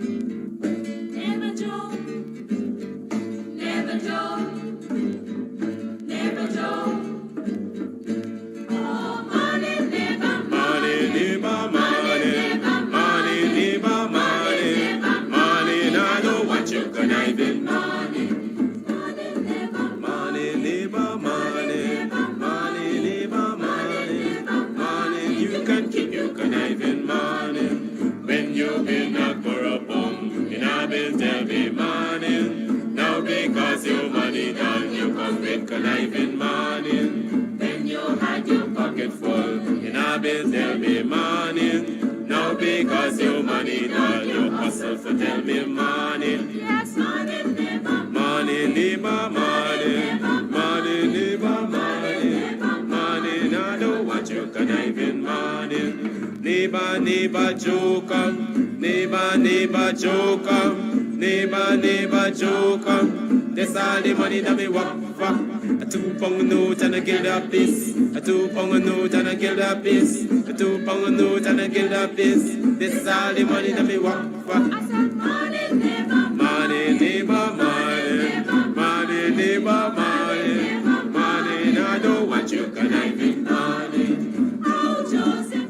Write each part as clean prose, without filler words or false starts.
Never joke, never joke, never joke. Oh, money, never, money, never, money, money, never, money, money. Now I know what you conniving, money, money, never, money, never, money, money, never, money, money. You can keep your conniving money when you've been a corrupt bum. In a bill, tell me money. Now because your money done, you come with conniving money. When you had your pocket full, in a bill, tell me money. Now because your money done, you hustle for tell me money. Yes, money, neighbor, money, neighbor, money, money, neighbor, money, money. Now I know what you conniving money. Neighbor, neighbor, joker, neighbor, neighbor, joker, neighbor, neighbor, joker. That's all the money that me walk for. A 2 pound note and a guilder piece. A 2 pound note and a guilder piece. A 2 pound note and a guilder piece. This is all the money that me walk for. I said money, neighbor, money, neighbor, money, money, neighbor, money, money. Now I know what you conniving money. Oh, Joseph.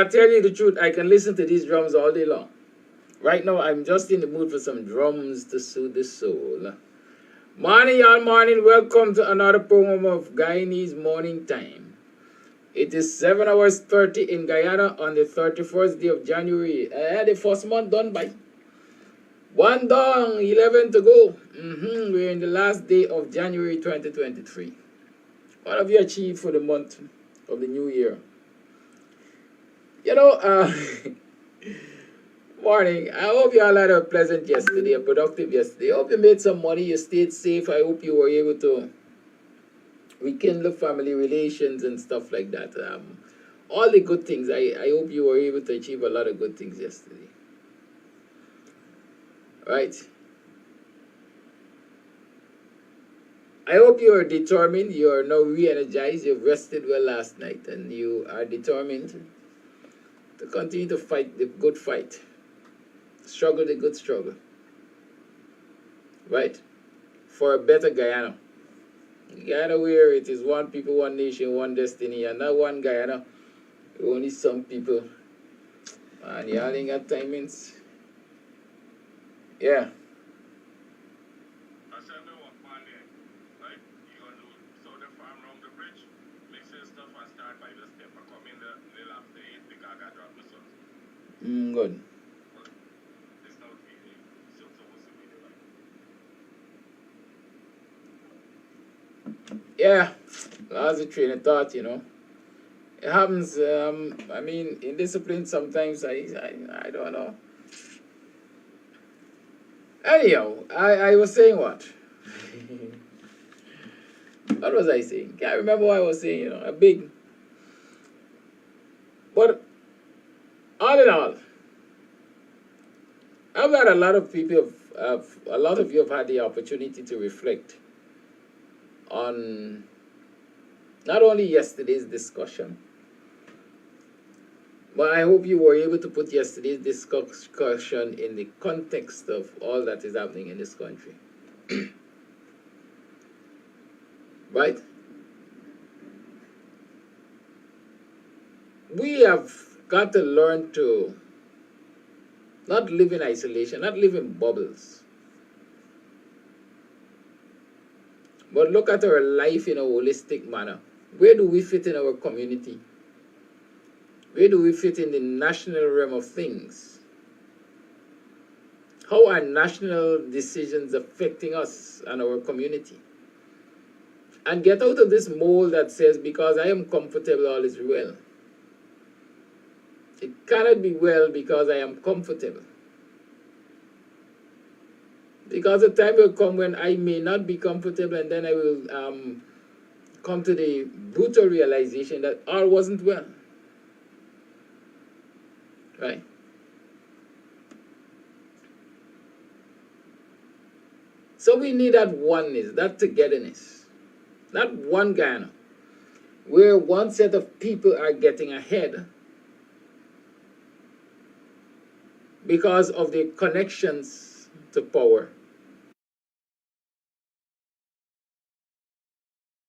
tell you the truth, I can listen to these drums all day long. Right now, I'm just in the mood for some drums to soothe the soul. Morning, y'all, morning. Welcome to another program of Guyanese Morning Time. It is 7 hours 30 in Guyana on the 31st day of January. The first month done by. One down, 11 to go. We're in the last day of January 2023. What have you achieved for the month of the new year? You know, morning. I hope you all had a pleasant yesterday, a productive yesterday. I hope you made some money, you stayed safe. I hope you were able to rekindle family relations and stuff like that. All the good things. I hope you were able to achieve a lot of good things yesterday. Right? I hope you are determined. You are now re-energized. You've rested well last night, and you are determined to continue to fight the good fight. Struggle the good struggle. Right? For a better Guyana. Guyana where it is one people, one nation, one destiny, and not one Guyana. Only some people. And y'all ain't got timings. Yeah. Good. Yeah, that's a train of thought, you know. It happens, I mean, in discipline sometimes I don't know. Anyhow, I was saying what? What was I saying? Can't remember what I was saying, you know, a big. But all in all, I've had a lot of people, a lot of you have had the opportunity to reflect on not only yesterday's discussion, but I hope you were able to put yesterday's discussion in the context of all that is happening in this country. Right? We have got to learn to not live in isolation, not live in bubbles, but look at our life in a holistic manner. Where do we fit in our community? Where do we fit in the national realm of things? How are national decisions affecting us and our community? And get out of this mold that says, because I am comfortable, all is well. It cannot be well because I am comfortable. Because the time will come when I may not be comfortable, and then I will come to the brutal realization that all wasn't well. Right? So we need that oneness, that togetherness, not one Guyana, where one set of people are getting ahead because of the connections to power.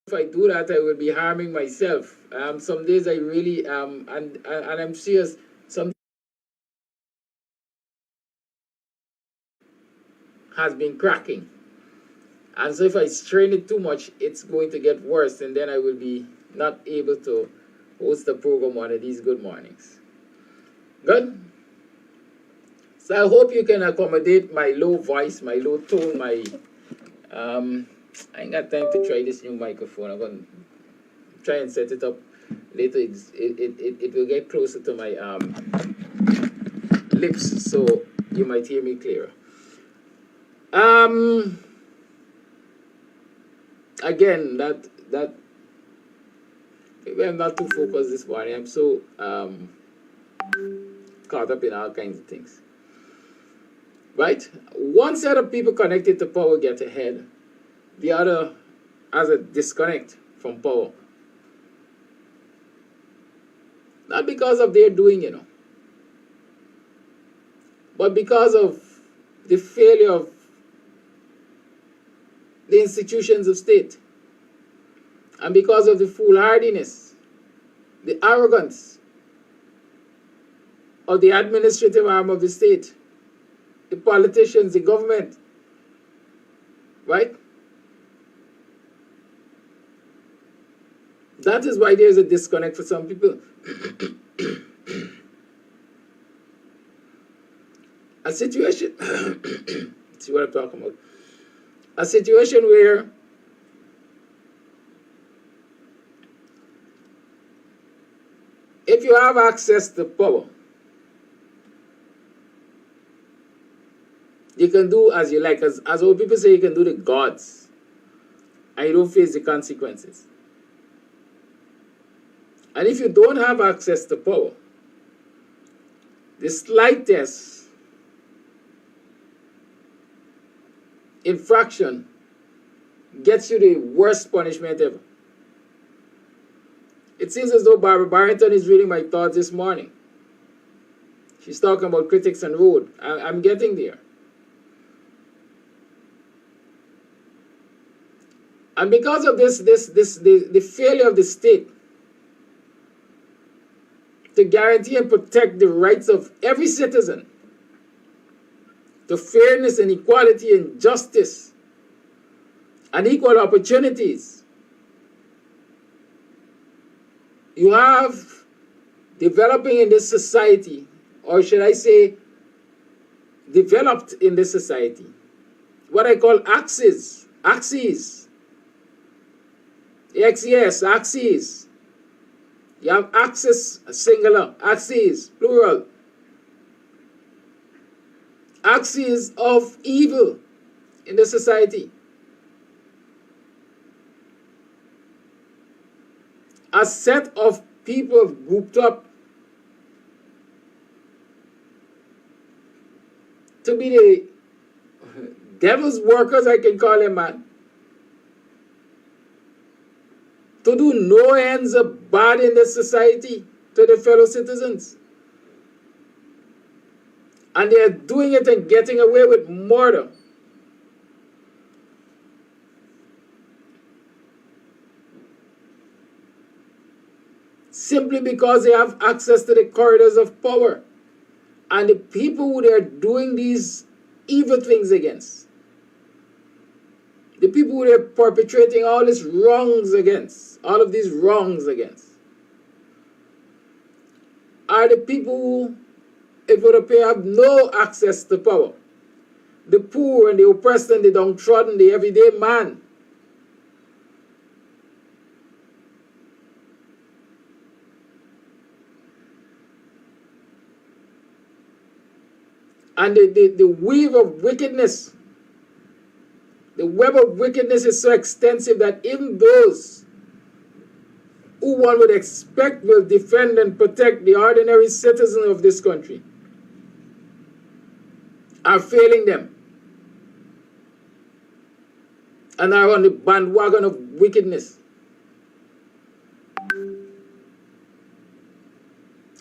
If I do that, I will be harming myself. Some days I really, and I'm serious, some has been cracking. And so if I strain it too much, it's going to get worse, and then I will be not able to host the program one of these good mornings. Good? So I hope you can accommodate my low voice, my low tone, my I ain't got time to try this new microphone. I'm going to try and set it up later. It will get closer to my lips, so you might hear me clearer. Again, that maybe I'm not too focused this morning. I'm so caught up in all kinds of things. Right? One set of people connected to power get ahead. The other has a disconnect from power. Not because of their doing, you know, but because of the failure of the institutions of state, and because of the foolhardiness, the arrogance, of the administrative arm of the state, the politicians, the government, right? That is why there is a disconnect for some people. A situation, see what I'm talking about? A situation where if you have access to power, you can do as you like. As old people say, you can do the gods, and you don't face the consequences. And if you don't have access to power, the slightest infraction gets you the worst punishment ever. It seems as though Barbara Barrington is reading my thoughts this morning. She's talking about critics and road. I'm getting there. And because of the failure of the state to guarantee and protect the rights of every citizen, to fairness and equality and justice and equal opportunities, you have developing in this society, or should I say, developed in this society, what I call axes. AXES, axes. You have axis, singular, axes, plural. Axes of evil in the society. A set of people grouped up to be the devil's workers, I can call them, man. To do no ends of bad in the society to the fellow citizens. And they are doing it and getting away with murder. Simply because they have access to the corridors of power. And the people who they are doing these evil things against, the people who they are perpetrating all these wrongs against, all of these wrongs against, are the people who, it would appear, have no access to power. The poor and the oppressed and the downtrodden, the everyday man. And the weave of wickedness, the web of wickedness is so extensive that even those who one would expect will defend and protect the ordinary citizen of this country are failing them and are on the bandwagon of wickedness.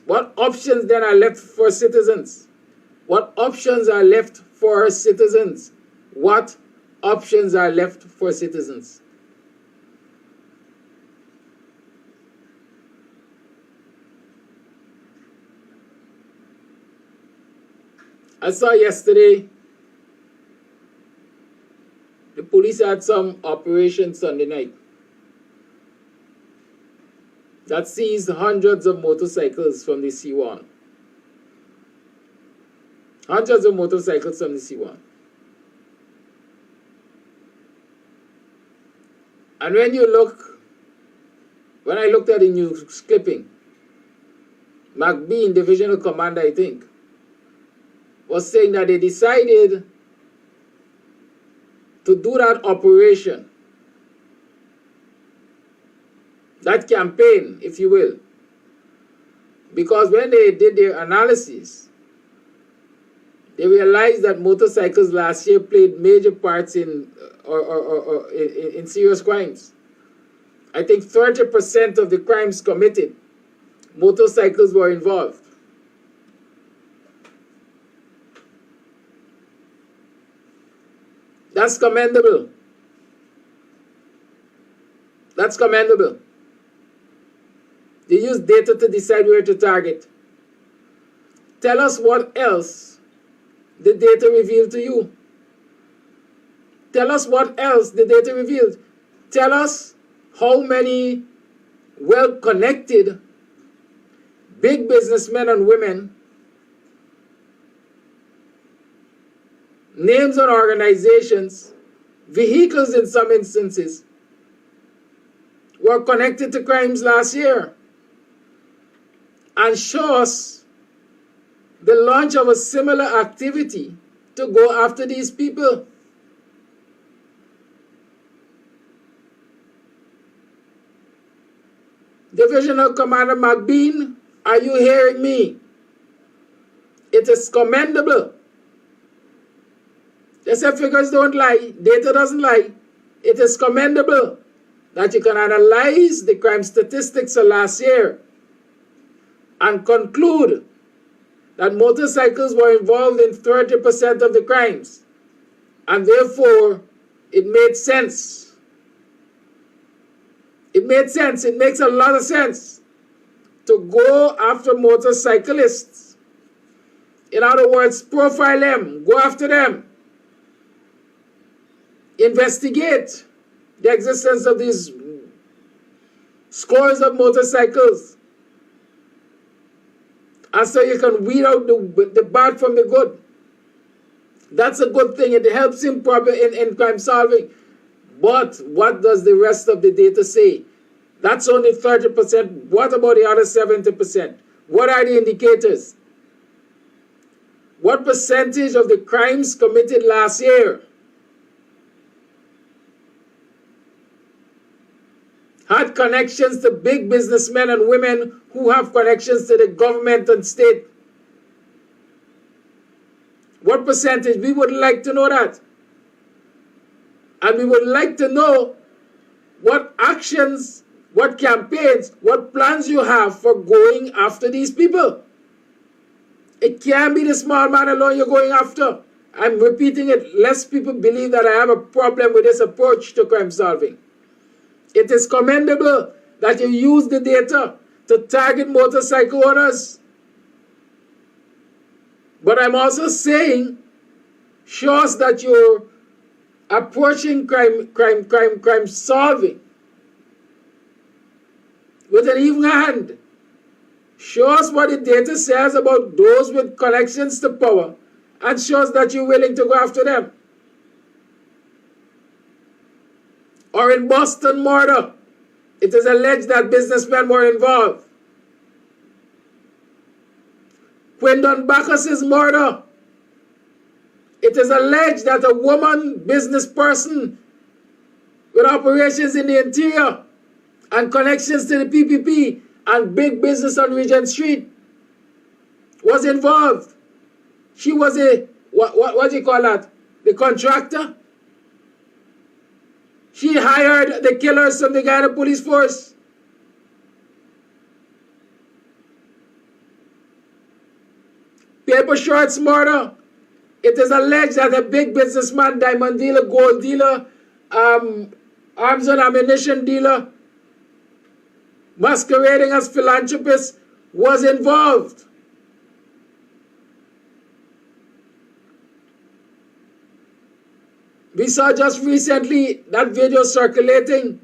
What options then are left for citizens? What options are left for citizens? What options are left for citizens? I saw yesterday the police had some operation Sunday night that seized hundreds of motorcycles from the C1. Hundreds of motorcycles from the C1. And when I looked at the news clipping, McBean, divisional commander, I think, was saying that they decided to do that operation, that campaign, if you will, because when they did their analysis, they realized that motorcycles last year played major parts in serious crimes. I think 30% of the crimes committed, motorcycles were involved. That's commendable. That's commendable. They use data to decide where to target. Tell us what else the data revealed to you. Tell us what else the data revealed. Tell us how many well-connected big businessmen and women, names and organizations, vehicles in some instances, were connected to crimes last year. And show us the launch of a similar activity to go after these people. Divisional Commander McBean, are you hearing me? It is commendable. They say figures don't lie, data doesn't lie. It is commendable that you can analyze the crime statistics of last year and conclude that motorcycles were involved in 30% of the crimes. And therefore, it made sense. It made sense. It makes a lot of sense to go after motorcyclists. In other words, profile them, go after them. Investigate the existence of these scores of motorcycles. And so you can weed out the bad from the good. That's a good thing. It helps in crime solving. But what does the rest of the data say? That's only 30%. What about the other 70%? What are the indicators? What percentage of the crimes committed last year had connections to big businessmen and women who have connections to the government and state? What percentage? We would like to know that. And we would like to know what actions, what campaigns, what plans you have for going after these people. It can't be the small man alone you're going after. I'm repeating it, lest people believe that I have a problem with this approach to crime solving. It is commendable that you use the data to target motorcycle owners. But I'm also saying, show us that you're approaching crime solving with an even hand. Show us what the data says about those with connections to power and show us that you're willing to go after them. Or in Boston murder, it is alleged that businessmen were involved. Quindon Bacchus's murder, it is alleged that a woman business person with operations in the interior and connections to the PPP and big business on Regent Street was involved. She was a, what do you call that? The contractor. She hired the killers from the Guyana police force. Paper Shorts murder. It is alleged that a big businessman, diamond dealer, gold dealer, arms and ammunition dealer, masquerading as philanthropist, was involved. We saw just recently that video circulating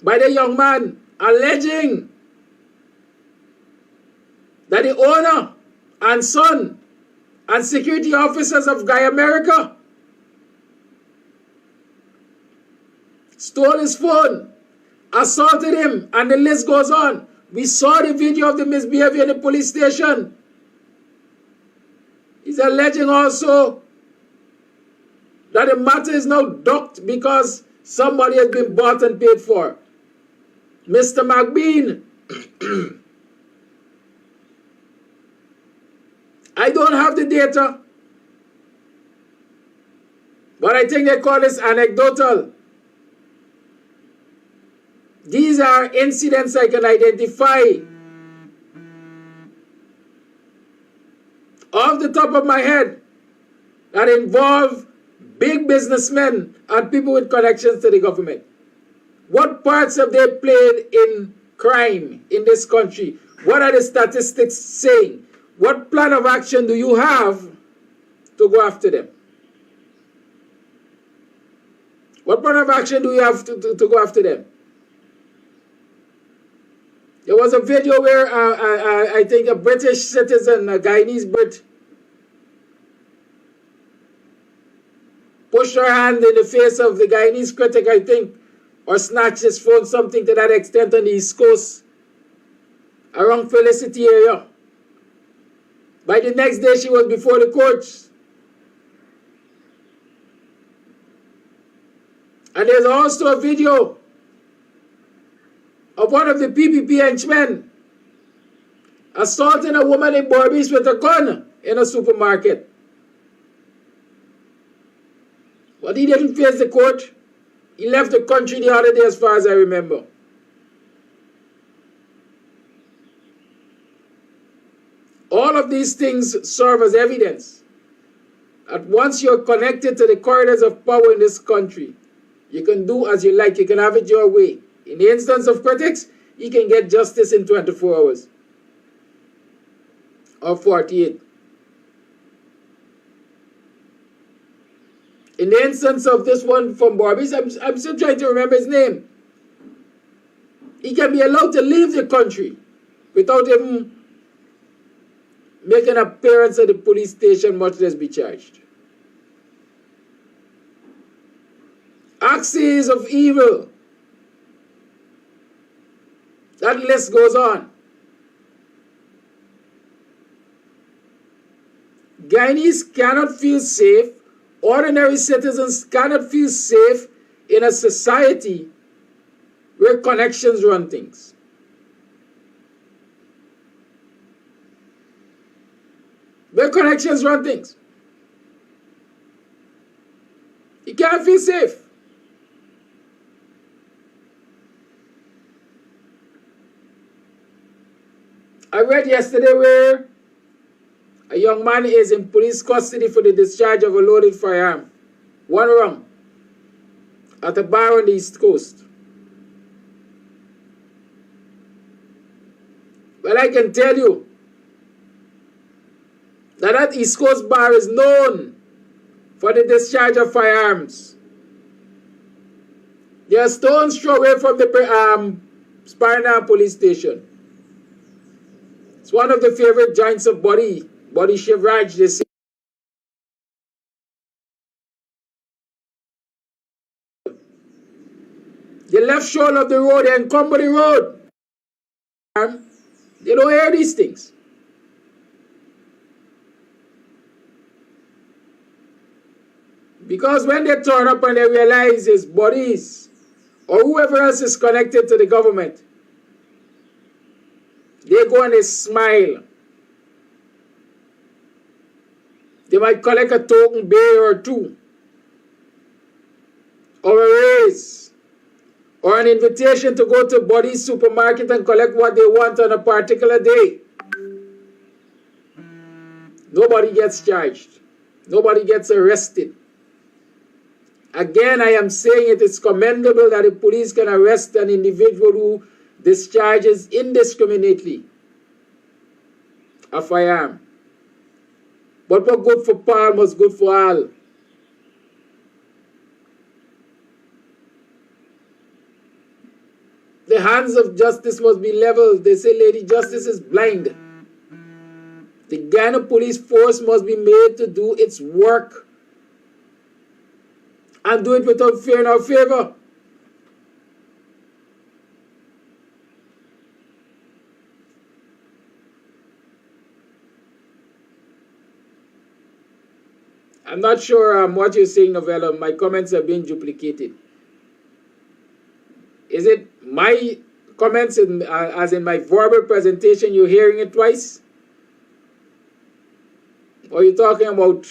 by the young man alleging that the owner and son and security officers of Guy America stole his phone, assaulted him, and the list goes on. We saw the video of the misbehavior in the police station. He's alleging also that the matter is now ducked because somebody has been bought and paid for. Mr. McBean, I don't have the data, but I think they call this anecdotal. These are incidents I can identify off the top of my head that involve big businessmen and people with connections to the government. What parts have they played in crime in this country? What are the statistics saying? What plan of action do you have to go after them? What plan of action do you have to go after them? There was a video where I think a British citizen, a Guyanese Brit, pushed her hand in the face of the Guyanese critic, I think, or snatched his phone, something to that extent, on the East Coast, around Felicity area. By the next day, she was before the courts. And there's also a video of one of the PPP henchmen assaulting a woman in Barbies with a gun in a supermarket. But he didn't face the court. He left the country the other day, as far as I remember. All of these things serve as evidence that once you're connected to the corridors of power in this country, you can do as you like. You can have it your way. In the instance of critics, you can get justice in 24 hours or 48. In the instance of this one from Barbies, I'm still trying to remember his name. He can be allowed to leave the country without even making an appearance at the police station, much less be charged. Axes of evil. That list goes on. Guyanese cannot feel safe. Ordinary citizens cannot feel safe in a society where connections run things. Where connections run things. You can't feel safe. I read yesterday where a young man is in police custody for the discharge of a loaded firearm. One round at a bar on the East Coast. Well, I can tell you that that East Coast bar is known for the discharge of firearms. They are stones throw away from the Sparna police station. It's one of the favorite joints of body shivraj, they say. The left shoulder of the road, they encumber the road. They don't hear these things. Because when they turn up and they realize it's bodies or whoever else is connected to the government, they go and they smile. They might collect a token bear or two, or a raise, or an invitation to go to Buddy's supermarket and collect what they want on a particular day. Nobody gets charged. Nobody gets arrested. Again, I am saying it is commendable that the police can arrest an individual who discharges indiscriminately a firearm. But what good for Paul must good for all. The hands of justice must be leveled. They say Lady Justice is blind. The Guyana police force must be made to do its work and do it without fear nor favor. I'm not sure what you're saying, Novella. My comments are being duplicated. Is it my comments as in my verbal presentation, you're hearing it twice? Or are you talking about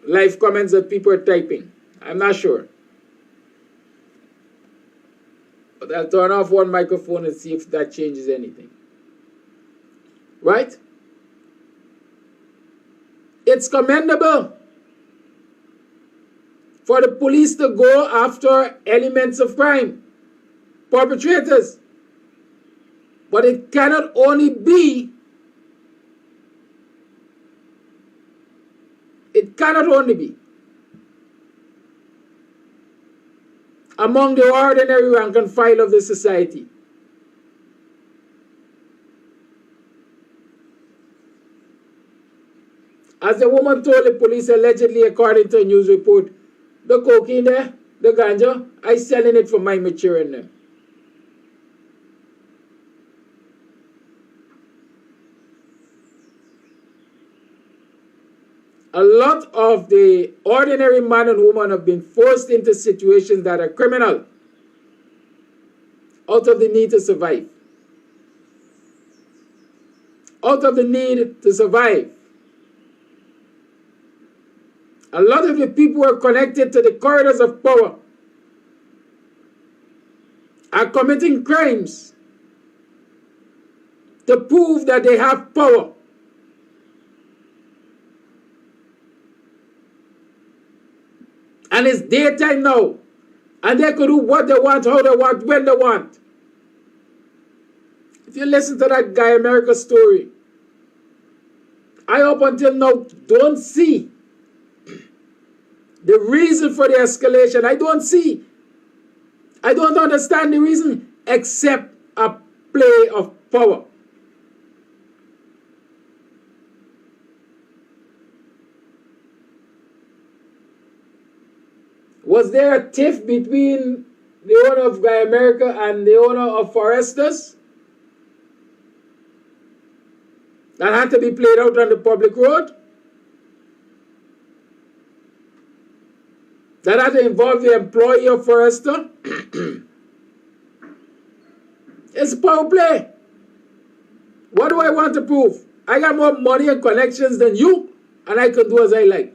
live comments that people are typing? I'm not sure. But I'll turn off one microphone and see if that changes anything. Right? It's commendable for the police to go after elements of crime, perpetrators. But it cannot only be, among the ordinary rank and file of the society. As the woman told the police, allegedly, according to a news report, the cocaine there, the ganja, I selling it for my maturing them. A lot of the ordinary man and woman have been forced into situations that are criminal out of the need to survive. Out of the need to survive. A lot of the people who are connected to the corridors of power are committing crimes to prove that they have power. And it's daytime now. And they could do what they want, how they want, when they want. If you listen to that Guy America story, I up until now don't see the reason for the escalation. I don't see. I don't understand the reason except a play of power. Was there a tiff between the owner of Guy America and the owner of Foresters that had to be played out on the public road? That had to involve the employee of Forester? It's a power play. What do I want to prove? I got more money and connections than you, and I can do as I like.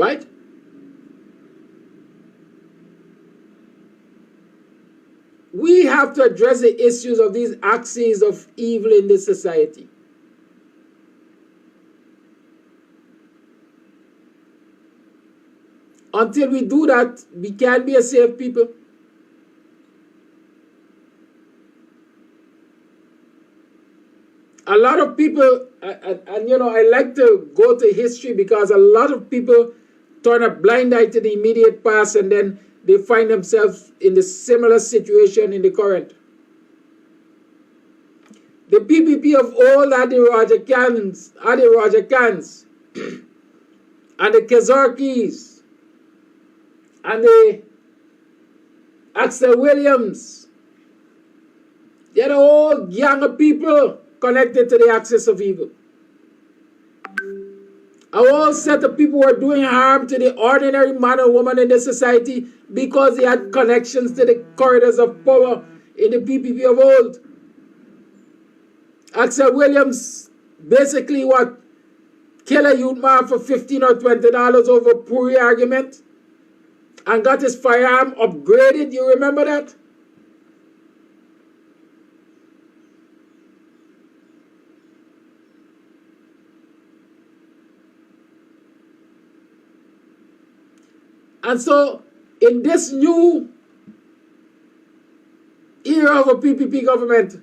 Right? We have to address the issues of these axes of evil in this society. Until we do that, we can't be a safe people. A lot of people, and you know, I like to go to history because a lot of people turn a blind eye to the immediate past and then they find themselves in the similar situation in the current. The PPP of all are the Roger Cans, and the Kezarkis, and the Axel Williams. They're all younger people connected to the axis of evil. A whole set of people were doing harm to the ordinary man or woman in the society because they had connections to the corridors of power in the PPP of old. Axel Williams basically what? Kill a youth man for $15 or $20 over a Puri argument and got his firearm upgraded. You remember that? And so, in this new era of a PPP government,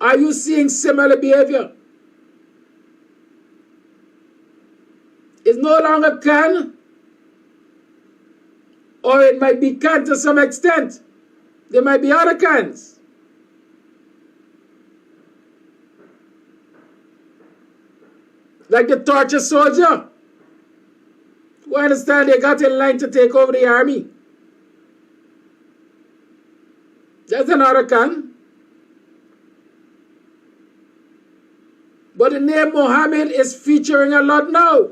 are you seeing similar behavior? It's no longer can, or it might be can to some extent. There might be other cans. Like the torture soldier. We understand they got in line to take over the army. That's another can. But the name Mohammed is featuring a lot now.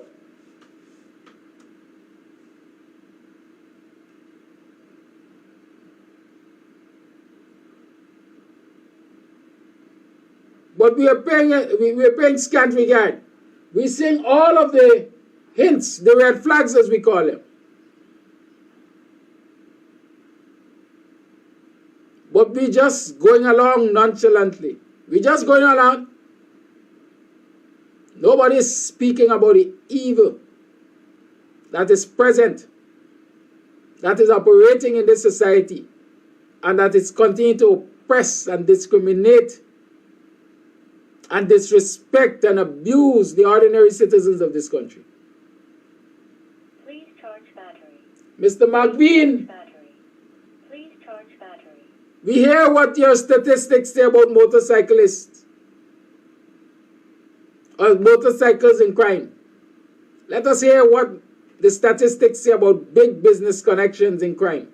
But we are paying scant regard. We're seeing all of the hints, the red flags as we call them. But we're just going along nonchalantly. We're just going along. Nobody is speaking about the evil that is present, that is operating in this society, and that is continuing to oppress and discriminate and disrespect and abuse the ordinary citizens of this country. Please charge battery. Mr. McBean, Battery. Please charge battery. we hear what your statistics say about motorcyclists or motorcycles in crime. Let us hear what the statistics say about big business connections in crime.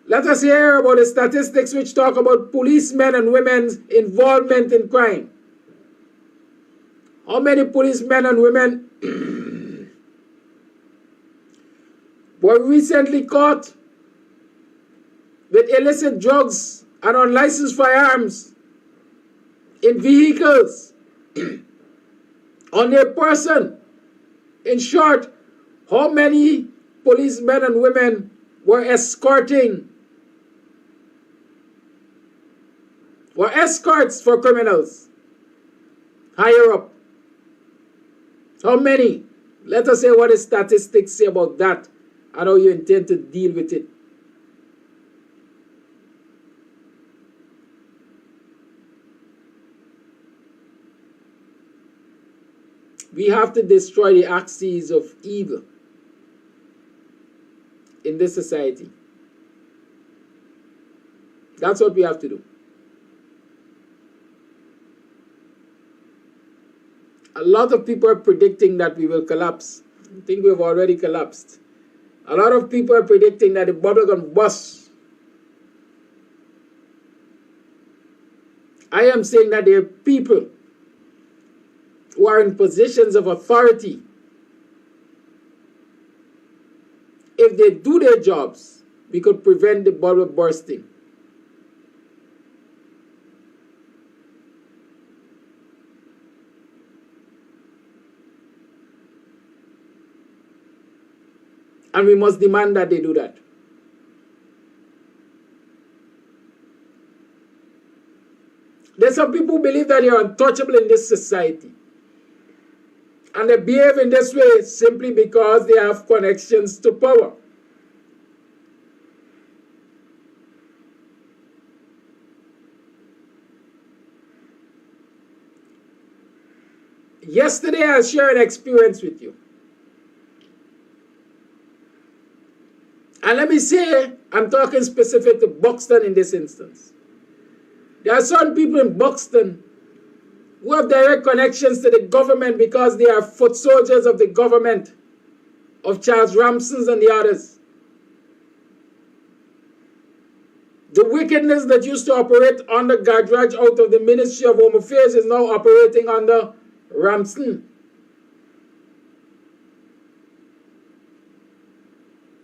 Let us hear about the statistics which talk about policemen and women's involvement in crime. How many policemen and women were recently caught with illicit drugs and unlicensed firearms in vehicles on their person? In short, how many policemen and women were escorting, were escorts for criminals higher up? How many? Let us hear what the statistics say about that and how you intend to deal with it. We have to destroy the axes of evil in this society. That's what we have to do. A lot of people are predicting that we will collapse. I think we've already collapsed. A lot of people are predicting that the bubble going to burst. I am saying that there are people who are in positions of authority. If they do their jobs, we could prevent the bubble bursting. And we must demand that they do that. There's some people who believe that they are untouchable in this society. And they behave in this way simply because they have connections to power. Yesterday I shared an experience with you. And let me say, I'm talking specific to Buxton in this instance. There are certain people in Buxton who have direct connections to the government because they are foot soldiers of the government, of Charles Ramson's and the others. The wickedness that used to operate under Gadraj out of the Ministry of Home Affairs is now operating under Ramson.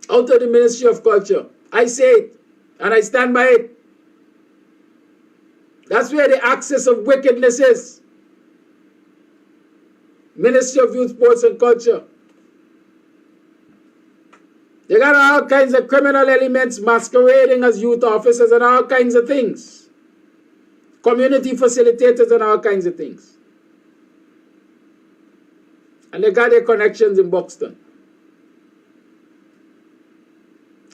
Out of the Ministry of Culture. I say it, and I stand by it. That's where the axis of wickedness is. Ministry of Youth, Sports and Culture. They got all kinds of criminal elements masquerading as youth officers and all kinds of things. Community facilitators and all kinds of things. And they got their connections in Buxton.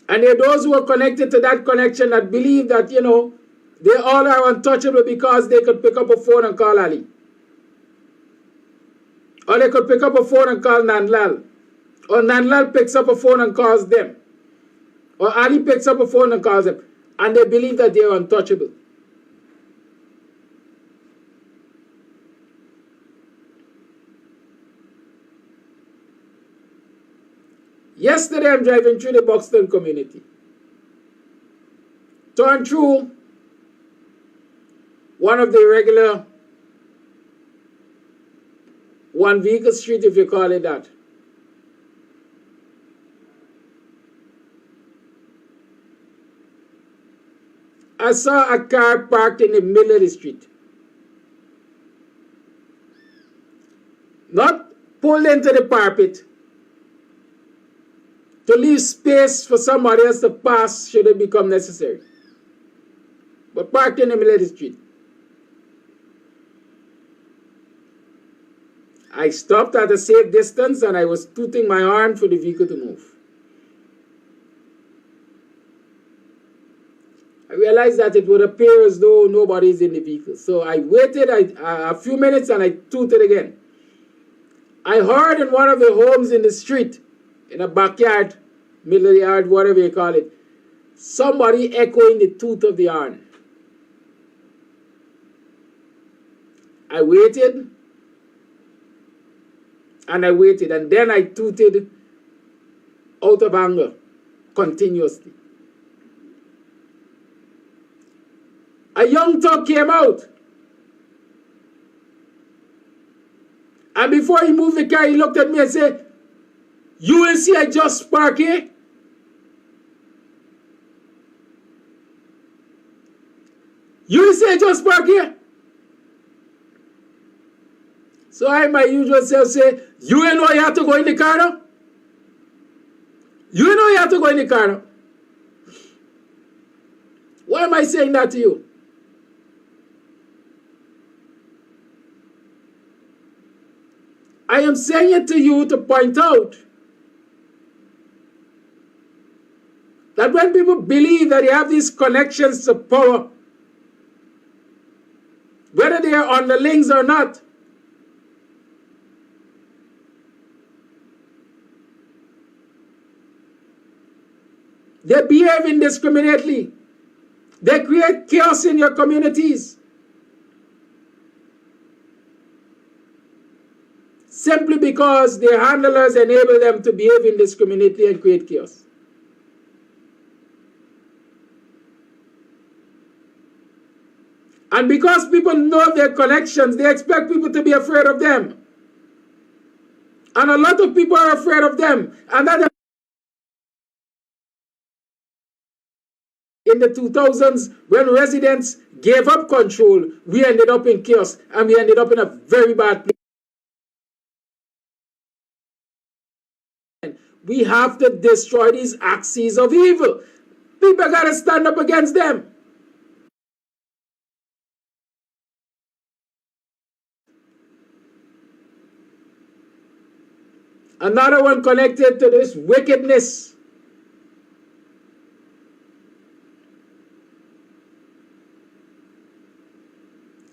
And there are those who are connected to that connection that believe that, you know, they all are untouchable because they could pick up a phone and call Ali. Or they could pick up a phone and call Nandlal. Or Nandlal picks up a phone and calls them. Or Ali picks up a phone and calls them. And they believe that they are untouchable. Yesterday I'm driving through the Buxton community. Turned through one of the regular one vehicle street, if you call it that. I saw a car parked in the middle of the street. Not pulled into the parapet to leave space for somebody else to pass should it become necessary. But parked in the middle of the street. I stopped at a safe distance and I was tooting my horn for the vehicle to move. I realized that it would appear as though nobody is in the vehicle. So I waited a few minutes and I tooted again. I heard in one of the homes in the street, in a backyard, middle of the yard, whatever you call it, somebody echoing the toot of the horn. I waited, and I waited, and then I tooted out of anger, continuously. A young thug came out. And before he moved the car, he looked at me and said, "You will see I just park here." You will see I just park here. So I, my usual self, say, "You know you have to go in the car now? You know you have to go in the car now?" Why am I saying that to you? I am saying it to you to point out that when people believe that they have these connections to power, whether they are on the links or not, they behave indiscriminately. They create chaos in your communities. Simply because their handlers enable them to behave indiscriminately and create chaos. And because people know their connections, they expect people to be afraid of them. And a lot of people are afraid of them. And that in the 2000s, when residents gave up control, we ended up in chaos and we ended up in a very bad place. We have to destroy these axes of evil. People got to stand up against them. Another one connected to this wickedness.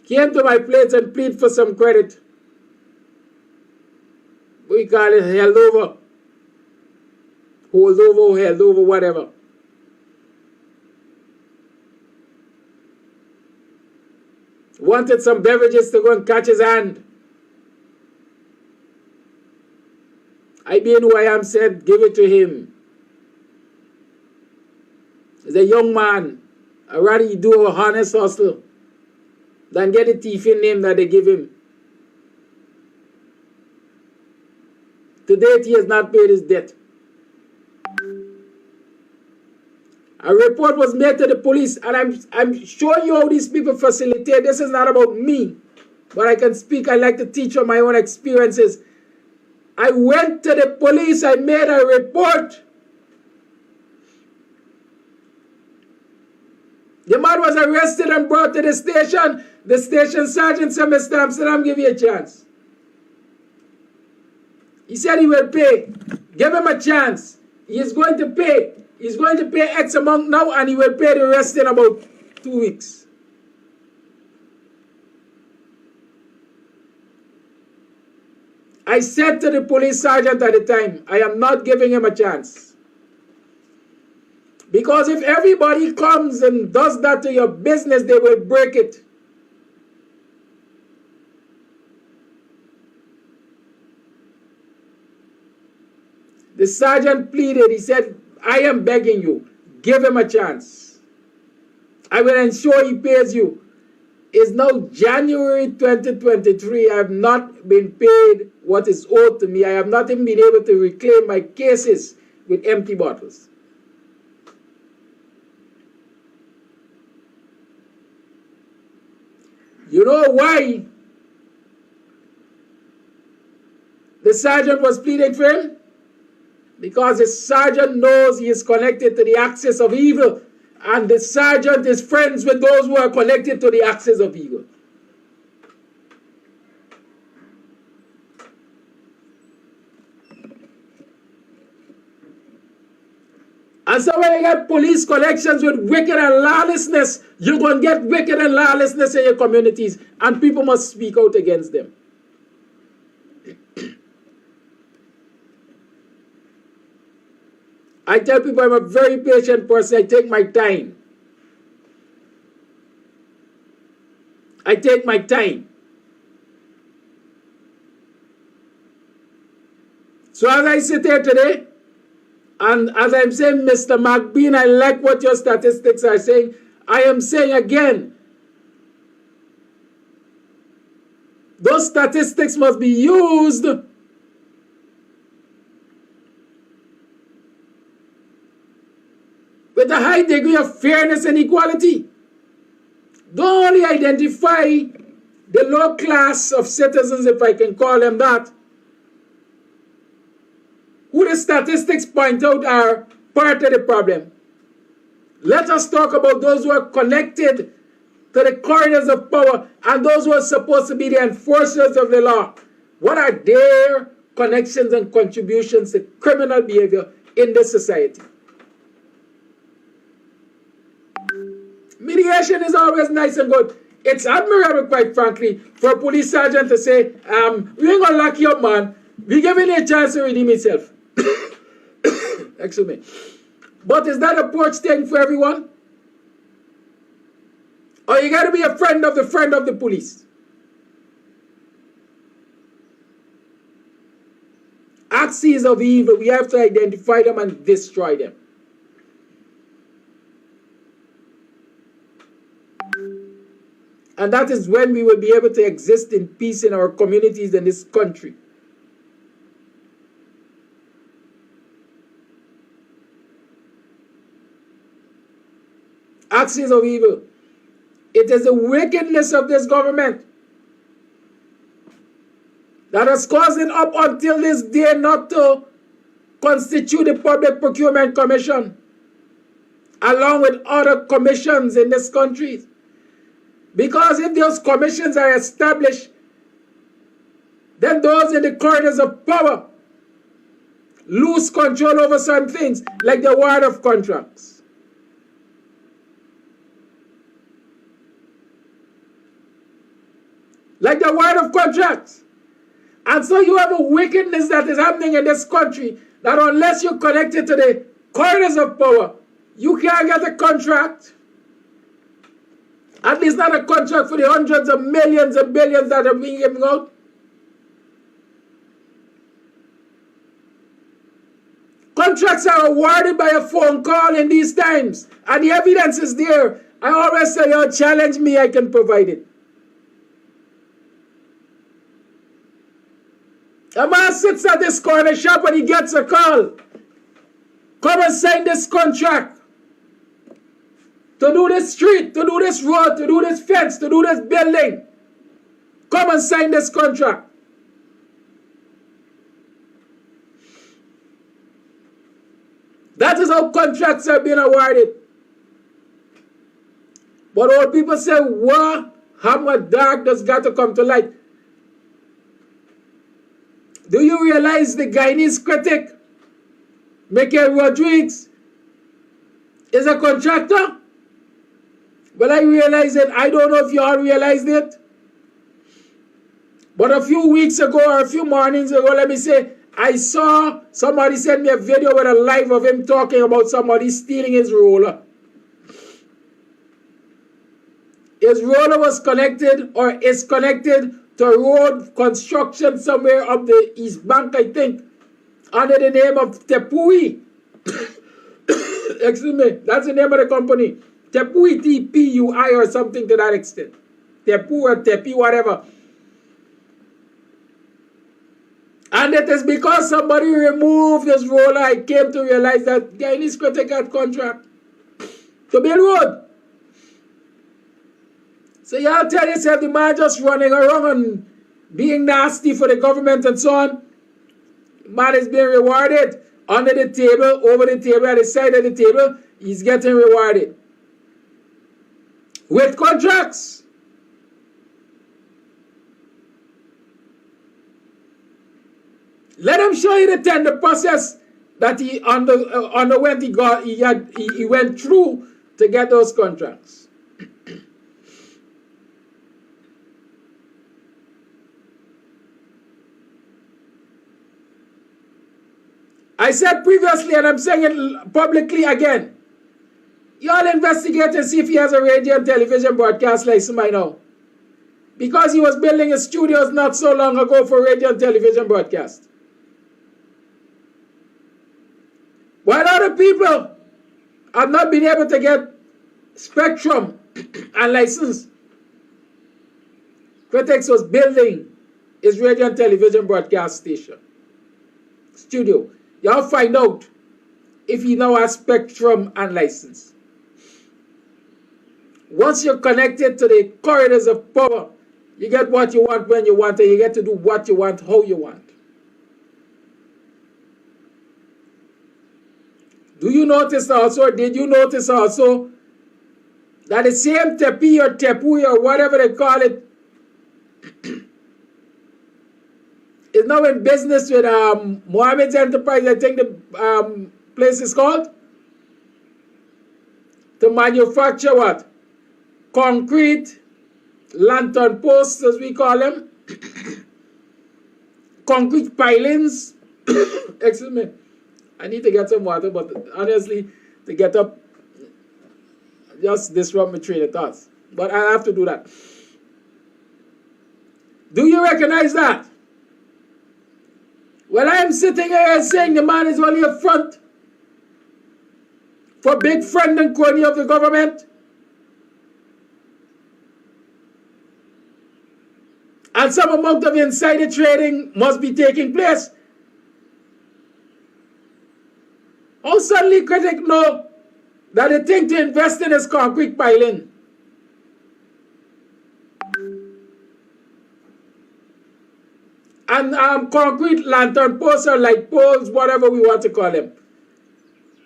Came to my place and plead for some credit. We call it held over. Hold over, held over, whatever. Wanted some beverages to go and catch his hand. I being who I am said, give it to him. He's a young man. I'd rather he do a honest hustle than get a thieving name that they give him. To date, he has not paid his debt. A report was made to the police, and I'm showing you how these people facilitate. This is not about me, but I can speak. I like to teach on my own experiences. I went to the police. I made a report. The man was arrested and brought to the station. The station sergeant said, "Mr. Amsterdam, give you a chance." He said he will pay. Give him a chance. He is going to pay. He's going to pay X amount now, and he will pay the rest in about 2 weeks. I said to the police sergeant at the time, I am not giving him a chance. Because if everybody comes and does that to your business, they will break it. The sergeant pleaded. He said, "I am begging you, give him a chance. I will ensure he pays you." It's now January 2023. I have not been paid what is owed to me. I have not even been able to reclaim my cases with empty bottles. You know why the sergeant was pleading for him? Because the sergeant knows he is connected to the axis of evil. And the sergeant is friends with those who are connected to the axis of evil. And so when you get police connections with wicked and lawlessness, you're going to get wicked and lawlessness in your communities. And people must speak out against them. I tell people I'm a very patient person. I take my time. I take my time. So as I sit here today, and as I'm saying, Mr. McBean, I like what your statistics are saying. I am saying again, those statistics must be used with a high degree of fairness and equality. Don't only identify the low class of citizens, if I can call them that, who the statistics point out are part of the problem. Let us talk about those who are connected to the corridors of power and those who are supposed to be the enforcers of the law. What are their connections and contributions to criminal behavior in this society? Mediation is always nice and good. It's admirable, quite frankly, for a police sergeant to say, we ain't gonna lock you up, man. We giving you a chance to redeem itself. Excuse me. But is that approach thing for everyone? Or you gotta be a friend of the police? Axes of evil, we have to identify them and destroy them. And that is when we will be able to exist in peace in our communities in this country. Axis of evil. It is the wickedness of this government that has caused it up until this day not to constitute the Public Procurement Commission along with other commissions in this country. Because if those commissions are established, then those in the corridors of power lose control over some things, like the award of contracts. Like the award of contracts. And so you have a wickedness that is happening in this country that unless you're connected to the corridors of power, you can't get a contract. At least not a contract for the hundreds of millions and billions that are being given out. Contracts are awarded by a phone call in these times. And the evidence is there. I always say, yo, challenge me, I can provide it. A man sits at this corner shop and he gets a call. Come and sign this contract. To do this street, to do this road, to do this fence, to do this building. Come and sign this contract. That is how contracts are being awarded. But all people say, what? How much darkness got to come to light? Do you realize the Guyanese critic, Michael Rodriguez, is a contractor? Well, I realized it. I don't know if you all realized it. But a few weeks ago or a few mornings ago, let me say, I saw somebody send me a video with a live of him talking about somebody stealing his roller. His roller was connected or is connected to a road construction somewhere up the East Bank, I think, under the name of Tepui. Excuse me, that's the name of the company. Tepui, T-P-U-I or something to that extent. Tepu or Tepi, whatever. And it is because somebody removed this roller, I came to realize that Guyanese critic had contract to build road. So y'all tell yourself the man just running around and being nasty for the government and so on. The man is being rewarded under the table, over the table, at the side of the table. He's getting rewarded with contracts. Let him show you the tender process that he underwent, he went through to get those contracts. I said previously, and I'm saying it publicly again, y'all investigate and see if he has a radio and television broadcast license by now. Because he was building his studios not so long ago for radio and television broadcast. While other people have not been able to get spectrum and license, Critics was building his radio and television broadcast station, studio. Y'all find out if he now has spectrum and license. Once you're connected to the corridors of power, you get what you want when you want, and you get to do what you want, how you want. Do you notice also, did you notice also, that the same Tepi or Tepui or whatever they call it is now in business with Mohammed's Enterprise, I think the place is called, to manufacture what? Concrete lantern posts, as we call them, concrete pilings. Excuse me, I need to get some water, but honestly, to get up, just disrupt my train of thoughts. But I have to do that. Do you recognize that? Well, I am sitting here saying the man is only a front for big friend and crony of the government. And some amount of insider trading must be taking place. How suddenly critics know that the thing to invest in is concrete piling? And concrete lantern posts or light poles, whatever we want to call them.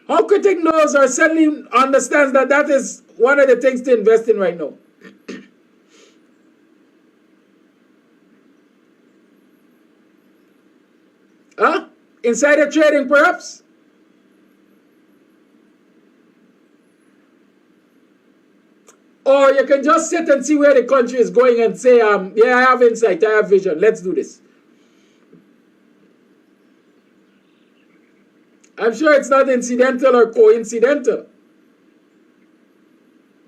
How critic knows or suddenly understands that that is one of the things to invest in right now? Huh? Insider trading, perhaps? Or you can just sit and see where the country is going and say, yeah, I have insight, I have vision, let's do this. I'm sure it's not incidental or coincidental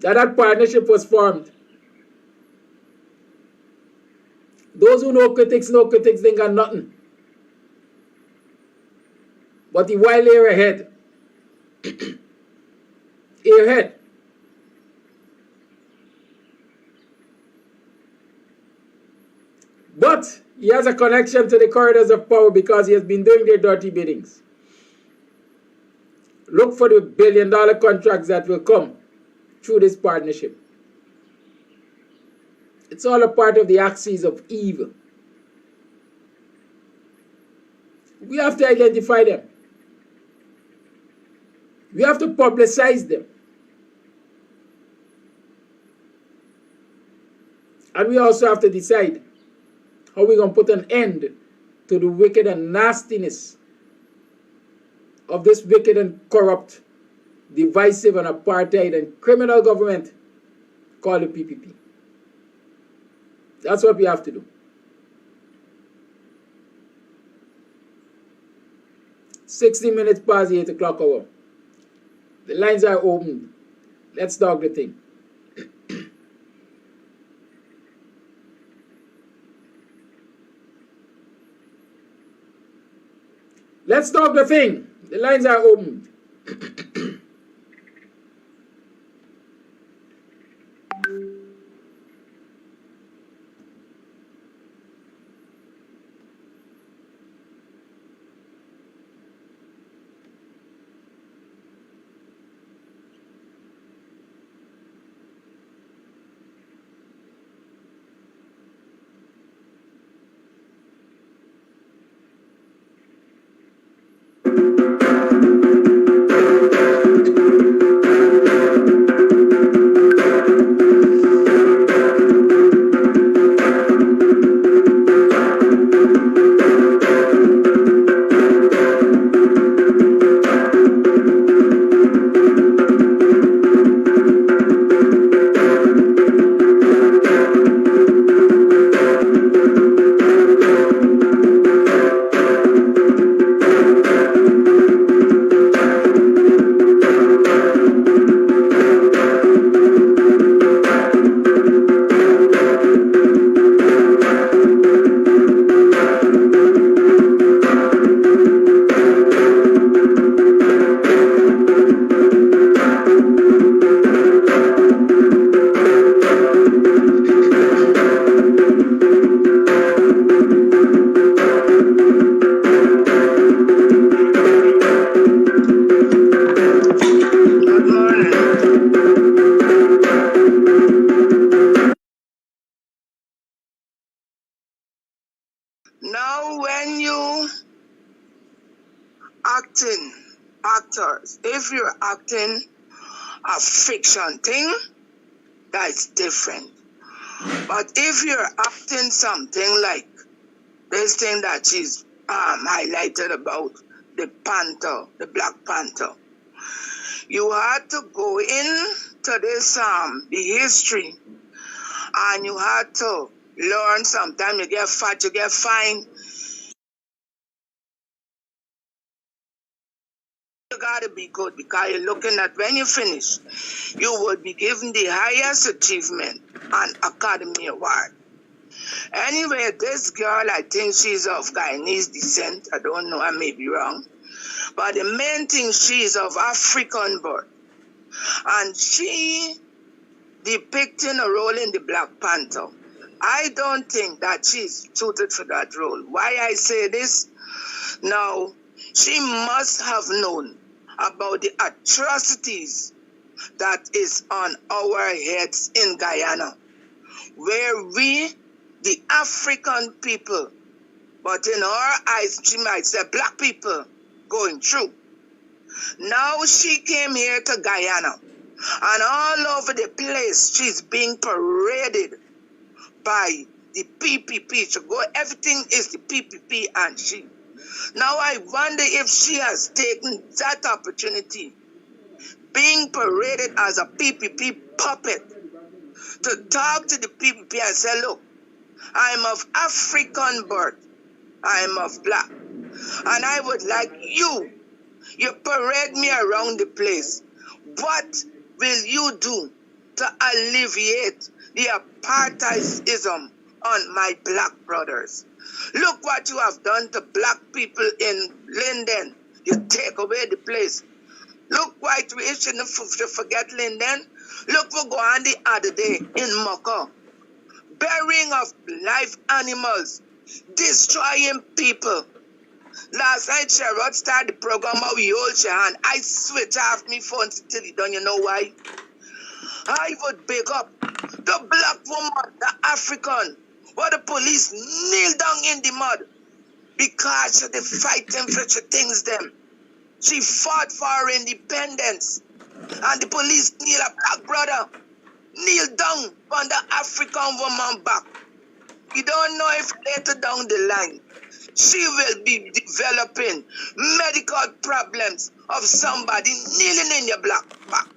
that that partnership was formed. Those who know critics, they got nothing. But the wild air ahead. Airhead. But he has a connection to the corridors of power because he has been doing their dirty biddings. Look for the billion-dollar contracts that will come through this partnership. It's all a part of the axis of evil. We have to identify them. We have to publicize them. And we also have to decide how we're going to put an end to the wicked and nastiness of this wicked and corrupt, divisive and apartheid and criminal government called the PPP. That's what we have to do. 60 minutes past the 8 o'clock hour. The lines are open. Let's talk the thing. Let's talk the thing. The lines are open. Now, when you actors, if you're acting a fiction thing, that's different. But if you're acting something like this thing that she's highlighted about the Panther, the Black Panther, you had to go into this the history, and you had to learn. Sometimes you get fat, you get fined. You gotta be good, because you're looking at when you finish, you would be given the highest achievement and Academy Award. Anyway, this girl, I think she's of Guyanese descent. I don't know, I may be wrong. But the main thing, she's of African birth. And she depicting a role in the Black Panther. I don't think that she's suited for that role. Why I say this? Now, she must have known about the atrocities that is on our heads in Guyana, where we, the African people, but in our eyes, she might say black people, going through. Now she came here to Guyana, and all over the place, she's being paraded by the PPP. So go, everything is the PPP and she. Now I wonder if she has taken that opportunity, being paraded as a PPP puppet, to talk to the PPP and say, look, I'm of African birth, I'm of black, and I would like you parade me around the place. What will you do to alleviate the apartheidism on my black brothers? Look what you have done to black people in Linden. You take away the place. Look why we shouldn't forget Linden. Look what go on the other day in Maka. Burying of live animals, destroying people. Last night, Sherrod started the program how we hold your hand. I switch off my phone till he done. You know why? I would big up the black woman, the African, where the police kneel down in the mud because they fighting for the things them. She fought for her independence, and the police kneel a black brother, kneel down on the African woman back. You don't know if later down the line, she will be developing medical problems of somebody kneeling in your black back.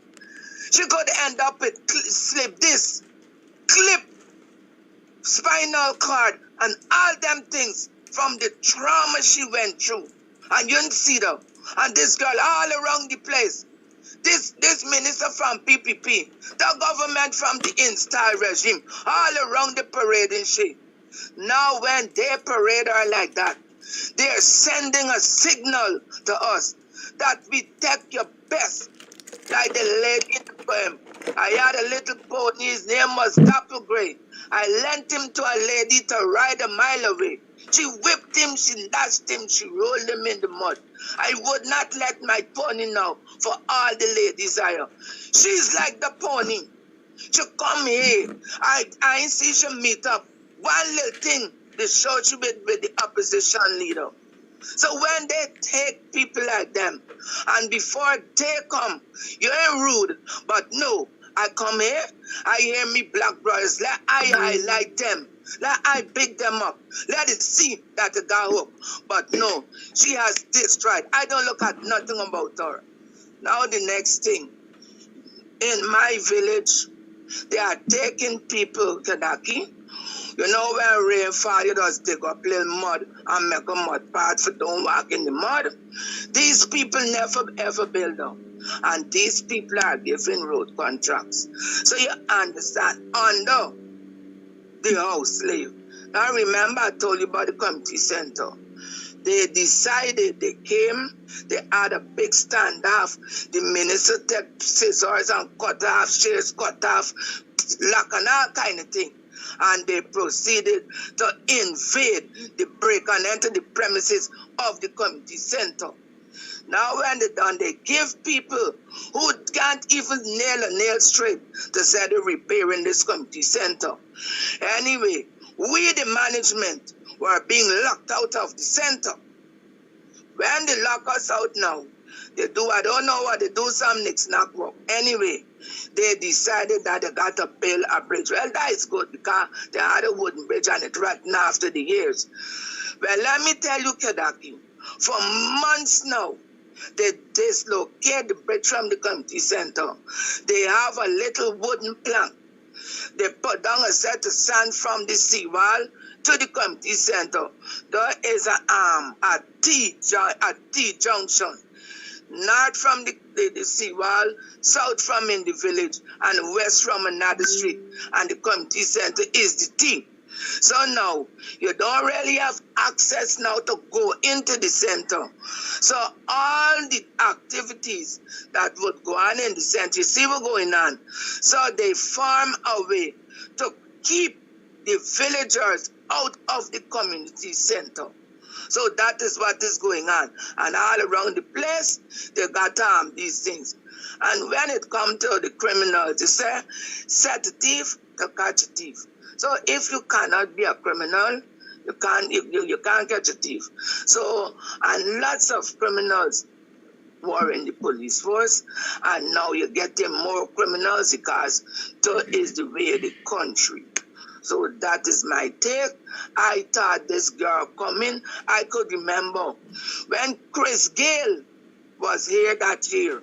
She could end up with slip disc, clip, spinal cord, and all them things from the trauma she went through. And you didn't see them. And this girl all around the place. This minister from PPP, the government from the install regime, all around the parading she. Now when they parade her like that, they're sending a signal to us that we take your best. Like the lady in the poem. I had a little pony, his name was Dapple Gray. I lent him to a lady to ride a mile away. She whipped him, she lashed him, she rolled him in the mud. I would not let my pony now for all the ladies I have. She's like the pony. She come here. I see she meet up. One little thing, they show she with the opposition leader. So when they take people like them, and before they come, you ain't rude, but no, I come here, I hear me black brothers, let I highlight them, let I pick them up, let it see that they got hope. But no, she has destroyed. I don't look at nothing about her. Now the next thing, in my village, they are taking people to Daki. You know when rain fall, you just dig up little mud and make a mud path for don't walk in the mud. These people never ever build up. And these people are giving road contracts. So you understand, under the house slave. Now remember I told you about the community center. They decided, they came, they had a big standoff. The minister took scissors and cut off, shears cut off, lock and all kind of thing. And they proceeded to invade the break and enter the premises of the community center. Now when they done, they give people who can't even nail a nail straight to say they're repairing this community center. Anyway, we the management, were being locked out of the center. When they lock us out now, they do, I don't know what they do, some nicks knock work. Anyway, they decided that they got to build a bridge. Well, that is good because they had a wooden bridge and it right now after the years. Well, let me tell you, Kedaki, for months now, they dislocate the bridge from the community center. They have a little wooden plank. They put down a set of sand from the seawall to the community center. There is a T junction. North from the seawall, south from in the village, and west from another street. And the community center is the T. So now, you don't really have access now to go into the center. So all the activities that would go on in the center, you see what's going on. So they form a way to keep the villagers out of the community center. So that is what is going on. And all around the place, they got these things. And when it comes to the criminals, they say, set a thief to catch a thief. So if you cannot be a criminal, you can't catch a thief. So, and lots of criminals were in the police force, and now you're getting more criminals because that is the way of the country. So that is my take. I thought this girl coming. I could remember when Chris Gale was here that year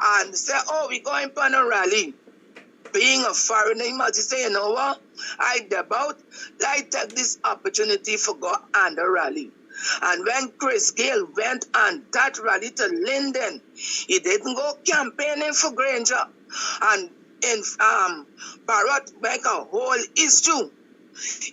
and said, oh, we're going for a rally. Being a foreigner, he must say, you know what? I take this opportunity for go on the rally. And when Chris Gale went on that rally to Linden, he didn't go campaigning for Granger. And in Barrett make a whole issue.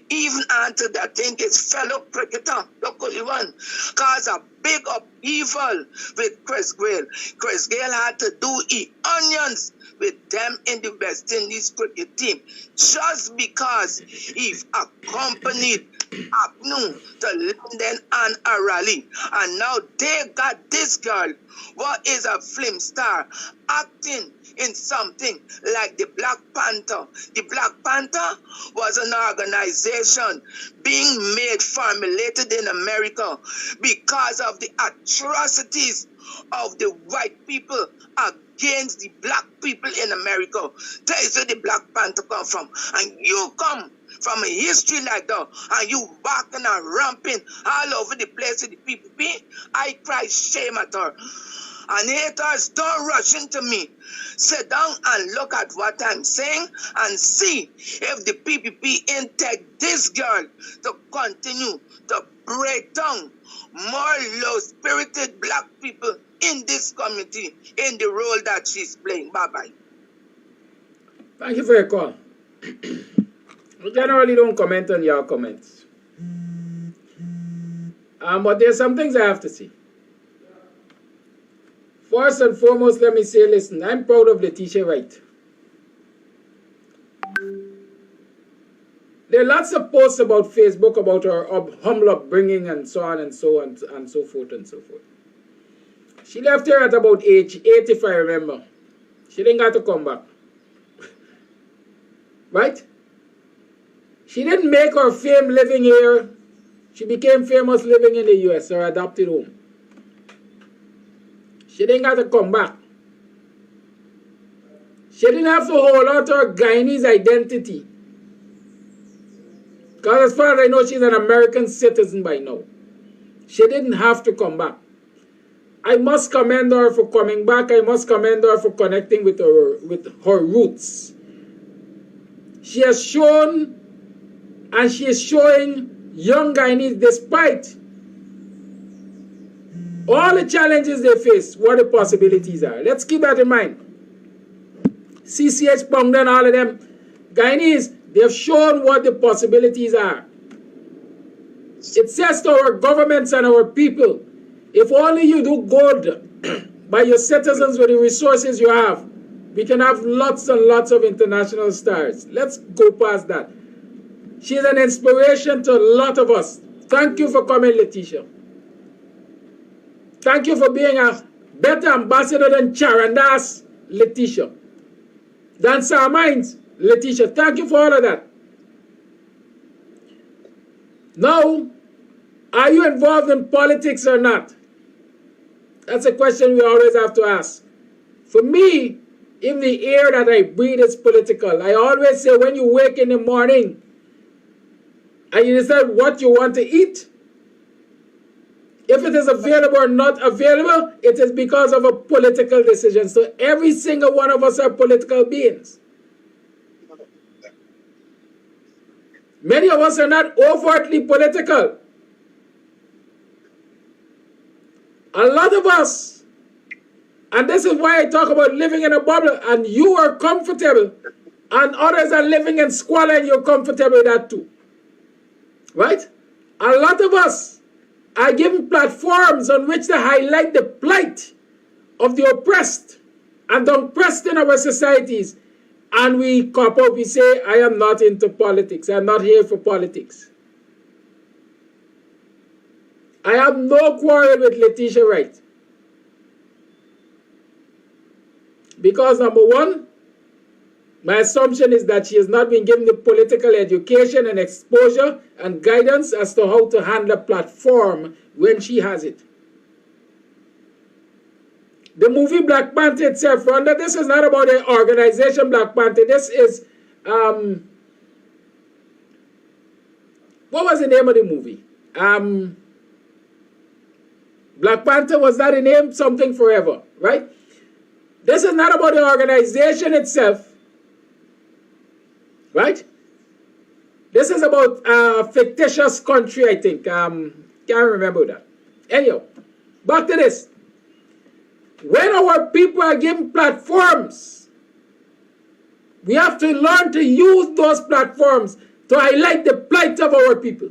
Even unto that thing his fellow cricketer, locally one, caused a big upheaval with Chris Gale. Chris Gale had to do onions with them in the West Indies cricket team just because he accompanied Abnu to London on a rally. And now they got this girl, what is a film star, acting in something like the Black Panther. The Black Panther was an organization being formulated in America because of the atrocities of the white people against the black people in America. That is where the Black Panther come from. And you come from a history like that, and you walking and ramping all over the place with the people. I cry shame at her. And haters, don't rush into me. Sit down and look at what I'm saying and see if the PPP intake this girl to continue to break down more low-spirited black people in this community in the role that she's playing. Bye-bye. Thank you for your call. I generally don't comment on your comments. But there's some things I have to say. First and foremost, let me say, listen, I'm proud of Letitia Wright. There are lots of posts about Facebook about her humble upbringing and so on and so on and so forth and so forth. She left here at about age 8, if I remember. She didn't got to come back. Right? She didn't make her fame living here. She became famous living in the US, her adopted home. She didn't have to come back. She didn't have to hold on to her Guyanese identity. Because as far as I know, she's an American citizen by now. She didn't have to come back. I must commend her for coming back. I must commend her for connecting with her roots. She has shown, and she is showing young Guyanese, despite all the challenges they face, what the possibilities are. Let's keep that in mind. CCH Pongda and all of them, Guyanese, they have shown what the possibilities are. It says to our governments and our people, if only you do good by your citizens with the resources you have, we can have lots and lots of international stars. Let's go past that. She's an inspiration to a lot of us. Thank you for coming, Letitia. Thank you for being a better ambassador than Charandas, Letitia. Than Sarmines, Letitia. Thank you for all of that. Now, are you involved in politics or not? That's a question we always have to ask. For me, even the air that I breathe is political. I always say when you wake in the morning and you decide what you want to eat, if it is available or not available, it is because of a political decision. So every single one of us are political beings. Many of us are not overtly political. A lot of us, and this is why I talk about living in a bubble, and you are comfortable, and others are living in squalor, and you're comfortable with that too. Right? A lot of us are given platforms on which to highlight the plight of the oppressed and the oppressed in our societies. And we cop up, we say, I am not into politics. I'm not here for politics. I have no quarrel with Letitia Wright. Because number one, my assumption is that she has not been given the political education and exposure and guidance as to how to handle a platform when she has it. The movie Black Panther itself, Rhonda, this is not about the organization Black Panther. This is, what was the name of the movie? Black Panther, was that the name? Something Forever, right? This is not about the organization itself, right? This is about a fictitious country, I think. Can't remember that. Anyhow, back to this. When our people are given platforms, we have to learn to use those platforms to highlight the plight of our people.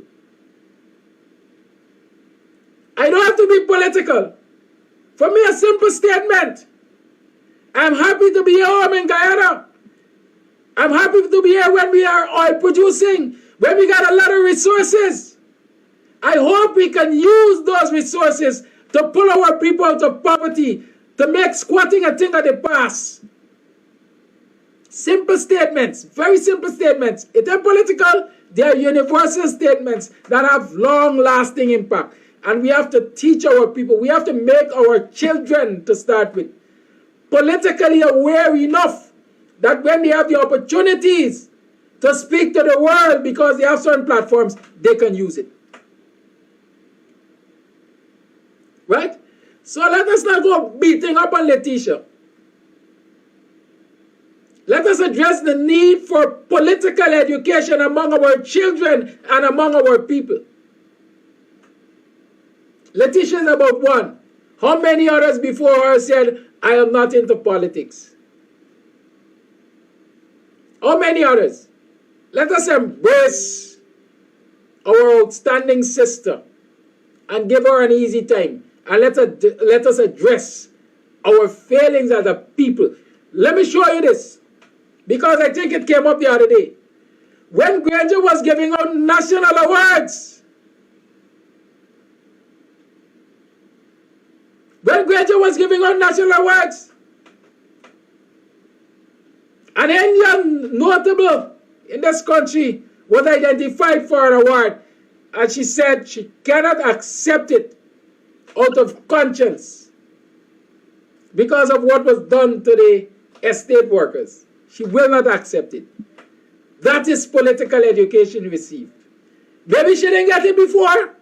I don't have to be political. For me, a simple statement. I'm happy to be here home in Guyana. I'm happy to be here when we are oil producing, when we got a lot of resources. I hope we can use those resources to pull our people out of poverty, to make squatting a thing of the past. Simple statements, very simple statements. It ain't political, they are universal statements that have long-lasting impact. And we have to teach our people, we have to make our children, to start with, politically aware enough that when they have the opportunities to speak to the world because they have certain platforms, they can use it. Right? So let us not go beating up on Letitia. Let us address the need for political education among our children and among our people. Letitia is about one. How many others before her said, I am not into politics? How many others? Let us embrace our outstanding sister and give her an easy time. And let us address our failings as a people. Let me show you this, because I think it came up the other day. When Granger was giving out national awards, an Indian notable in this country was identified for an award, and she said she cannot accept it out of conscience because of what was done to the estate workers. She will not accept it. That is political education received. Maybe she didn't get it before.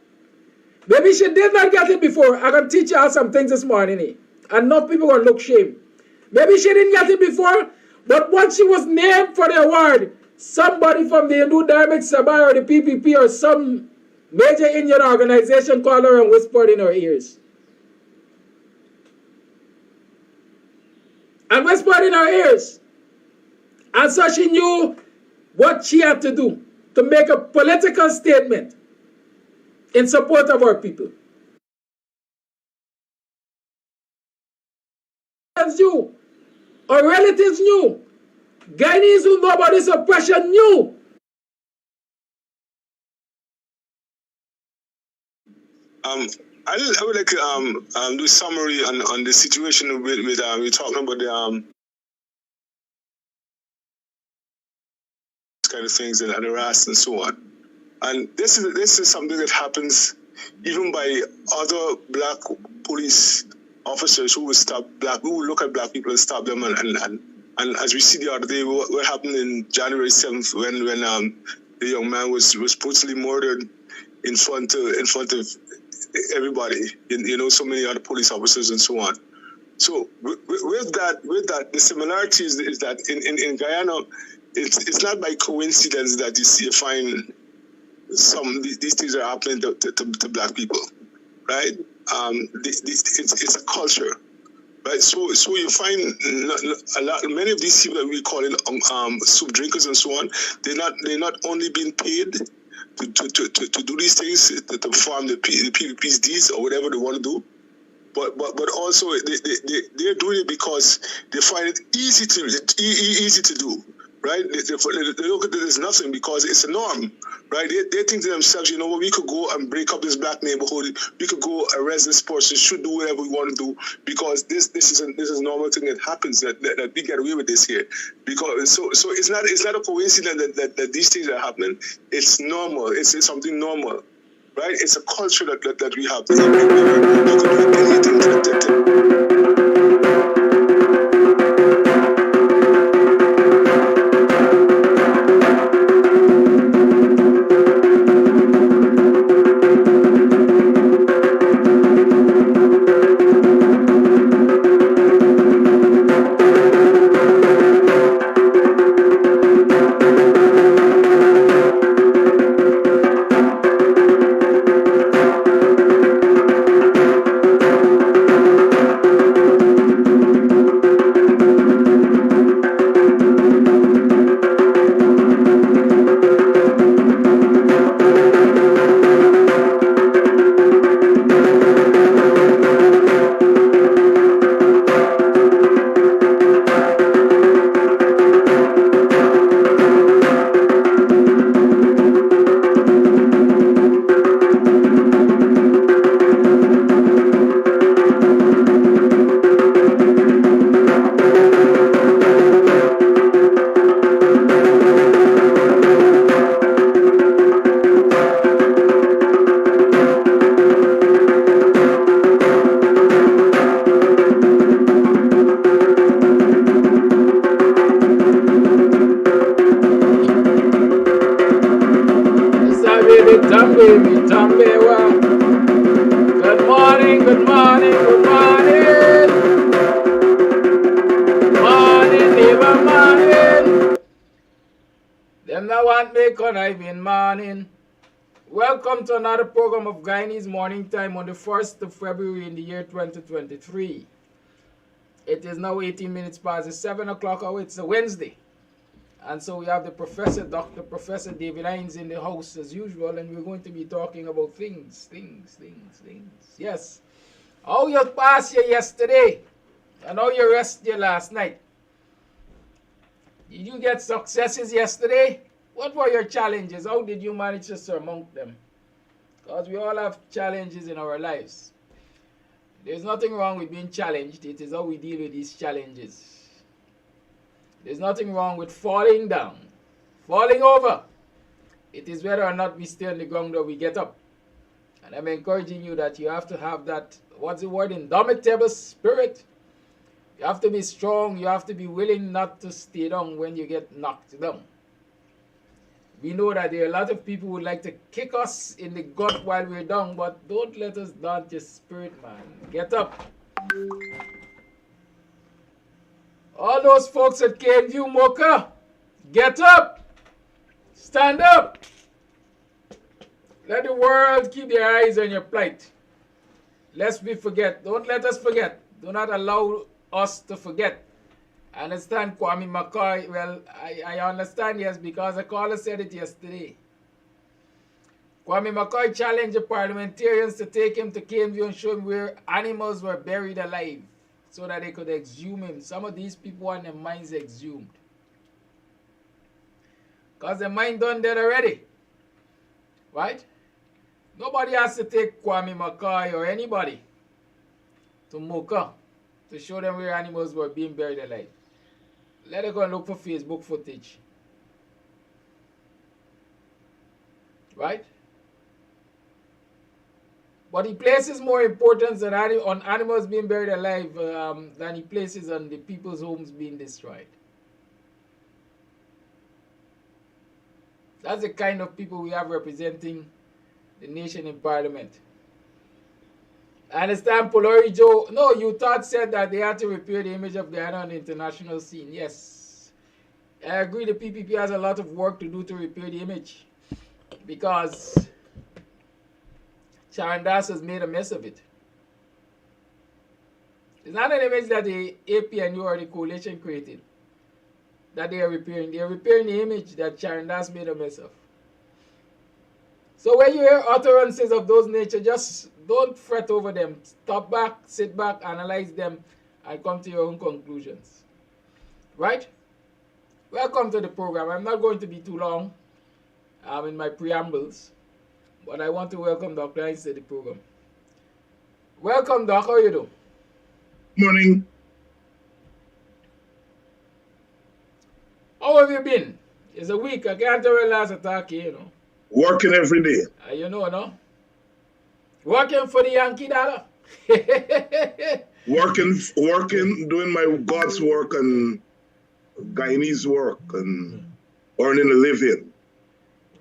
Maybe she did not get it before. I'm going to teach you all some things this morning. And enough people are going to look shame. Maybe she didn't get it before, but once she was named for the award, somebody from the Hindu Dharmic Sabha or the PPP or some major Indian organization called her and whispered in her ears. And whispered in her ears. And so she knew what she had to do to make a political statement in support of our people. Knew, our relatives knew, Guyanese who know about this oppression knew. I would like to do a summary on the situation with we're talking about the kind of things and harass and so on. And this is something that happens even by other black police officers who will look at black people and stop them. And as we see the other day, what happened in January 7th when the young man was brutally murdered in front of everybody, so many other police officers and so on. So with that, the similarity is that in Guyana, it's not by coincidence that you find these things are happening to black people, right? It's a culture, right? So you find many of these people that we call soup drinkers and so on. They're not only being paid to do these things, to perform the PVP's deeds or whatever they want to do, but also they're doing it because they find it easy to do, right? They look at it as nothing because it's a norm, right? They think to themselves, you know what, we could go and break up this black neighborhood, we could go arrest this person, should do whatever we want to do because this is a normal thing that happens, that we get away with this here. Because so it's not a coincidence that these things are happening. It's normal. It's something normal, right? It's a culture that we have. You could do anything to Welcome to another program of Guyanese Morning Time on the 1st of February in the year 2023. It is now 18 minutes past the 7 o'clock hour. It's a Wednesday. And so we have the Dr. Professor David Hinds in the house as usual, and we're going to be talking about things. Yes. How you passed you yesterday and how you rested you last night. Did you get successes yesterday? What were your challenges? How did you manage to surmount them? Because we all have challenges in our lives. There's nothing wrong with being challenged. It is how we deal with these challenges. There's nothing wrong with falling down, falling over. It is whether or not we stay on the ground or we get up. And I'm encouraging you that you have to have that, what's the word, indomitable spirit. You have to be strong. You have to be willing not to stay down when you get knocked down. We know that there are a lot of people who would like to kick us in the gut while we're down, but don't let us daunt your spirit, man. Get up. All those folks at View Mocha, get up. Stand up. Let the world keep their eyes on your plight. Lest we forget. Don't let us forget. Do not allow us to forget. I understand Kwame McCoy. Well, I understand, yes, because a caller said it yesterday. Kwame McCoy challenged the parliamentarians to take him to View and show him where animals were buried alive so that they could exhume him. Some of these people want their minds exhumed. Because their mind done dead already. Right? Nobody has to take Kwame McCoy or anybody to Mocha to show them where animals were being buried alive. Let us go and look for Facebook footage. right? But he places more importance on animals being buried alive than he places on the people's homes being destroyed. That's the kind of people we have representing the nation in parliament. I understand Polori Joe. No, you thought said that they had to repair the image of Guyana on the international scene. Yes. I agree the PPP has a lot of work to do to repair the image. Because Charandas has made a mess of it. It's not an image that the APNU or the coalition created that they are repairing. They are repairing the image that Charandas made a mess of. So when you hear utterances of those nature, just don't fret over them. Stop back, sit back, analyze them, and come to your own conclusions. Right? Welcome to the program. I'm not going to be too long in my preambles, but I want to welcome Dr. Hinds to the program. Welcome, Doc. How are you doing? Morning. How have you been? It's a week. I can't tell you last attack, you know. Working every day. You know, no? Working for the Yankee dollar. working, doing my God's work and Guyanese work and earning a living.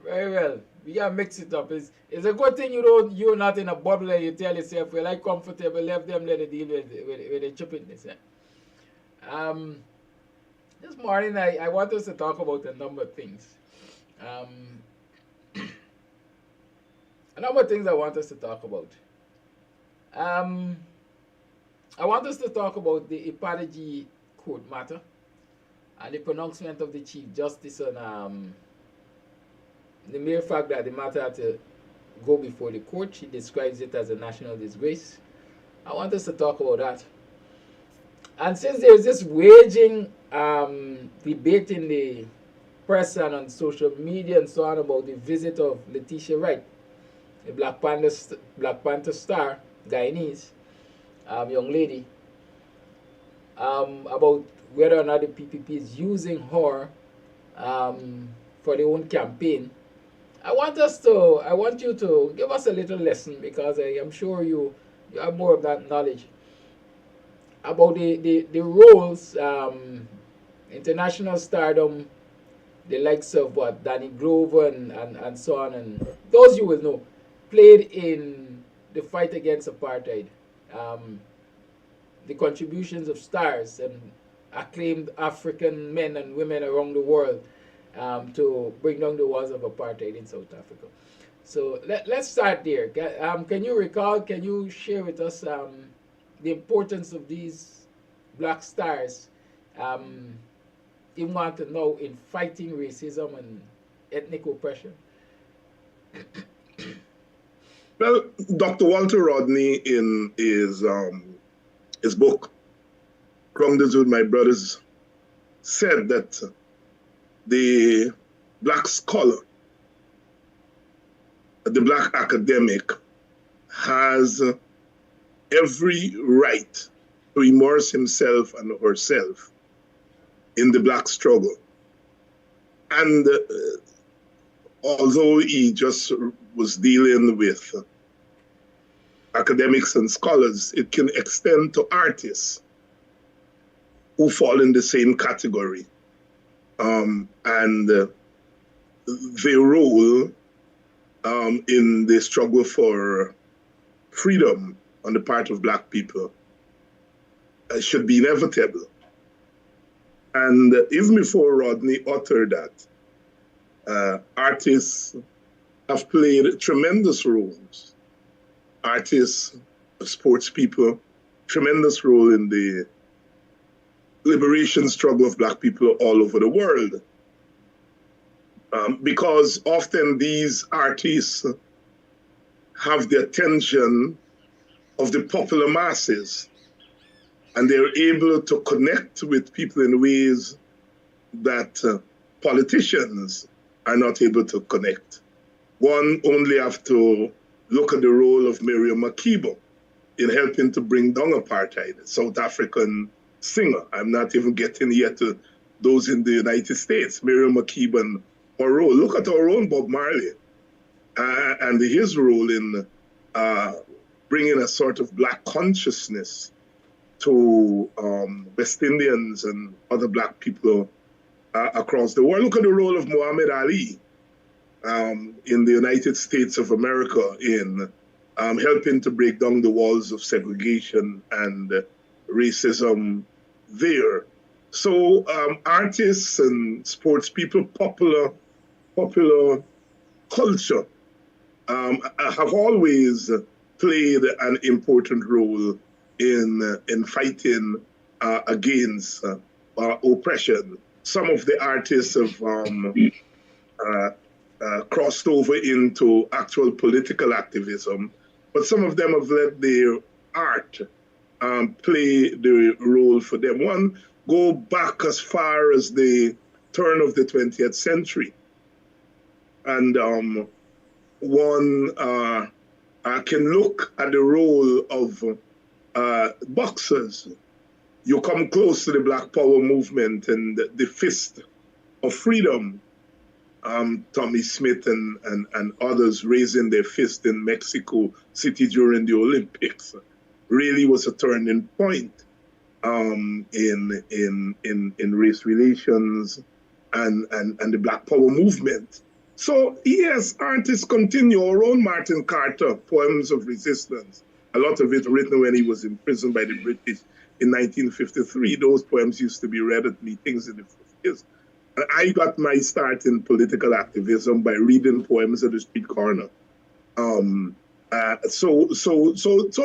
Very well. We gotta mix it up. It's a good thing you're not in a bubble and you tell yourself, well, I'm comfortable, let them deal with the stupidness. This morning I want us to talk about a number of things. A number of things I want us to talk about. I want us to talk about the APADJI court matter and the pronouncement of the Chief Justice on the mere fact that the matter had to go before the court. She describes it as a national disgrace. I want us to talk about that. And since there's this waging debate in the press and on social media and so on about the visit of Letitia Wright, the Black Panther star, Guyanese, young lady, about whether or not the PPP is using her for their own campaign. I want you to give us a little lesson, because I am sure you have more of that knowledge about the roles, international stardom, the likes of Danny Glover and so on, and those you will know, played in the fight against apartheid. The contributions of stars and acclaimed African men and women around the world to bring down the walls of apartheid in South Africa. So let's start there. Can you share with us the importance of these black stars in want to know in fighting racism and ethnic oppression? Well, Dr. Walter Rodney in his book, Grounded with My Brothers, said that the black scholar, the black academic, has every right to immerse himself and herself in the black struggle. And although he just was dealing with academics and scholars, it can extend to artists who fall in the same category. And their role in the struggle for freedom on the part of black people should be inevitable. And even before Rodney uttered that, artists have played tremendous roles. Artists, sports people, tremendous role in the liberation struggle of black people all over the world. Because often these artists have the attention of the popular masses, and they're able to connect with people in ways that politicians are not able to connect. One only have to look at the role of Miriam Makeba in helping to bring down apartheid, a South African singer. I'm not even getting yet to those in the United States. Miriam Makeba and her role. Look at our own Bob Marley. and his role in bringing a sort of black consciousness to West Indians and other black people across the world. Look at the role of Muhammad Ali in the United States of America in helping to break down the walls of segregation and racism there. So artists and sports people, popular culture have always played an important role in fighting against oppression. Some of the artists have crossed over into actual political activism, but some of them have let their art play the role for them. One go back as far as the turn of the 20th century. And one can look at the role of boxers. You come close to the Black Power movement and the Fist of Freedom. Tommy Smith and others raising their fist in Mexico City during the Olympics really was a turning point in race relations and the Black Power movement. So yes, artists continue. Our own Martin Carter, Poems of Resistance, a lot of it written when he was imprisoned by the British in 1953. Those poems used to be read at meetings in the 50s. I got my start in political activism by reading poems at the street corner. So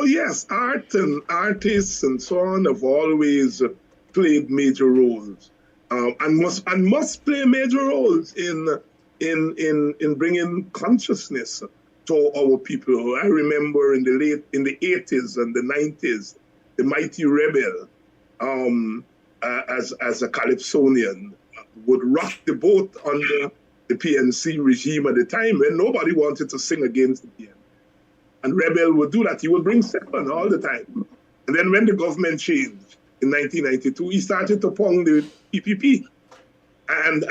yes, art and artists and so on have always played major roles, and must play major roles in bringing consciousness to our people. I remember in the 80s and the 90s, the Mighty Rebel, as a Calypsonian, would rock the boat under the PNC regime at the time when nobody wanted to sing against the PNC. And Rebel would do that. He would bring seven all the time. And then when the government changed in 1992, he started to pound the PPP. And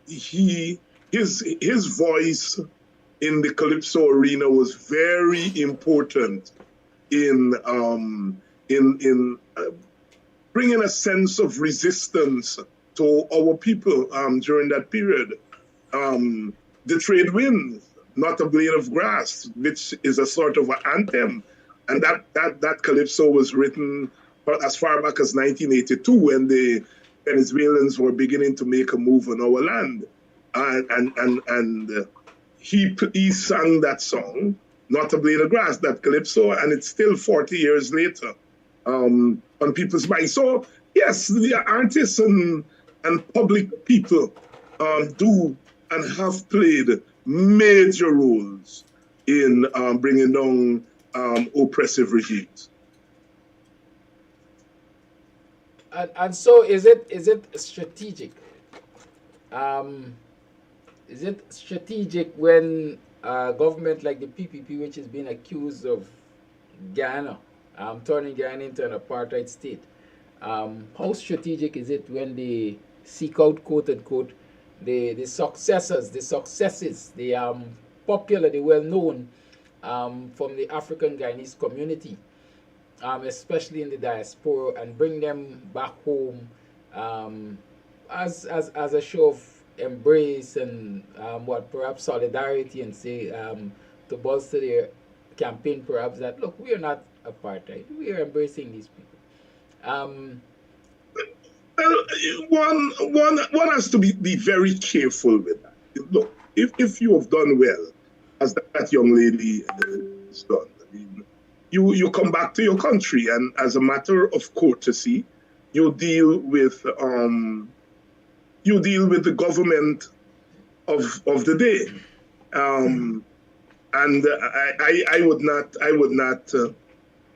his voice in the Calypso arena was very important in bringing a sense of resistance to our people during that period. The Trade Winds, Not a Blade of Grass, which is a sort of an anthem. And that Calypso was written as far back as 1982 when the Venezuelans were beginning to make a move on our land. And he sang that song, Not a Blade of Grass, that Calypso, and it's still 40 years later on people's minds. So yes, the artists and public people do and have played major roles in bringing down oppressive regimes. And so is it strategic? Is it strategic when a government like the PPP, which has been accused of Guyana, turning Guyana into an apartheid state, how strategic is it when they seek out, quote unquote, the successes, the popular, the well-known from the African Guyanese community, especially in the diaspora, and bring them back home as a show of embrace and perhaps solidarity, and say to bolster their campaign, perhaps, that look, we are not apartheid, we are embracing these people. One has to be very careful with that. Look, if you have done well, as that young lady has done, I mean, you come back to your country, and as a matter of courtesy, you deal with the government of the day, and I would not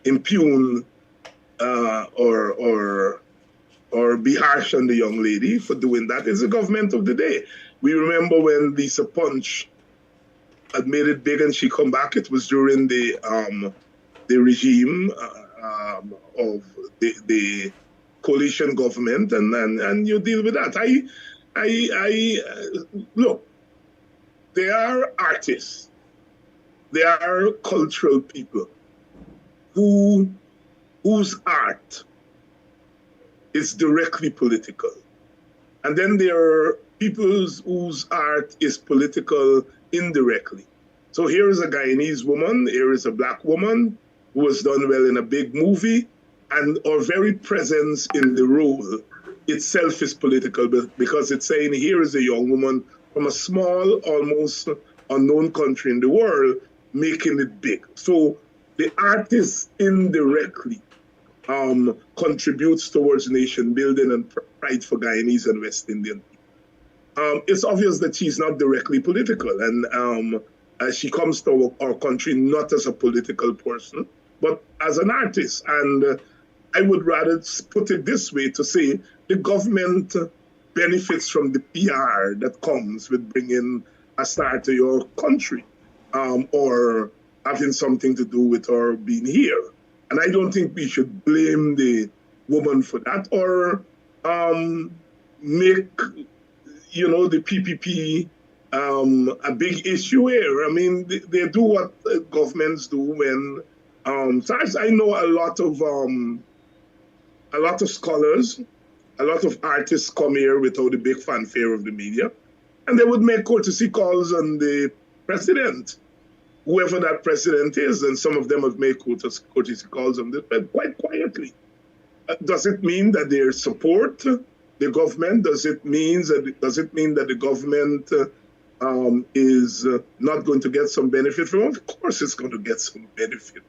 impugn or be harsh on the young lady for doing that. It's the government of the day. We remember when Lisa Punch had made it big and she come back. It was during the regime of the coalition government, and you deal with that. Look, they are artists. They are cultural people whose art is directly political. And then there are people whose art is political indirectly. So here is a Guyanese woman, here is a black woman who has done well in a big movie, and our very presence in the role itself is political, because it's saying here is a young woman from a small, almost unknown country in the world, making it big. So the artist indirectly contributes towards nation building and pride for Guyanese and West Indian people. It's obvious that she's not directly political, and she comes to our country not as a political person, but as an artist. And I would rather put it this way, to say the government benefits from the PR that comes with bringing a star to your country, or having something to do with her being here. And I don't think we should blame the woman for that, or make, the PPP a big issue here. I mean, they do what governments do when, so I know a lot of scholars, a lot of artists come here without the big fanfare of the media, and they would make courtesy calls on the president, whoever that president is, and some of them have made courtesy calls on this, but quite quietly. Does it mean that they support the government? Does it mean that the government is not going to get some benefit from it? Of course it's going to get some benefit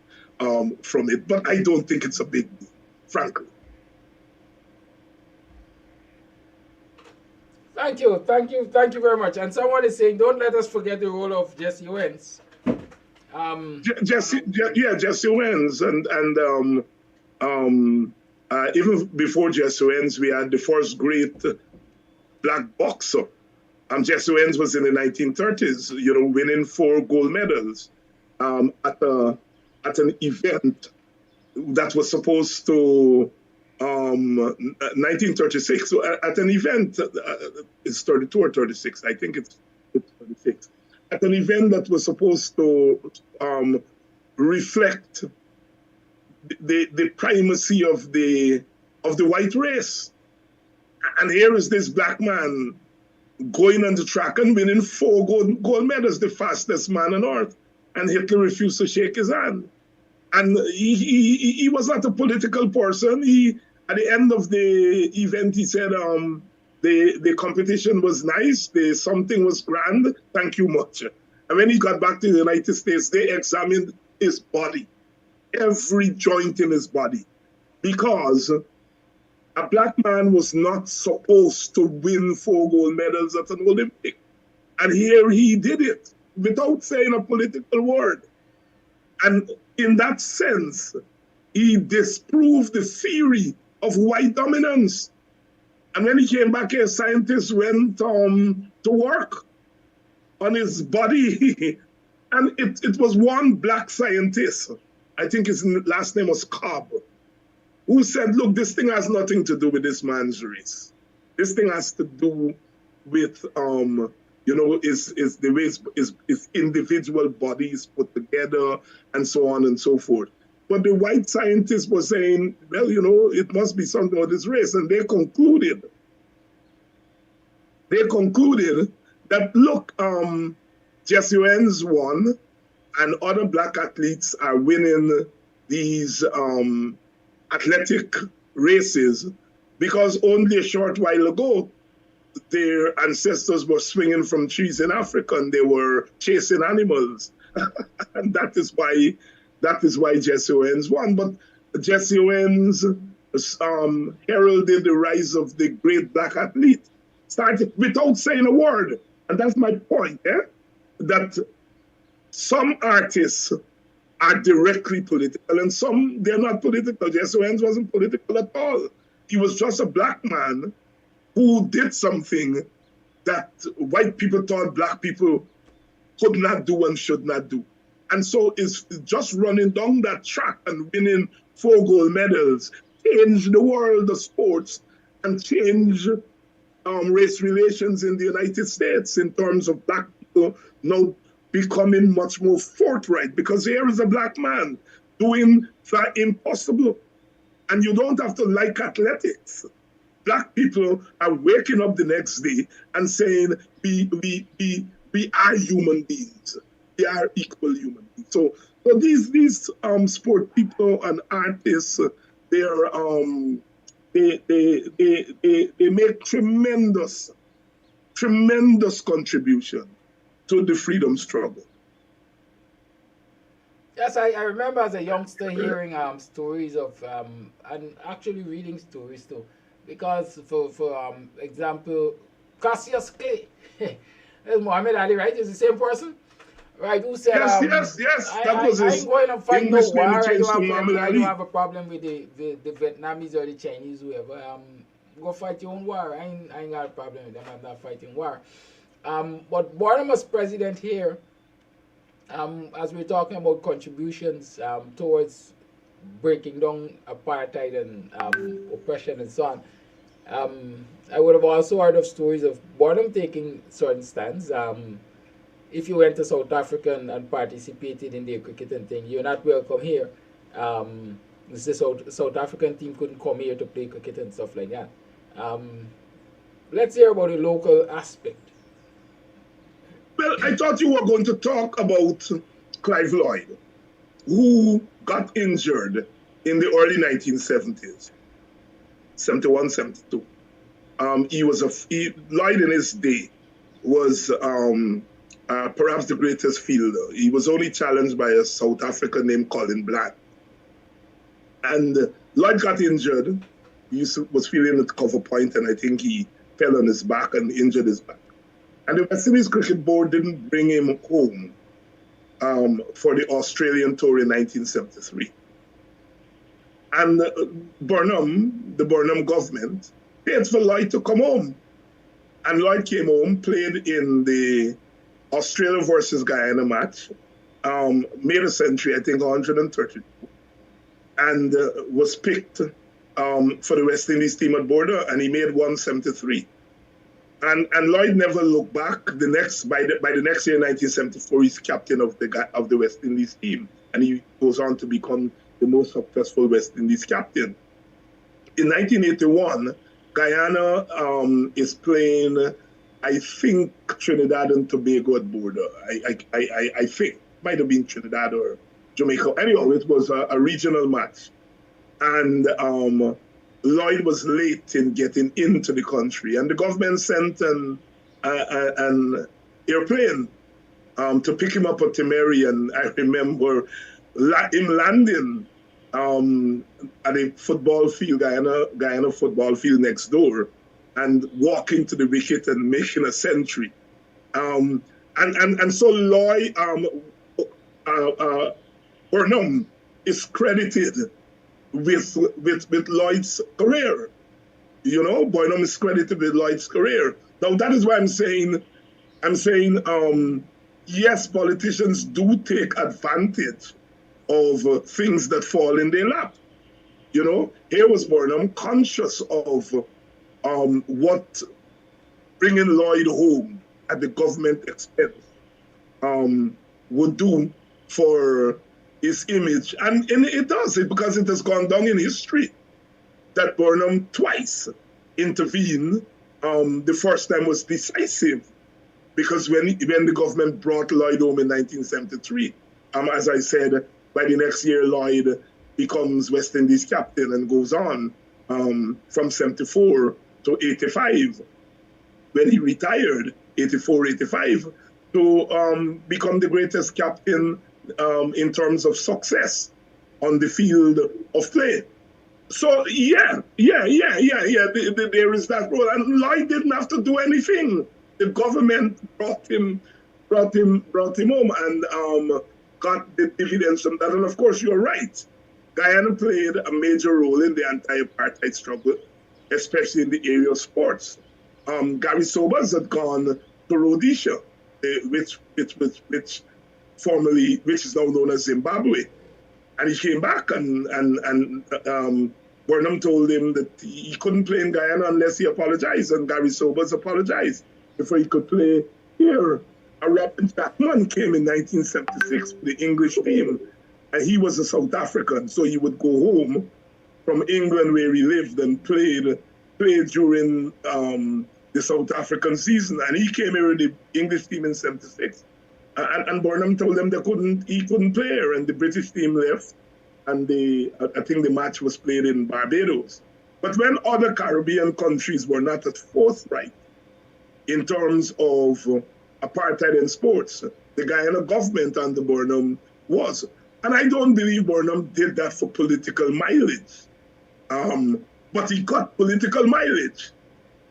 from it, but I don't think it's a big deal, frankly. Thank you very much. And someone is saying, don't let us forget the role of Jesse Owens. Jesse Owens, and even before Jesse Owens, we had the first great black boxer. Jesse Owens was in the 1930s, winning 4 gold medals at an event that was supposed to 1936, at an event, it's 32 or 36, I think it's 36, at an event that was supposed to reflect the primacy of the white race. And here is this black man going on the track and winning 4 gold medals, the fastest man on earth, and Hitler refused to shake his hand. And he was not a political person. At the end of the event, he said, the competition was nice, something was grand, thank you much. And when he got back to the United States, they examined his body, every joint in his body, because a black man was not supposed to win 4 gold medals at an Olympic. And here he did it without saying a political word. And in that sense, he disproved the theory of white dominance. And when he came back here, scientists went to work on his body. And it was one black scientist, I think his last name was Cobb, who said, look, this thing has nothing to do with this man's race. This thing has to do with, is the way his individual bodies put together and so on and so forth. But the white scientist was saying, well, it must be something with his race. And they concluded that, look, Jesse Owens won, and other black athletes are winning these athletic races because only a short while ago, their ancestors were swinging from trees in Africa and they were chasing animals. And that is why Jesse Owens won. But Jesse Owens heralded the rise of the great black athlete, started without saying a word. And that's my point, that some artists are directly political and some, they're not political. Jesse Owens wasn't political at all. He was just a black man who did something that white people thought black people could not do and should not do. And so it's just running down that track and winning 4 gold medals, change the world of sports and change race relations in the United States in terms of black people people now becoming much more forthright, because here is a black man doing the impossible. And you don't have to like athletics. Black people are waking up the next day and saying, we are human beings. We are equal human beings. So these sport people and artists, they make tremendous contribution to the freedom struggle. Yes, I remember as a youngster hearing stories of and actually reading stories too, because for example, Cassius Clay, that's Muhammad Ali, right? Is the same person, right? Who said, yes, that was his I ain't going to fight no English name war. changed to Muhammad I don't Ali. have a problem with the Vietnamese or the Chinese, whoever. Go fight your own war. I ain't got a problem with them. I'm not fighting war. But Barnum was president here. As we're talking about contributions towards breaking down apartheid and oppression and so on, I would have also heard of stories of Barnum taking certain stands. If you went to South Africa and participated in their cricketing thing, you're not welcome here. The South African team couldn't come here to play cricket and stuff like that. Let's hear about the local aspect. Well, I thought you were going to talk about Clive Lloyd, who got injured in the early 1970s, 71, 72. Lloyd in his day was perhaps the greatest fielder. He was only challenged by a South African named Colin Black. And Lloyd got injured. He was feeling at cover point, and I think he fell on his back and injured his back. And the West Indies Cricket Board didn't bring him home for the Australian tour in 1973. And the Burnham government, paid for Lloyd to come home. And Lloyd came home, played in the Australia versus Guyana match, made a century, I think 132, and was picked for the West Indies team at Border, and he made 173. And Lloyd never looked back. By the next year, 1974, he's captain of the West Indies team, and he goes on to become the most successful West Indies captain. In 1981, Guyana is playing, I think, Trinidad and Tobago at Border. I think might have been Trinidad or Jamaica. Anyhow, it was a regional match, and Lloyd was late in getting into the country, and the government sent an airplane to pick him up at Timeri, and I remember him landing at a football field, Guyana football field next door, and walking to the wicket and making a century. And so Lloyd, Burnham is credited with Lloyd's career. You know, Burnham is credited with Lloyd's career. Now that is why I'm saying, yes, politicians do take advantage of things that fall in their lap. You know, here was Burnham conscious of what bringing Lloyd home at the government expense would do for his image. And it does it because it has gone down in history that Burnham twice intervened. The first time was decisive, because when the government brought Lloyd home in 1973, as I said, by the next year, Lloyd becomes West Indies captain and goes on from 74 to 85, when he retired, 84, 85, to become the greatest captain in terms of success on the field of play. So there is that role, and Lloyd didn't have to do anything. The government brought him home and got the dividends from that. And of course, you're right. Guyana played a major role in the anti-apartheid struggle, especially in the area of sports. Gary Sobers had gone to Rhodesia, which is now known as Zimbabwe. And he came back, and Burnham told him that he couldn't play in Guyana unless he apologized, and Gary Sobers apologized before he could play here. Robin Chapman came in 1976 with the English team, and he was a South African, so he would go home from England where he lived and played during the South African season, and he came here with the English team in '76. And Burnham told them he couldn't play, and the British team left, and I think the match was played in Barbados. But when other Caribbean countries were not at forthright in terms of apartheid in sports, the Guyana government under Burnham was. And I don't believe Burnham did that for political mileage. But he got political mileage.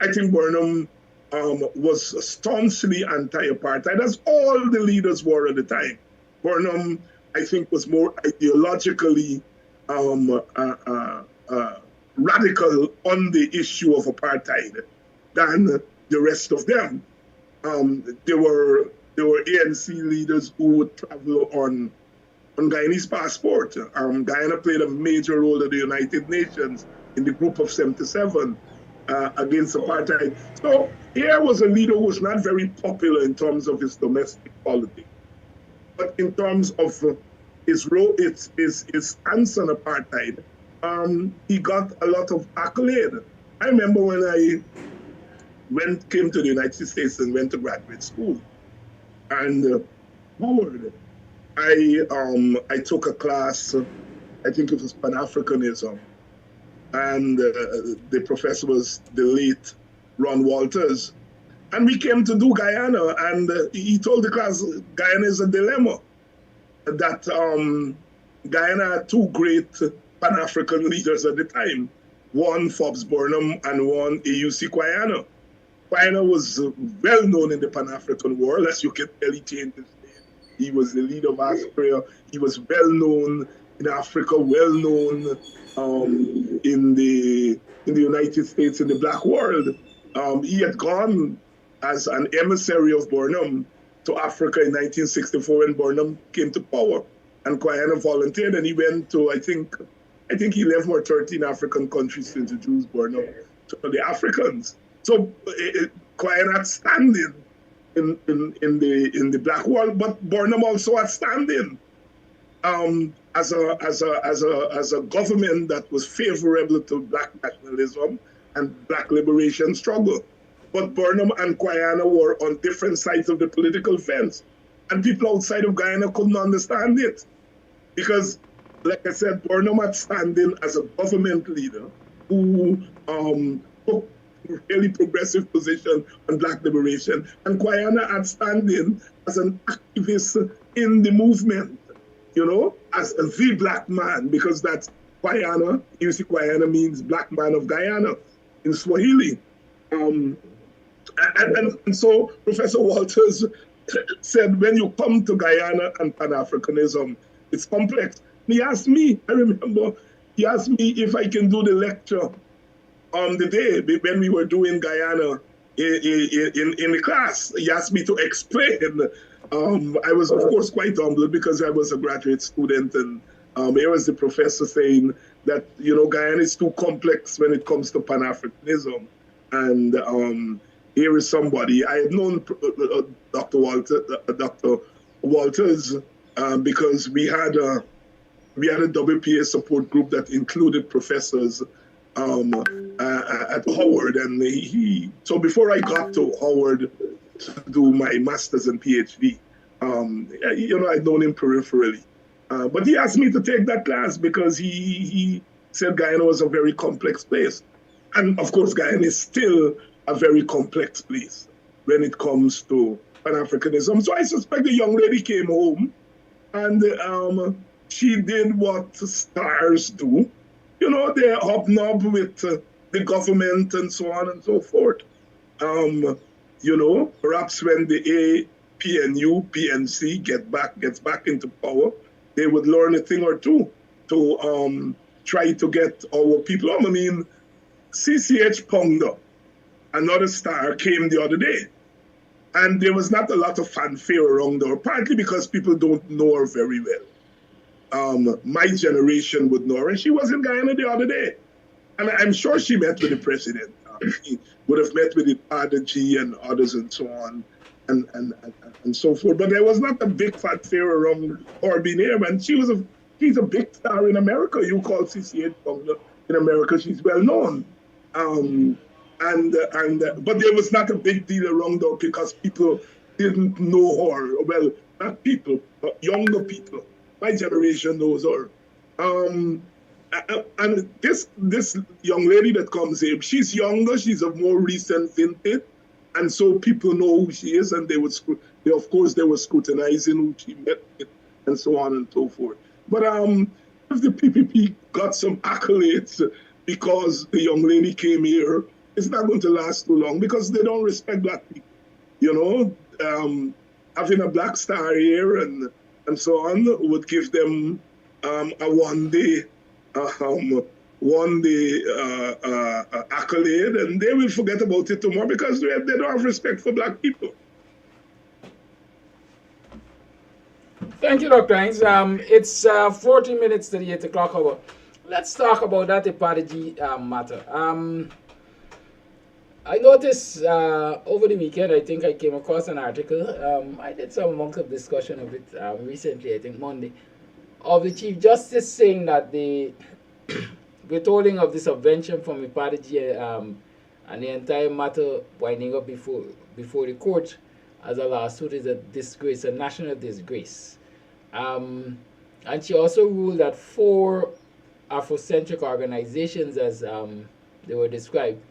I think Burnham was staunchly anti-apartheid, as all the leaders were at the time. Burnham, I think, was more ideologically radical on the issue of apartheid than the rest of them. There were ANC leaders who would travel on Guyanese passport. Guyana played a major role at the United Nations in the Group of 77 against apartheid. So here was a leader who was not very popular in terms of his domestic politics, but in terms of his role, his stance on apartheid, he got a lot of accolade. I remember when I came to the United States and went to graduate school, and Howard, I took a class, I think it was Pan-Africanism, and the professor was the late Ron Walters. And we came to do Guyana, and he told the class, Guyana is a dilemma, that Guyana had two great Pan-African leaders at the time, one Forbes Burnham and one AUC Guyana. Guyana was well known in the Pan-African world, as you can tell, he changed his name. He was the leader of Aspria. He was well known in Africa, well known in the United States, in the Black world. He had gone as an emissary of Burnham to Africa in 1964 when Burnham came to power, and Guyana volunteered, and he went to I think 11 or 13 African countries to introduce Burnham to the Africans. So Guyana had standing in the Black world, but Burnham also had standing as a government that was favorable to Black nationalism and Black liberation struggle. But Burnham and Guyana were on different sides of the political fence, and people outside of Guyana couldn't understand it, because, like I said, Burnham had standing as a government leader who took a really progressive position on Black liberation, and Guyana had standing as an activist in the movement, you know, as the Black man, because that's Guyana. You see, Guyana means Black man of Guyana in Swahili. And so Professor Walters said, when you come to Guyana and Pan-Africanism, it's complex. He asked me, I remember, he asked me if I can do the lecture on the day when we were doing Guyana in the class. He asked me to explain. I was, of course, quite humbled because I was a graduate student, and here was the professor saying that, you know, Guyana is too complex when it comes to Pan-Africanism. And here is somebody, I had known Dr. Walters because we had a WPA support group that included professors at Howard, and so before I got to Howard to do my master's and PhD, you know, I'd known him peripherally. But he asked me to take that class because he said Guyana was a very complex place. And of course, Guyana is still a very complex place when it comes to Pan-Africanism. So I suspect the young lady came home and she did what stars do. You know, they hobnob with the government and so on and so forth. You know, perhaps when the APNU, PNC gets back into power, they would learn a thing or two to try to get our people. I mean, CCH Ponga, another star, came the other day, and there was not a lot of fanfare around her, partly because people don't know her very well. My generation would know her, and she was in Guyana the other day. And I'm sure she met with the president. She would have met with the APADJI and others and so on. and so forth. But there was not a big fat fear around her being here, and she's a big star in America. You call CCH in America, she's well known. But there was not a big deal around her because people didn't know her. Well, not people, but younger people. My generation knows her. And this young lady that comes here, she's younger, she's of more recent vintage, and so people know who she is, and they were scrutinizing who she met with, and so on and so forth. But if the PPP got some accolades because the young lady came here, it's not going to last too long because they don't respect black people. You know, having a black star here and so on would give them a one-day accolade, and they will forget about it tomorrow because they don't have respect for black people. Thank you, Dr. Hines. It's 40 minutes to the 8 o'clock hour. Let's talk about that APADJI matter. I noticed over the weekend, I think I came across an article. I did some amount of discussion of it recently, I think Monday, of the Chief Justice saying that the withholding of the subvention from APADJI and the entire matter winding up before the court as a lawsuit is a disgrace, a national disgrace. And she also ruled that 4 Afrocentric organizations, as they were described,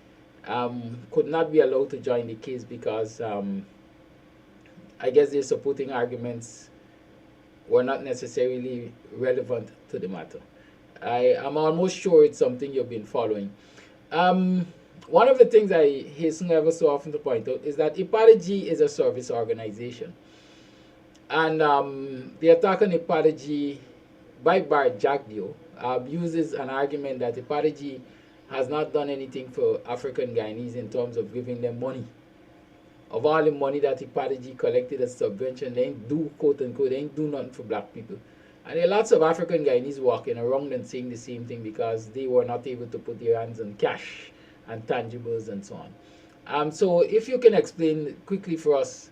could not be allowed to join the case because I guess their supporting arguments were not necessarily relevant to the matter. I am almost sure it's something you've been following. One of the things I hasten ever so often to point out is that APADJI is a service organization. And the attack on APADJI by Bart Jagdio uses an argument that APADJI has not done anything for African Guyanese in terms of giving them money. Of all the money that APADJI collected as subvention, they ain't do, quote unquote, they ain't do nothing for black people. And there are lots of African Guyanese walking around and saying the same thing because they were not able to put their hands on cash and tangibles and so on. So if you can explain quickly for us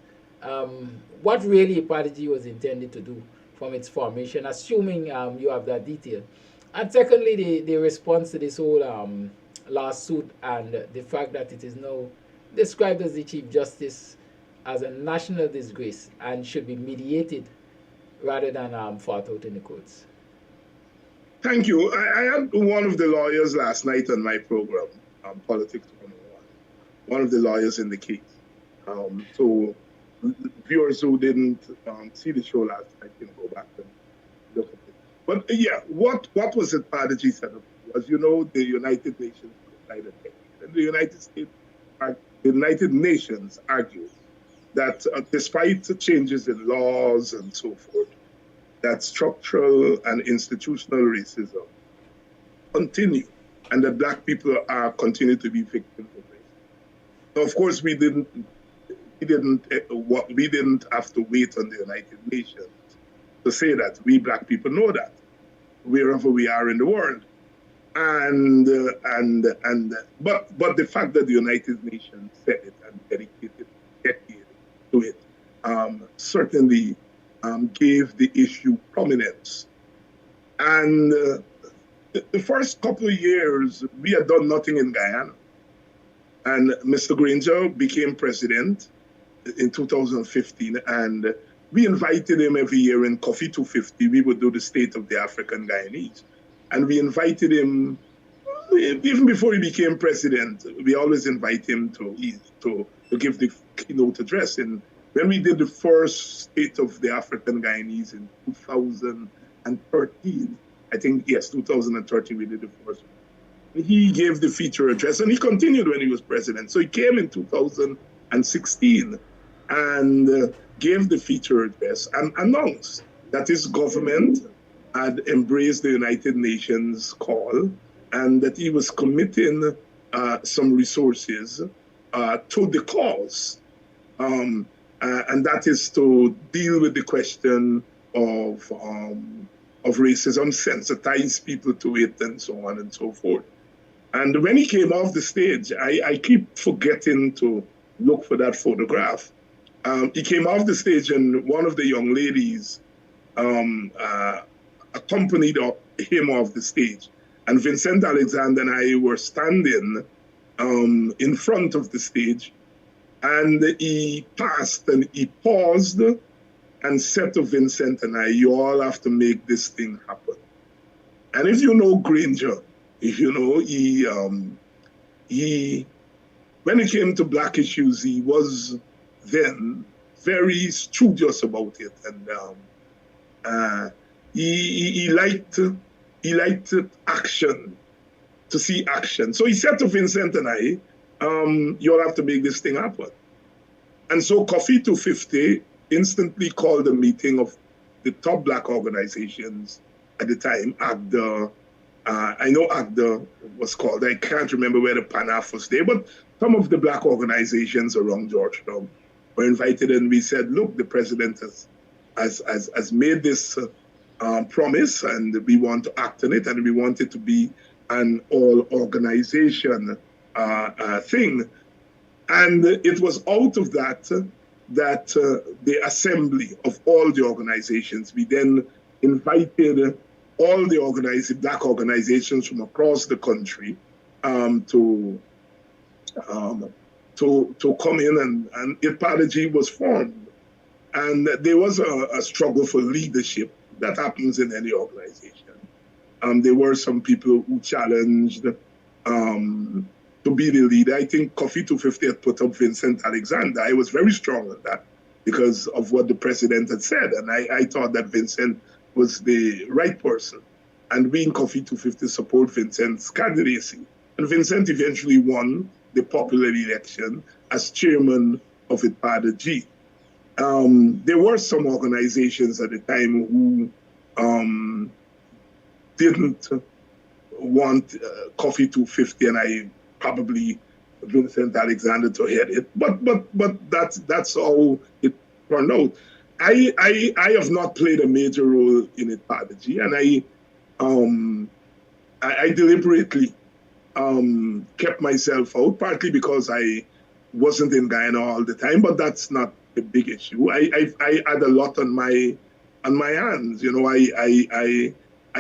what really APADJI was intended to do from its formation, assuming you have that detail. And secondly, the response to this whole lawsuit and the fact that it is now described as the Chief Justice as a national disgrace and should be mediated rather than fought out in the courts. Thank you. I had one of the lawyers last night on my program, Politics 101, one of the lawyers in the case. So viewers who didn't see the show last night can go back and look at it. But yeah, what was it APADJI set up? As you know, the United Nations decided, and the United Nations argued that despite changes in laws and so forth, that structural and institutional racism continue, and that black people are continue to be victims of racism. Now, of course, we didn't have to wait on the United Nations to say that. We black people know that wherever we are in the world, but the fact that the United Nations said it and dedicated decades to it certainly gave the issue prominence. And the first couple of years, we had done nothing in Guyana. And Mr. Granger became president in 2015, and we invited him every year in Coffee 250. We would do the State of the African Guyanese. And we invited him, even before he became president, we always invite him to give the keynote address. And when we did the first State of the African Guyanese in 2013, I think, yes, 2013, we did the first one. He gave the feature address, and he continued when he was president. So he came in 2016 and gave the feature address and announced that his government had embraced the United Nations call and that he was committing some resources to the cause. And that is to deal with the question of racism, sensitize people to it, and so on and so forth. And when he came off the stage, I keep forgetting to look for that photograph. He came off the stage, and one of the young ladies accompanied him off the stage. And Vincent Alexander and I were standing in front of the stage, and he passed and he paused and said to Vincent and I, "You all have to make this thing happen." And if you know Granger, if you know, he when it came to black issues, he was then very studious about it, and he liked action, to see action. So he said to Vincent and I, "You'll have to make this thing happen." And so Coffee 250 instantly called a meeting of the top black organizations at the time. AGDA, I know AGDA was called. I can't remember where the PANAF was there, but some of the black organizations around Georgetown were invited, and we said, "Look, the president has made this promise, and we want to act on it, and we want it to be an all-organization thing." And it was out of that the assembly of all the organizations, we then invited all the black organizations from across the country to come in, and APADJI was formed. And there was a struggle for leadership that happens in any organization. There were some people who challenged to be the leader. I think Coffee 250 had put up Vincent Alexander. I was very strong on that because of what the president had said. And I thought that Vincent was the right person. And we in Coffee 250 support Vincent's candidacy. And Vincent eventually won the popular election as chairman of APADJI. There were some organizations at the time who didn't want Coffee 250, and I probably Vincent Alexander to head it, but that's how it turned out. I have not played a major role in APADJI, and I deliberately kept myself out, partly because I wasn't in Guyana all the time, but that's not a big issue. I had a lot on my hands. You know, I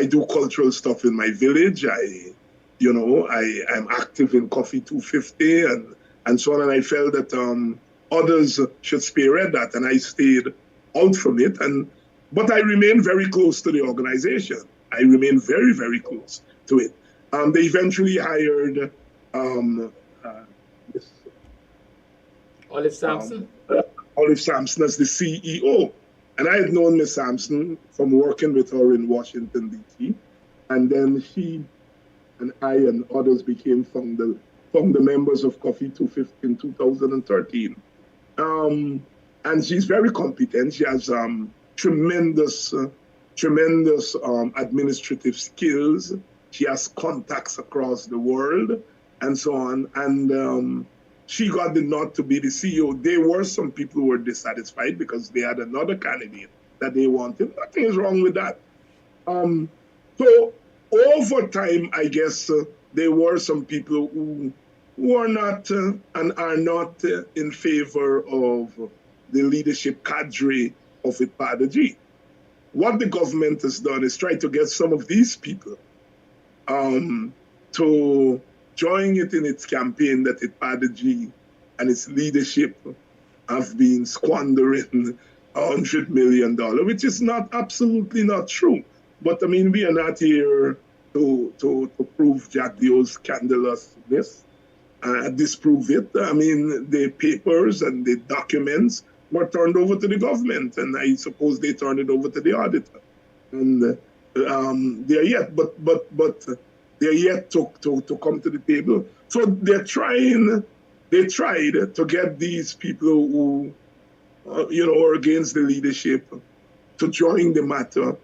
do cultural stuff in my village. I'm active in Coffee 250 and so on, and I felt that others should spearhead that, and I stayed out from it. But I remain very close to the organization. I remain very, very close to it. They eventually hired Olive Sampson? Olive Sampson as the CEO. And I had known Ms. Sampson from working with her in Washington, D.C. And then she and I and others became founder members of Coffee 250 in 2013. And she's very competent. She has tremendous administrative skills. She has contacts across the world and so on. And she got the nod to be the CEO. There were some people who were dissatisfied because they had another candidate that they wanted. Nothing is wrong with that. So over time, I guess there were some people who are not and are not in favor of the leadership cadre of APADJI. What the government has done is try to get some of these people to join it in its campaign that APADJI and its leadership have been squandering $100 million, which is absolutely not true. But I mean, we are not here to prove Jack Dio's scandalousness, disprove it. I mean, the papers and the documents were turned over to the government, and I suppose they turned it over to the auditor. And they're yet, but they're yet to come to the table. So they tried to get these people who, are against the leadership to join the matter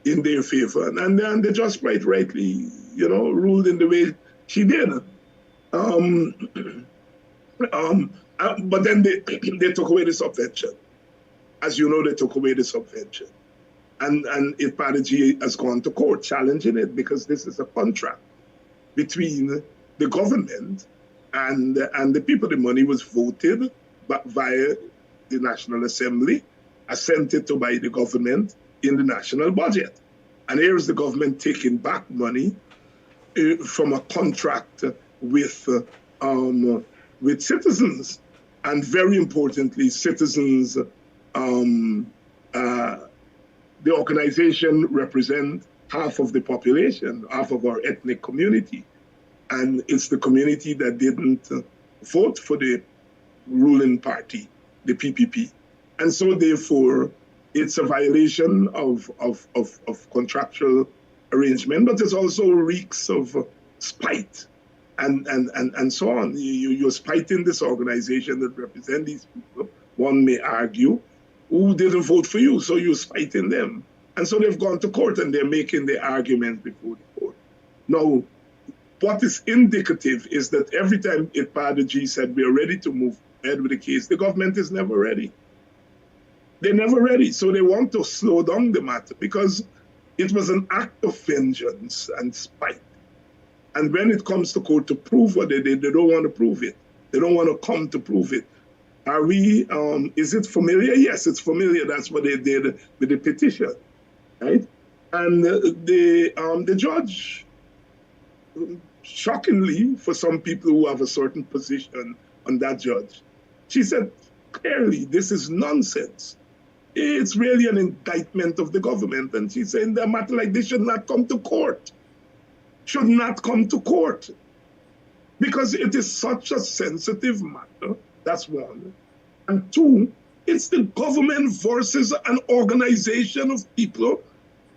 in their favor. And then they just quite rightly, ruled in the way she did. But then they took away the subvention. As you know, they took away the subvention. And APADJI has gone to court challenging it because this is a contract between the government and the people. The money was voted via the National Assembly, assented to by the government in the national budget. And here is the government taking back money from a contract with citizens, and very importantly, citizens. The organization represent half of the population, half of our ethnic community, and it's the community that didn't vote for the ruling party, the PPP, and so therefore it's a violation of contractual arrangement, but it also reeks of spite and so on. You're spiting this organization that represents these people. One may argue, who didn't vote for you, so you're spiting them. And so they've gone to court and they're making the argument before the court. Now, what is indicative is that every time APADJI said we're ready to move ahead with the case, the government is never ready. They're never ready. So they want to slow down the matter because it was an act of vengeance and spite. And when it comes to court to prove what they did, they don't want to prove it. They don't want to come to prove it. Are we, is it familiar? Yes, it's familiar. That's what they did with the petition, right? And the judge, shockingly, for some people who have a certain position on that judge, she said, clearly, this is nonsense. It's really an indictment of the government. And she's saying that a matter like this should not come to court. Should not come to court. Because it is such a sensitive matter. That's one. And two, it's the government versus an organization of people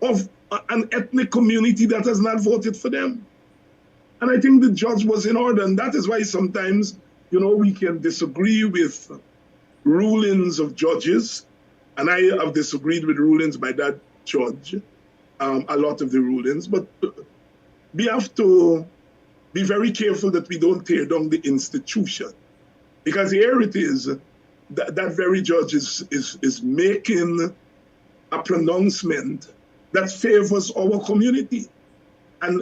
of an ethnic community that has not voted for them. And I think the judge was in order. And that is why sometimes, you know, we can disagree with rulings of judges. And I have disagreed with rulings by that judge, a lot of the rulings. But we have to be very careful that we don't tear down the institution. Because here it is, that very judge is making a pronouncement that favors our community and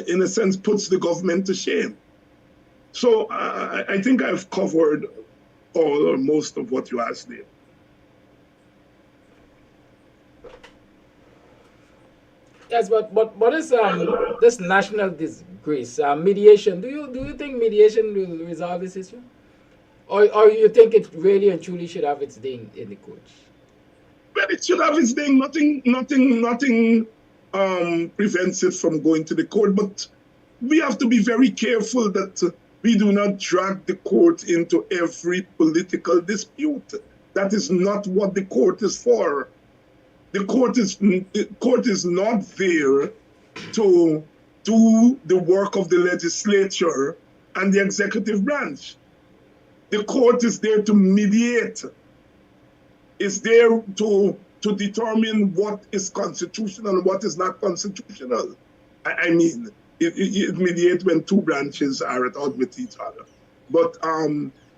in a sense puts the government to shame. So I think I've covered all or most of what you asked there. Yes, but what is this national disgrace? Mediation. Do you think mediation will resolve this issue? Or you think it really and truly should have its day in the courts? Well, it should have its day. Nothing prevents it from going to the court. But we have to be very careful that we do not drag the court into every political dispute. That is not what the court is for. The court is not there to do the work of the legislature and the executive branch. The court is there to mediate. It's there to determine what is constitutional and what is not constitutional. I mean, it mediates when two branches are at odds with each other. But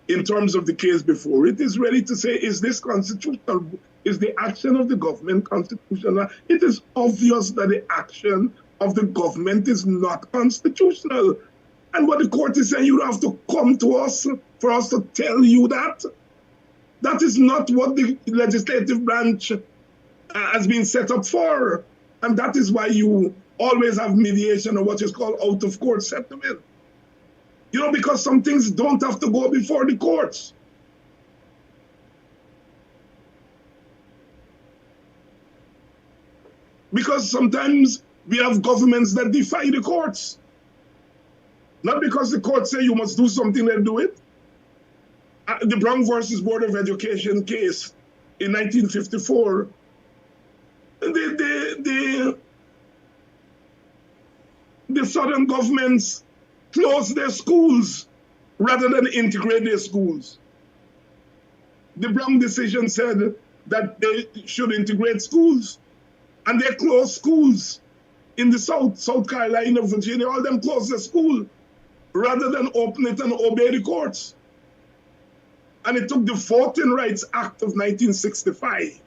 in terms of the case before, it is ready to say, is this constitutional? Is the action of the government constitutional? It is obvious that the action of the government is not constitutional. And what the court is saying, you have to come to us for us to tell you that. That is not what the legislative branch has been set up for. And that is why you always have mediation or what is called out-of-court settlement. You know, because some things don't have to go before the courts. Because sometimes we have governments that defy the courts. Not because the court say you must do something, then do it. The Brown versus Board of Education case in 1954, the southern governments closed their schools rather than integrate their schools. The Brown decision said that they should integrate schools, and they closed schools in the South Carolina, Virginia, all them closed their school rather than open it and obey the courts. And it took the Voting Rights Act of 1965.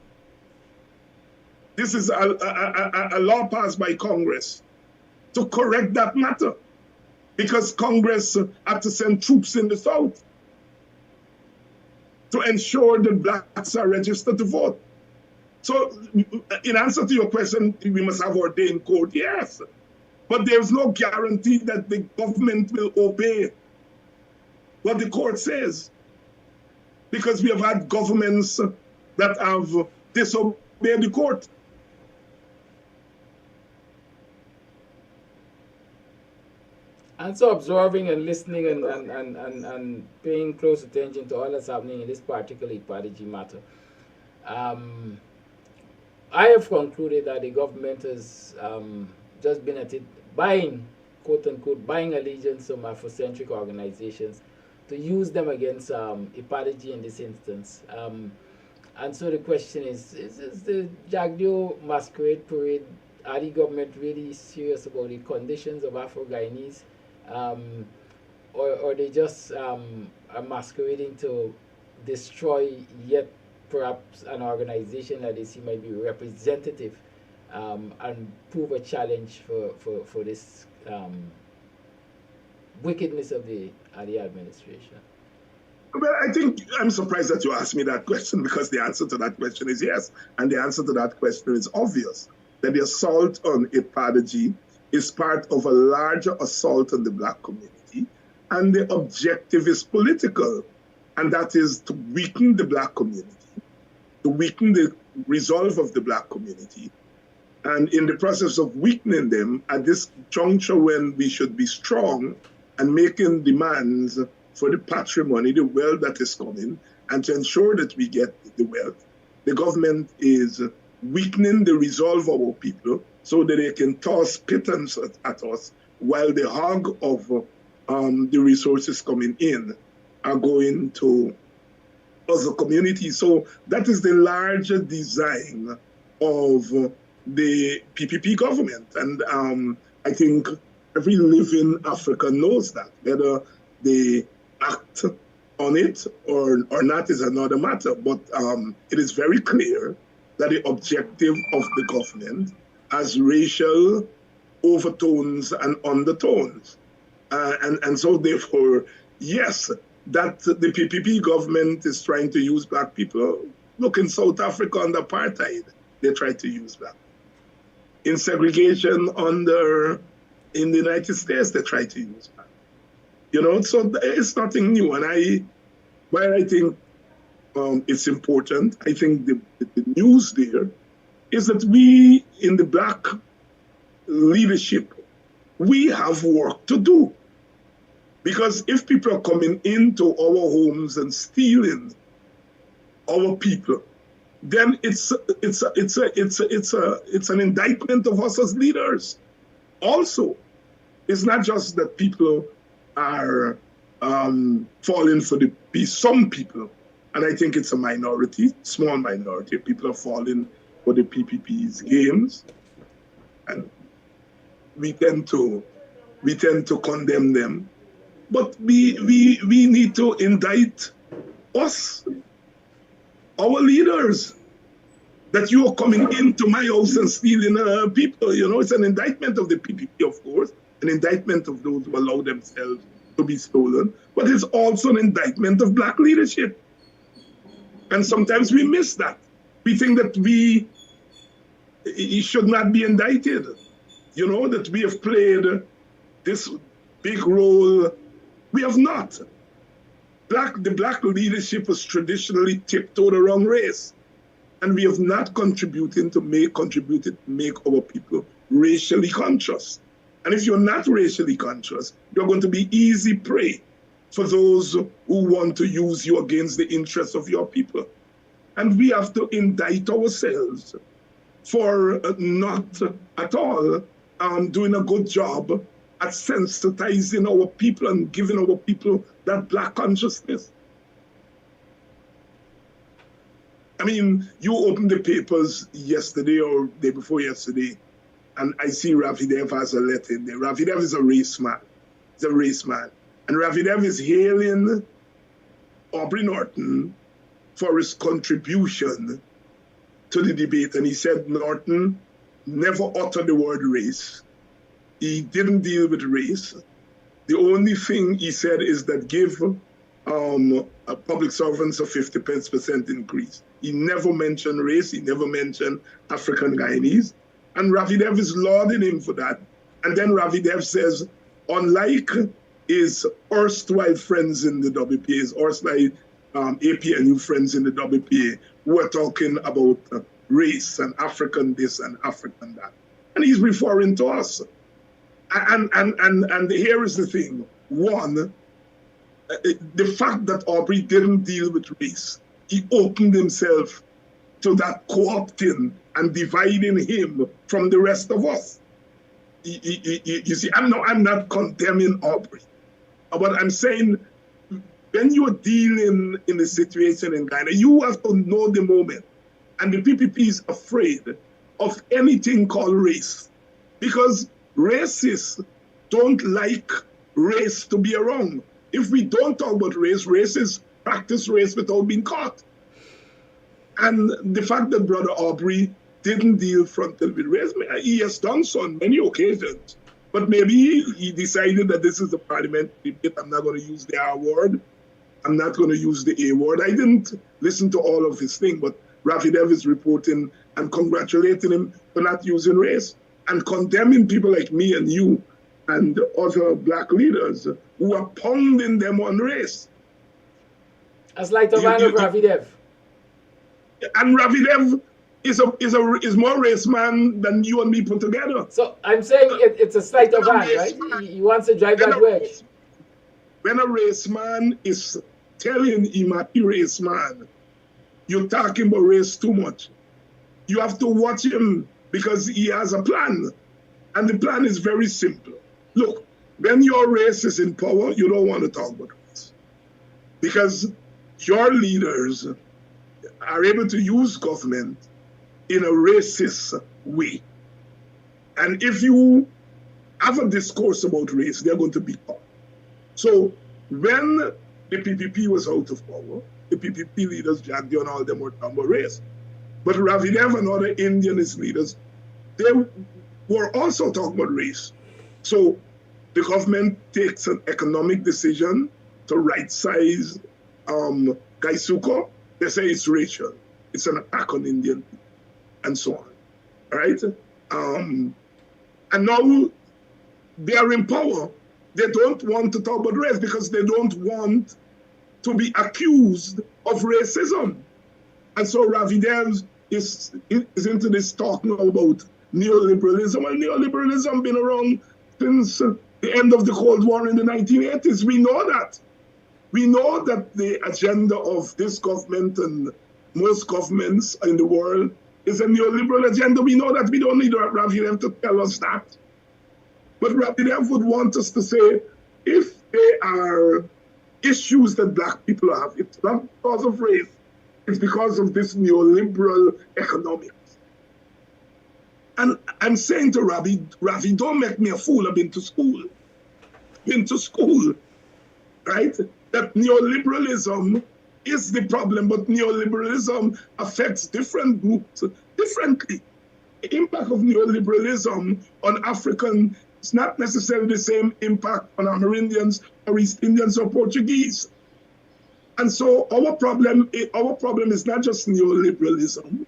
This is a law passed by Congress to correct that matter, because Congress had to send troops in the South to ensure that blacks are registered to vote. So in answer to your question, we must have ordained code, yes. But there's no guarantee that the government will obey what the court says. Because we have had governments that have disobeyed the court. And so observing and listening and paying close attention to all that's happening in this particular APADJI matter, I have concluded that the government has just been at it buying, quote unquote, buying allegiance from Afrocentric organizations to use them against APADJI in this instance. And so the question is the Jagdeo Masquerade Parade, are the government really serious about the conditions of Afro-Guyanese? Or they just are masquerading to destroy yet perhaps an organization that they see might be representative and prove a challenge for this wickedness of the administration? Well, I think I'm surprised that you asked me that question, because the answer to that question is yes. And the answer to that question is obvious, that the assault on APADJI is part of a larger assault on the black community, and the objective is political, and that is to weaken the black community, to weaken the resolve of the black community. And in the process of weakening them, at this juncture when we should be strong and making demands for the patrimony, the wealth that is coming, and to ensure that we get the wealth, the government is weakening the resolve of our people so that they can toss pittance at us, while the hog of the resources coming in are going to other communities. So that is the larger design of the PPP government. And I think every living African knows that. Whether they act on it or not is another matter. But it is very clear that the objective of the government has racial overtones and undertones. And so therefore, yes, that the PPP government is trying to use black people. Look, in South Africa under apartheid, they tried to use black. In segregation in the United States, they tried to use black. You know, so it's nothing new. And while I think it's important, I think the news there is that we in the black leadership, we have work to do. Because if people are coming into our homes and stealing our people, then it's an indictment of us as leaders. Also, it's not just that people are falling for the peace. Some people, and I think it's a minority, small minority, people are falling for the PPP's games, and we tend to condemn them. But we need to indict us, our leaders, that you are coming into my house and stealing people. You know, it's an indictment of the PPP, of course, an indictment of those who allow themselves to be stolen, but it's also an indictment of black leadership. And sometimes we miss that. We think that we should not be indicted. You know, that we have played this big role. We have not. The black leadership was traditionally tiptoed around race, and we have not contributed to make our people racially conscious. And if you're not racially conscious, you're going to be easy prey for those who want to use you against the interests of your people. And we have to indict ourselves for not at all doing a good job at sensitizing our people and giving our people that black consciousness. I mean, you opened the papers yesterday or day before yesterday, and I see Ravi Dev has a letter in there. Ravi Dev is a race man. He's a race man. And Ravi Dev is hailing Aubrey Norton for his contribution to the debate. And he said Norton never uttered the word race. He didn't deal with race. The only thing he said is that give public servants a 50% increase. He never mentioned race. He never mentioned African Guyanese. And Ravi Dev is lauding him for that. And then Ravi Dev says, unlike his erstwhile friends in the WPA, his erstwhile APNU friends in the WPA, who are talking about race and African this and African that. And he's referring to us. And here is the thing. One, the fact that Aubrey didn't deal with race, he opened himself to that co-opting and dividing him from the rest of us. You see, I'm not condemning Aubrey, but I'm saying when you're dealing in the situation in Guyana, you have to know the moment. And the PPP is afraid of anything called race, because racists don't like race to be around. If we don't talk about race, racists practice race without being caught. And the fact that Brother Aubrey didn't deal frontal with race, he has done so on many occasions. But maybe he decided that this is a parliamentary debate. I'm not going to use the R word. I'm not going to use the A word. I didn't listen to all of his thing, but Rafi Dev is reporting and congratulating him for not using race and condemning people like me and you and other black leaders who are pounding them on race. As like the man of Rafi Dev. And Rafi Dev is more race man than you and me put together. So I'm saying it's a sleight of hand, right? He wants to drive that wedge. When a race man is telling him a race man, you're talking about race too much. You have to watch him because he has a plan. And the plan is very simple. Look, when your race is in power, you don't want to talk about race. Because your leaders are able to use government in a racist way. And if you have a discourse about race, they're going to be caught. So when the PPP was out of power, the PPP leaders, Jack Dion, all them were talking about race. But Ravi Dev and other Indianist leaders, they were also talking about race. So the government takes an economic decision to right-size Gaisuko. They say it's racial. It's an attack on Indian people, and so on. All right? And now they are in power. They don't want to talk about race because they don't want to be accused of racism. And so Ravi Dev is into this talking about neoliberalism. And neoliberalism been around since the end of the Cold War in the 1980s. We know that. We know that the agenda of this government and most governments in the world is a neoliberal agenda. We know that. We don't need Ravi Dev to tell us that. But Ravi Dev would want us to say, if there are issues that black people have, it's not because of race, it's because of this neoliberal economics. And I'm saying to Ravi, don't make me a fool. I've been to school. Right? That neoliberalism is the problem, but neoliberalism affects different groups differently. The impact of neoliberalism on African is not necessarily the same impact on Amerindians or East Indians or Portuguese. And so our problem is not just neoliberalism,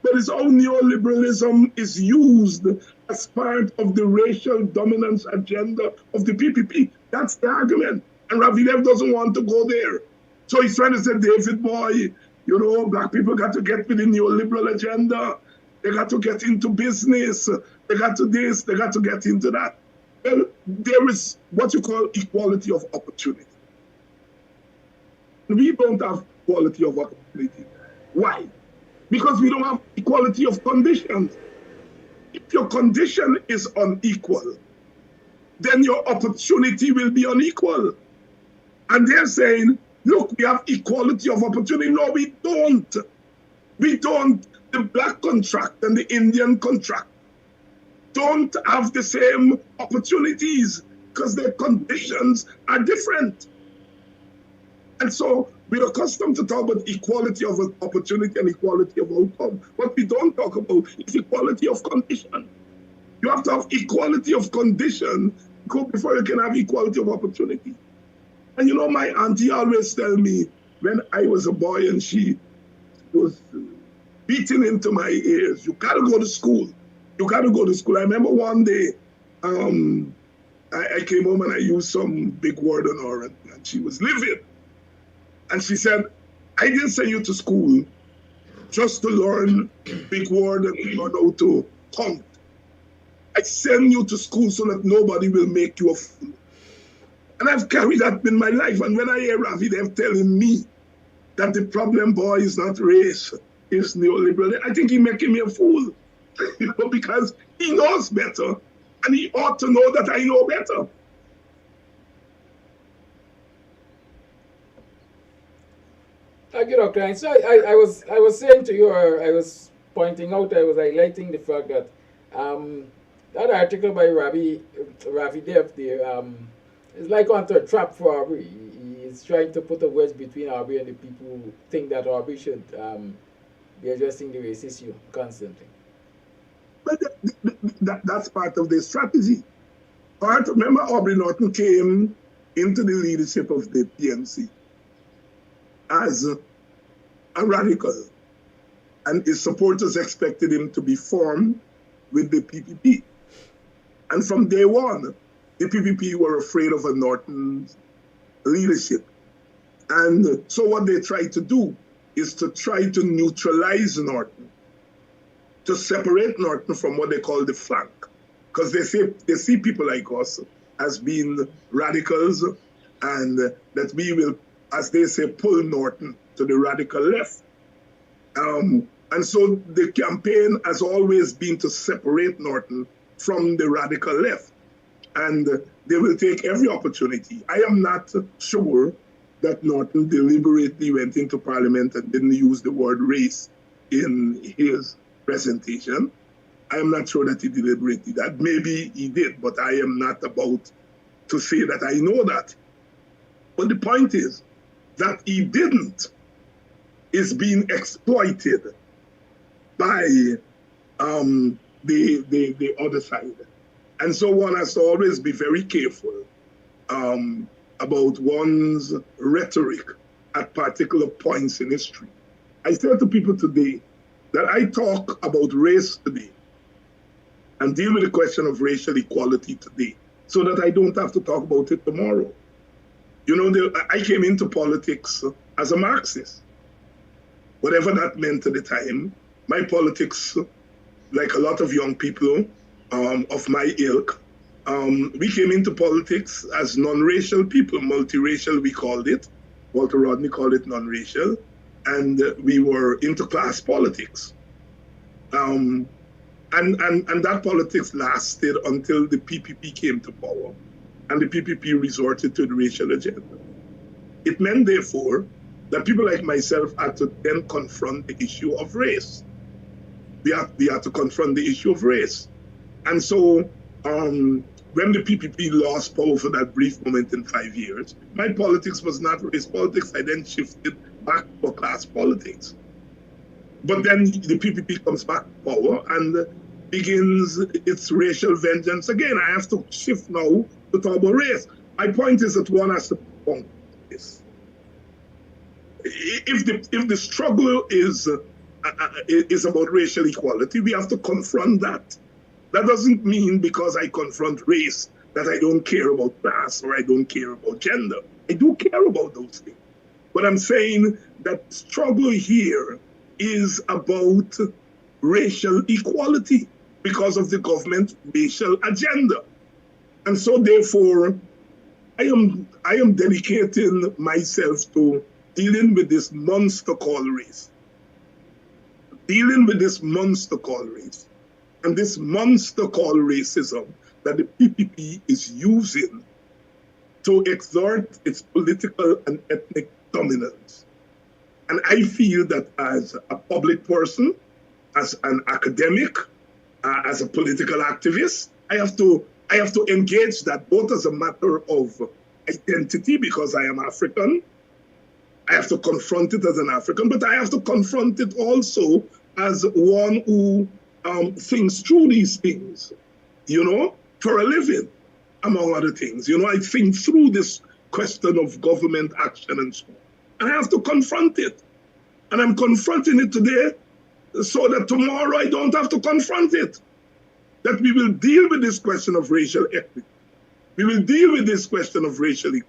but it's how neoliberalism is used as part of the racial dominance agenda of the PPP. That's the argument. And Ravi Dev doesn't want to go there. So he's trying to say, David boy, you know, black people got to get with the neoliberal agenda. They got to get into business. They got to this, they got to get into that. Well, there is what you call equality of opportunity. We don't have equality of opportunity. Why? Because we don't have equality of conditions. If your condition is unequal, then your opportunity will be unequal. And they're saying, look, we have equality of opportunity. No, we don't. We don't. The black contract and the Indian contract don't have the same opportunities because their conditions are different. And so we're accustomed to talk about equality of opportunity and equality of outcome. What we don't talk about is equality of condition. You have to have equality of condition before you can have equality of opportunity. And you know, my auntie always tell me when I was a boy and she was beating into my ears, you gotta go to school. You gotta go to school. I remember one day, I came home and I used some big word on her and she was livid. And she said, I didn't send you to school just to learn big word and learn how to count. I send you to school so that nobody will make you a fool. And I've carried that in my life. And when I hear Ravi, they're telling me that the problem, boy, is not race, it's neoliberal, I think he's making me a fool. You know, because he knows better. And he ought to know that I know better. Thank you, Dr. And so I was saying to you, I was pointing out, I was highlighting the fact that that article by Ravi Dev there is like onto a trap for Aubrey. He's trying to put a wedge between Aubrey and the people who think that Aubrey should be addressing the race issue constantly. But that's part of the strategy. Remember, Aubrey Norton came into the leadership of the PNC as a radical, and his supporters expected him to be formed with the PPP. And from day one, the PPP were afraid of a Norton's leadership. And so what they tried to do is to try to neutralize Norton, to separate Norton from what they call the flank. Because they see people like us as being radicals, and that we will, as they say, pull Norton to the radical left. And so the campaign has always been to separate Norton from the radical left. And they will take every opportunity. I am not sure that Norton deliberately went into Parliament and didn't use the word race in his presentation. I am not sure that he deliberately did that. Maybe he did, but I am not about to say that I know that. But the point is that he didn't is being exploited by the other side. And so one has to always be very careful about one's rhetoric at particular points in history. I say to people today that I talk about race today and deal with the question of racial equality today so that I don't have to talk about it tomorrow. You know, I came into politics as a Marxist. Whatever that meant at the time, my politics, like a lot of young people of my ilk, we came into politics as non-racial people, multiracial we called it. Walter Rodney called it non-racial. And we were into class politics. And that politics lasted until the PPP came to power. And the PPP resorted to the racial agenda. It meant, therefore, that people like myself had to then confront the issue of race. We had to confront the issue of race. And so when the PPP lost power for that brief moment in 5 years, my politics was not race politics. I then shifted back for class politics. But then the PPP comes back to power and begins its racial vengeance again. I have to shift now to talk about race. My point is that one has to point this. If the struggle is about racial equality, we have to confront that. That doesn't mean because I confront race that I don't care about class or I don't care about gender. I do care about those things. But I'm saying that struggle here is about racial equality because of the government's racial agenda. And so therefore, I am dedicating myself to dealing with this monster called race. Dealing with this monster called race. And this monster called racism that the PPP is using to exert its political and ethnic dominance. And I feel that as a public person, as an academic, as a political activist, I have to engage that both as a matter of identity because I am African. I have to confront it as an African, but I have to confront it also as one who thinks through these things, you know, for a living, among other things. You know, I think through this question of government action and so on. And I have to confront it. And I'm confronting it today so that tomorrow I don't have to confront it. That we will deal with this question of racial equity. We will deal with this question of racial equity.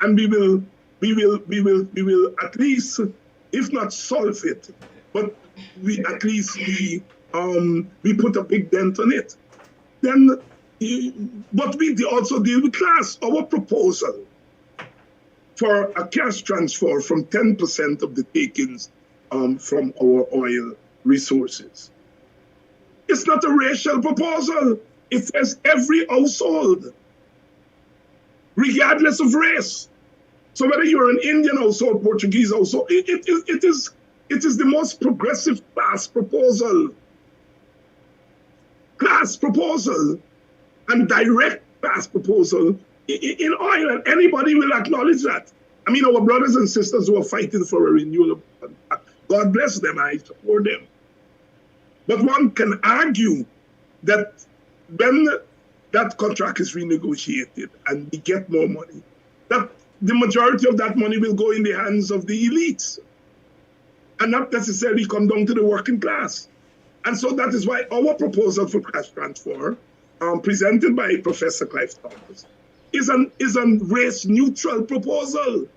And we will at least, if not solve it, but we at least we put a big dent on it. Then, but we also deal with class. Our proposal for a cash transfer from 10% of the takings from our oil resources. It's not a racial proposal. It says every household, regardless of race. So whether you're an Indian household, Portuguese household, it is the most progressive class proposal. Class proposal and direct class proposal in oil, and anybody will acknowledge that. I mean, our brothers and sisters who are fighting for a renewal, God bless them, I support them. But one can argue that when that contract is renegotiated and we get more money, that the majority of that money will go in the hands of the elites and not necessarily come down to the working class. And so that is why our proposal for cash transfer, presented by Professor Clive Thomas, is a race-neutral proposal.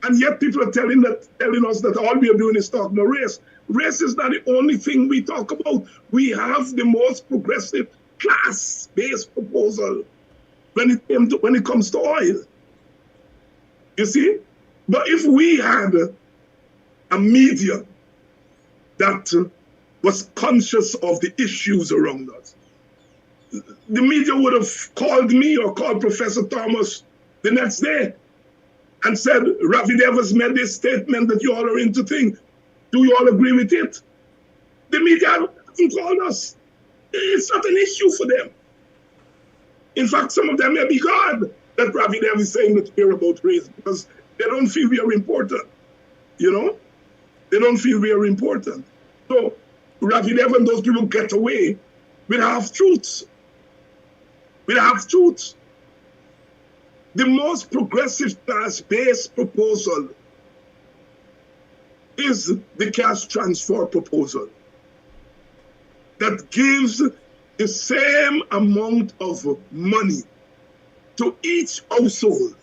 And yet people are telling us that all we are doing is talking about race. Race is not the only thing we talk about. We have the most progressive class-based proposal when it comes to oil. You see? But if we had a media that was conscious of the issues around us, the media would have called me or called Professor Thomas the next day and said, Ravi Devers made this statement that you all are into things. Do you all agree with it? The media hasn't called us. It's not an issue for them. In fact, some of them may be glad that Ravi Devers is saying that we're about race because they don't feel we are important. You know? They don't feel we are important. So Ravi Devers and those people get away with half-truths. With half-truths. The most progressive class-based proposal is the cash transfer proposal that gives the same amount of money to each household.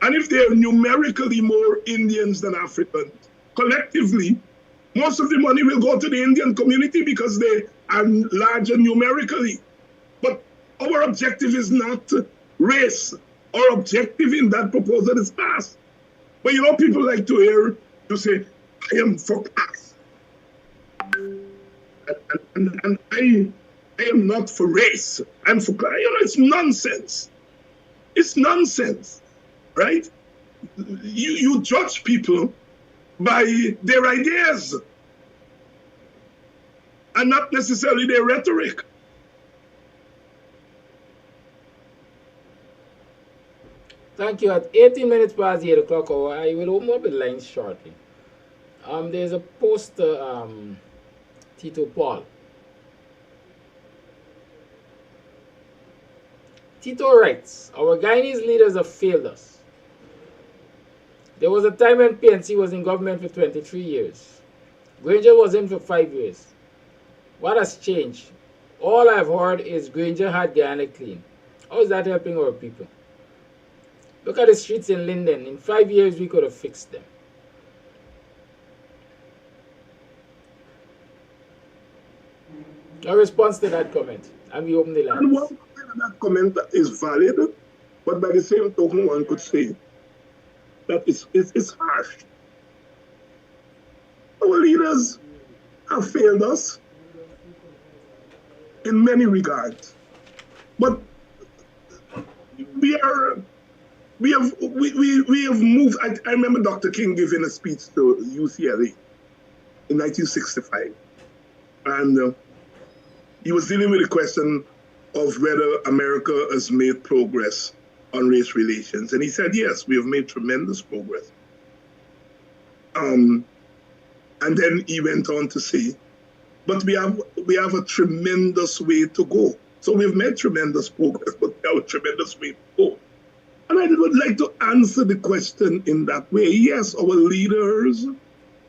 And if they are numerically more Indians than Africans, collectively, most of the money will go to the Indian community because they are larger numerically. But our objective is not race. Our objective in that proposal is class. But you know, people like to hear you say, I am for class. And I am not for race. I'm for class. You know, it's nonsense. It's nonsense, right? You judge people by their ideas and not necessarily their rhetoric. Thank you. At 18 minutes past 8 o'clock hour, I will open up the lines shortly. There's a poster, Tito Paul. Tito writes, our Guyanese leaders have failed us. There was a time when PNC was in government for 23 years. Granger was in for 5 years. What has changed? All I've heard is Granger had Guyana clean. How is that helping our people? Look at the streets in Linden. In 5 years, we could have fixed them. A response to that comment, and we open the lines. And one side of that comment is valid, but by the same token, one could say that it's harsh. Our leaders have failed us in many regards, but we have moved. I remember Dr. King giving a speech to UCLA in 1965, and he was dealing with the question of whether America has made progress on race relations. And he said, yes, we have made tremendous progress. And then he went on to say, but we have a tremendous way to go. So we've made tremendous progress, but we have a tremendous way to go. And I would like to answer the question in that way. Yes, our leaders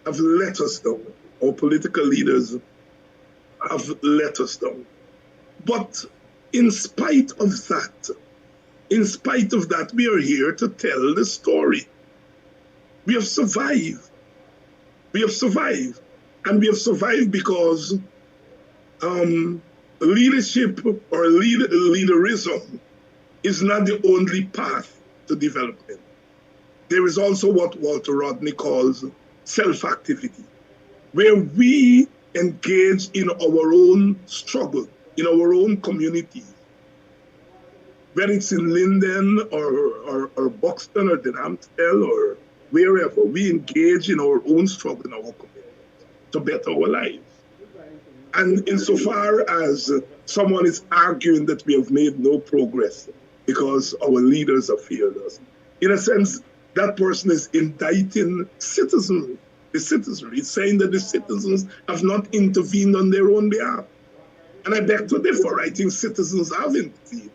have let us down. Our political leaders have let us down. But in spite of that, we are here to tell the story. We have survived. We have survived. And we have survived because leadership or leaderism is not the only path to development. There is also what Walter Rodney calls self-activity, where we engage in our own struggle, in our own communities. Whether it's in Linden or Buxton or Denhamstel or wherever, we engage in our own struggle in our community to better our lives. And insofar as someone is arguing that we have made no progress because our leaders have failed us, in a sense, that person is indicting citizenry, the citizenry. It's saying that the citizens have not intervened on their own behalf. And I beg to differ. I think citizens have intervened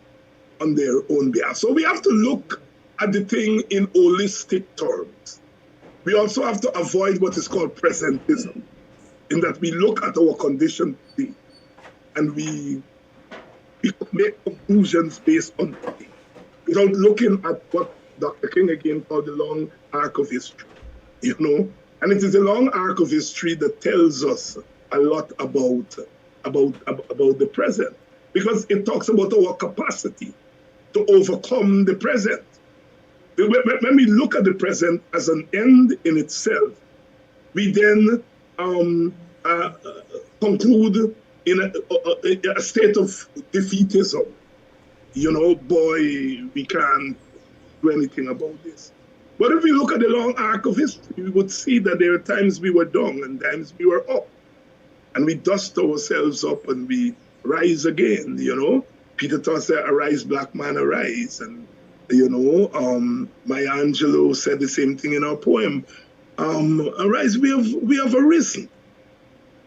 on their own behalf. So we have to look at the thing in holistic terms. We also have to avoid what is called presentism, in that we look at our condition today and we make conclusions based on today, without looking at what Dr. King again called the long arc of history, you know? And it is a long arc of history that tells us a lot about the present, because it talks about our capacity to overcome the present. When we look at the present as an end in itself, we then conclude in a state of defeatism. You know, boy, we can't do anything about this. But if we look at the long arc of history, we would see that there are times we were down and times we were up. And we dust ourselves up and we rise again, you know. Peter Tosh said, "Arise, black man, arise." And, you know, Maya Angelou said the same thing in our poem. Arise, we have arisen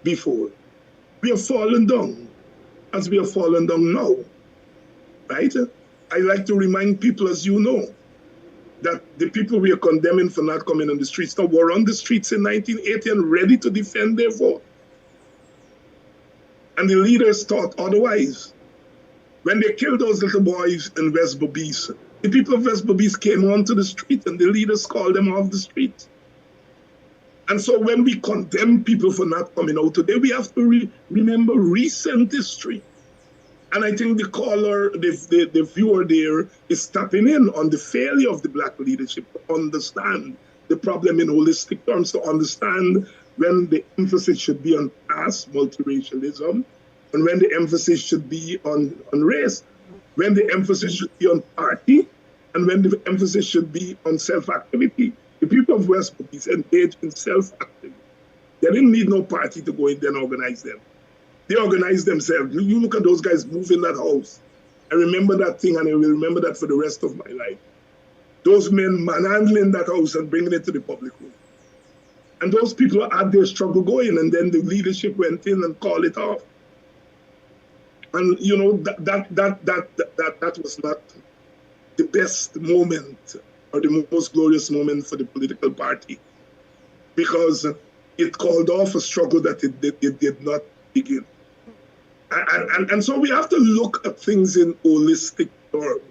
before. We have fallen down as we have fallen down now, right? I like to remind people, as you know, that the people we are condemning for not coming on the streets now were on the streets in 1980 and ready to defend their vote. And the leaders thought otherwise. When they killed those little boys in West Berbice, the people of West Berbice came onto the street and the leaders called them off the street. And so when we condemn people for not coming out today, we have to remember recent history. And I think the caller, the viewer there is tapping in on the failure of the black leadership to understand the problem in holistic terms, to understand when the emphasis should be on class, multiracialism, and when the emphasis should be on race, when the emphasis should be on party, and when the emphasis should be on self-activity. The people of West Berbice engaged in self-activity. They didn't need no party to go in there and organize them. They organized themselves. You look at those guys moving that house. I remember that thing, and I will remember that for the rest of my life. Those men manhandling that house and bringing it to the public room. And those people had their struggle going, and then the leadership went in and called it off. And you know, that was not the best moment or the most glorious moment for the political party, because it called off a struggle that it did not begin. And so we have to look at things in holistic terms.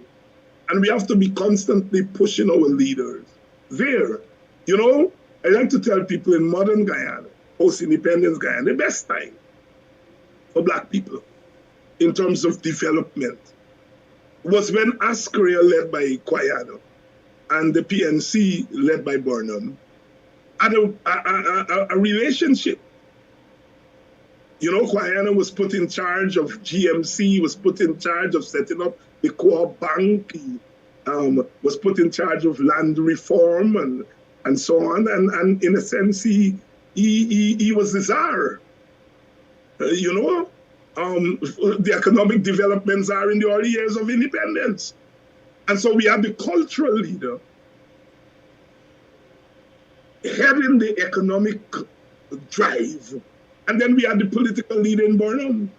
And we have to be constantly pushing our leaders there. You know, I like to tell people in modern Guyana, post-independence Guyana, the best time for black people in terms of development was when Askaria, led by Guyana, and the PNC, led by Burnham, had a relationship. You know, Guyana was put in charge of GMC, was put in charge of setting up the Co-op Bank, he, was put in charge of land reform and so on. And in a sense, he was the czar. You know, the economic developments are in the early years of independence. And so we had the cultural leader heading the economic drive. And then we had the political leader in Burnham.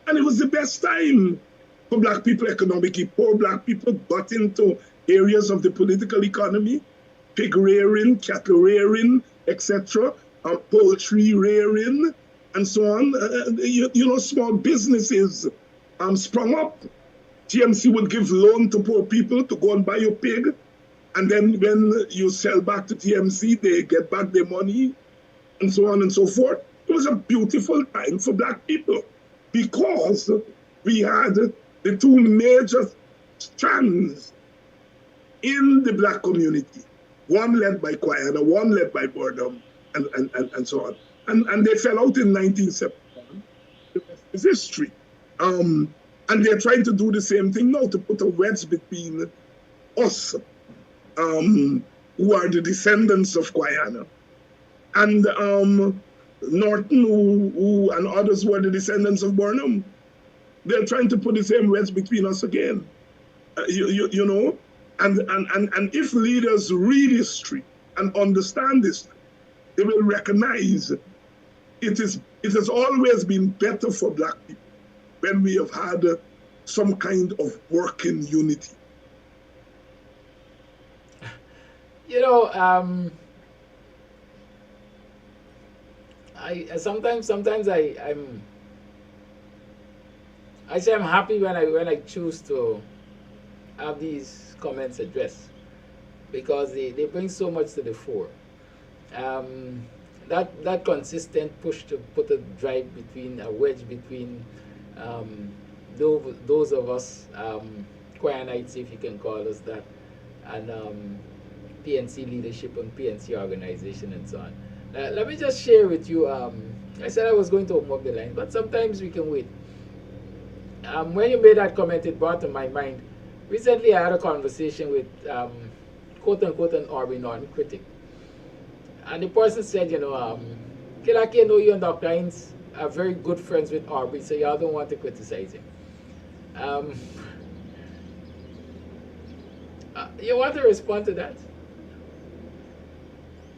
And it was the best time for black people economically. Poor black people got into areas of the political economy, pig rearing, cattle rearing, etc., poultry rearing, and so on. Small businesses sprung up. TMC would give loan to poor people to go and buy a pig, and then when you sell back to TMC, they get back their money, and so on and so forth. It was a beautiful time for Black people because we had the two major strands in the Black community, one led by Guyana, one led by Burnham, and so on. And they fell out in 1971. The rest is history. And they're trying to do the same thing now, to put a wedge between us, who are the descendants of Guyana, and Norton, who and others who are the descendants of Burnham. They're trying to put the same wedge between us again. You know, and if leaders read history and understand this, they will recognize it has always been better for Black people when we have had some kind of working unity. You know, I sometimes I say I'm happy when I choose to have these comments addressed, because they bring so much to the fore. That consistent push to put a wedge between those of us Guyanites, if you can call us that, and PNC leadership and PNC organization and so on. Let me just share with you. I said I was going to open up the line, but sometimes we can wait. When you made that comment, it brought to my mind. Recently, I had a conversation with quote-unquote an Aubrey Norton critic. And the person said, you know, Kilaki, I know you and Dr. Hines are very good friends with Aubrey, so y'all don't want to criticize him. You want to respond to that?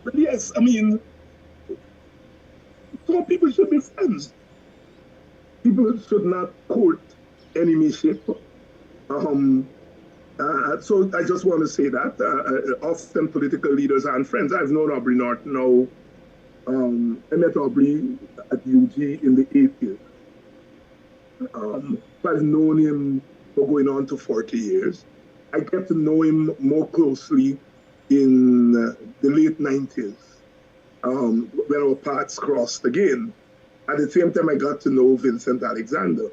But yes, I mean, some people should be friends. People should not court enemyship. So I just want to say that often political leaders aren't friends. I've known Aubrey Norton now. I met Aubrey at UG in the 80s. I've known him for going on to 40 years. I get to know him more closely in the late 90s, when our paths crossed again. At the same time, I got to know Vincent Alexander.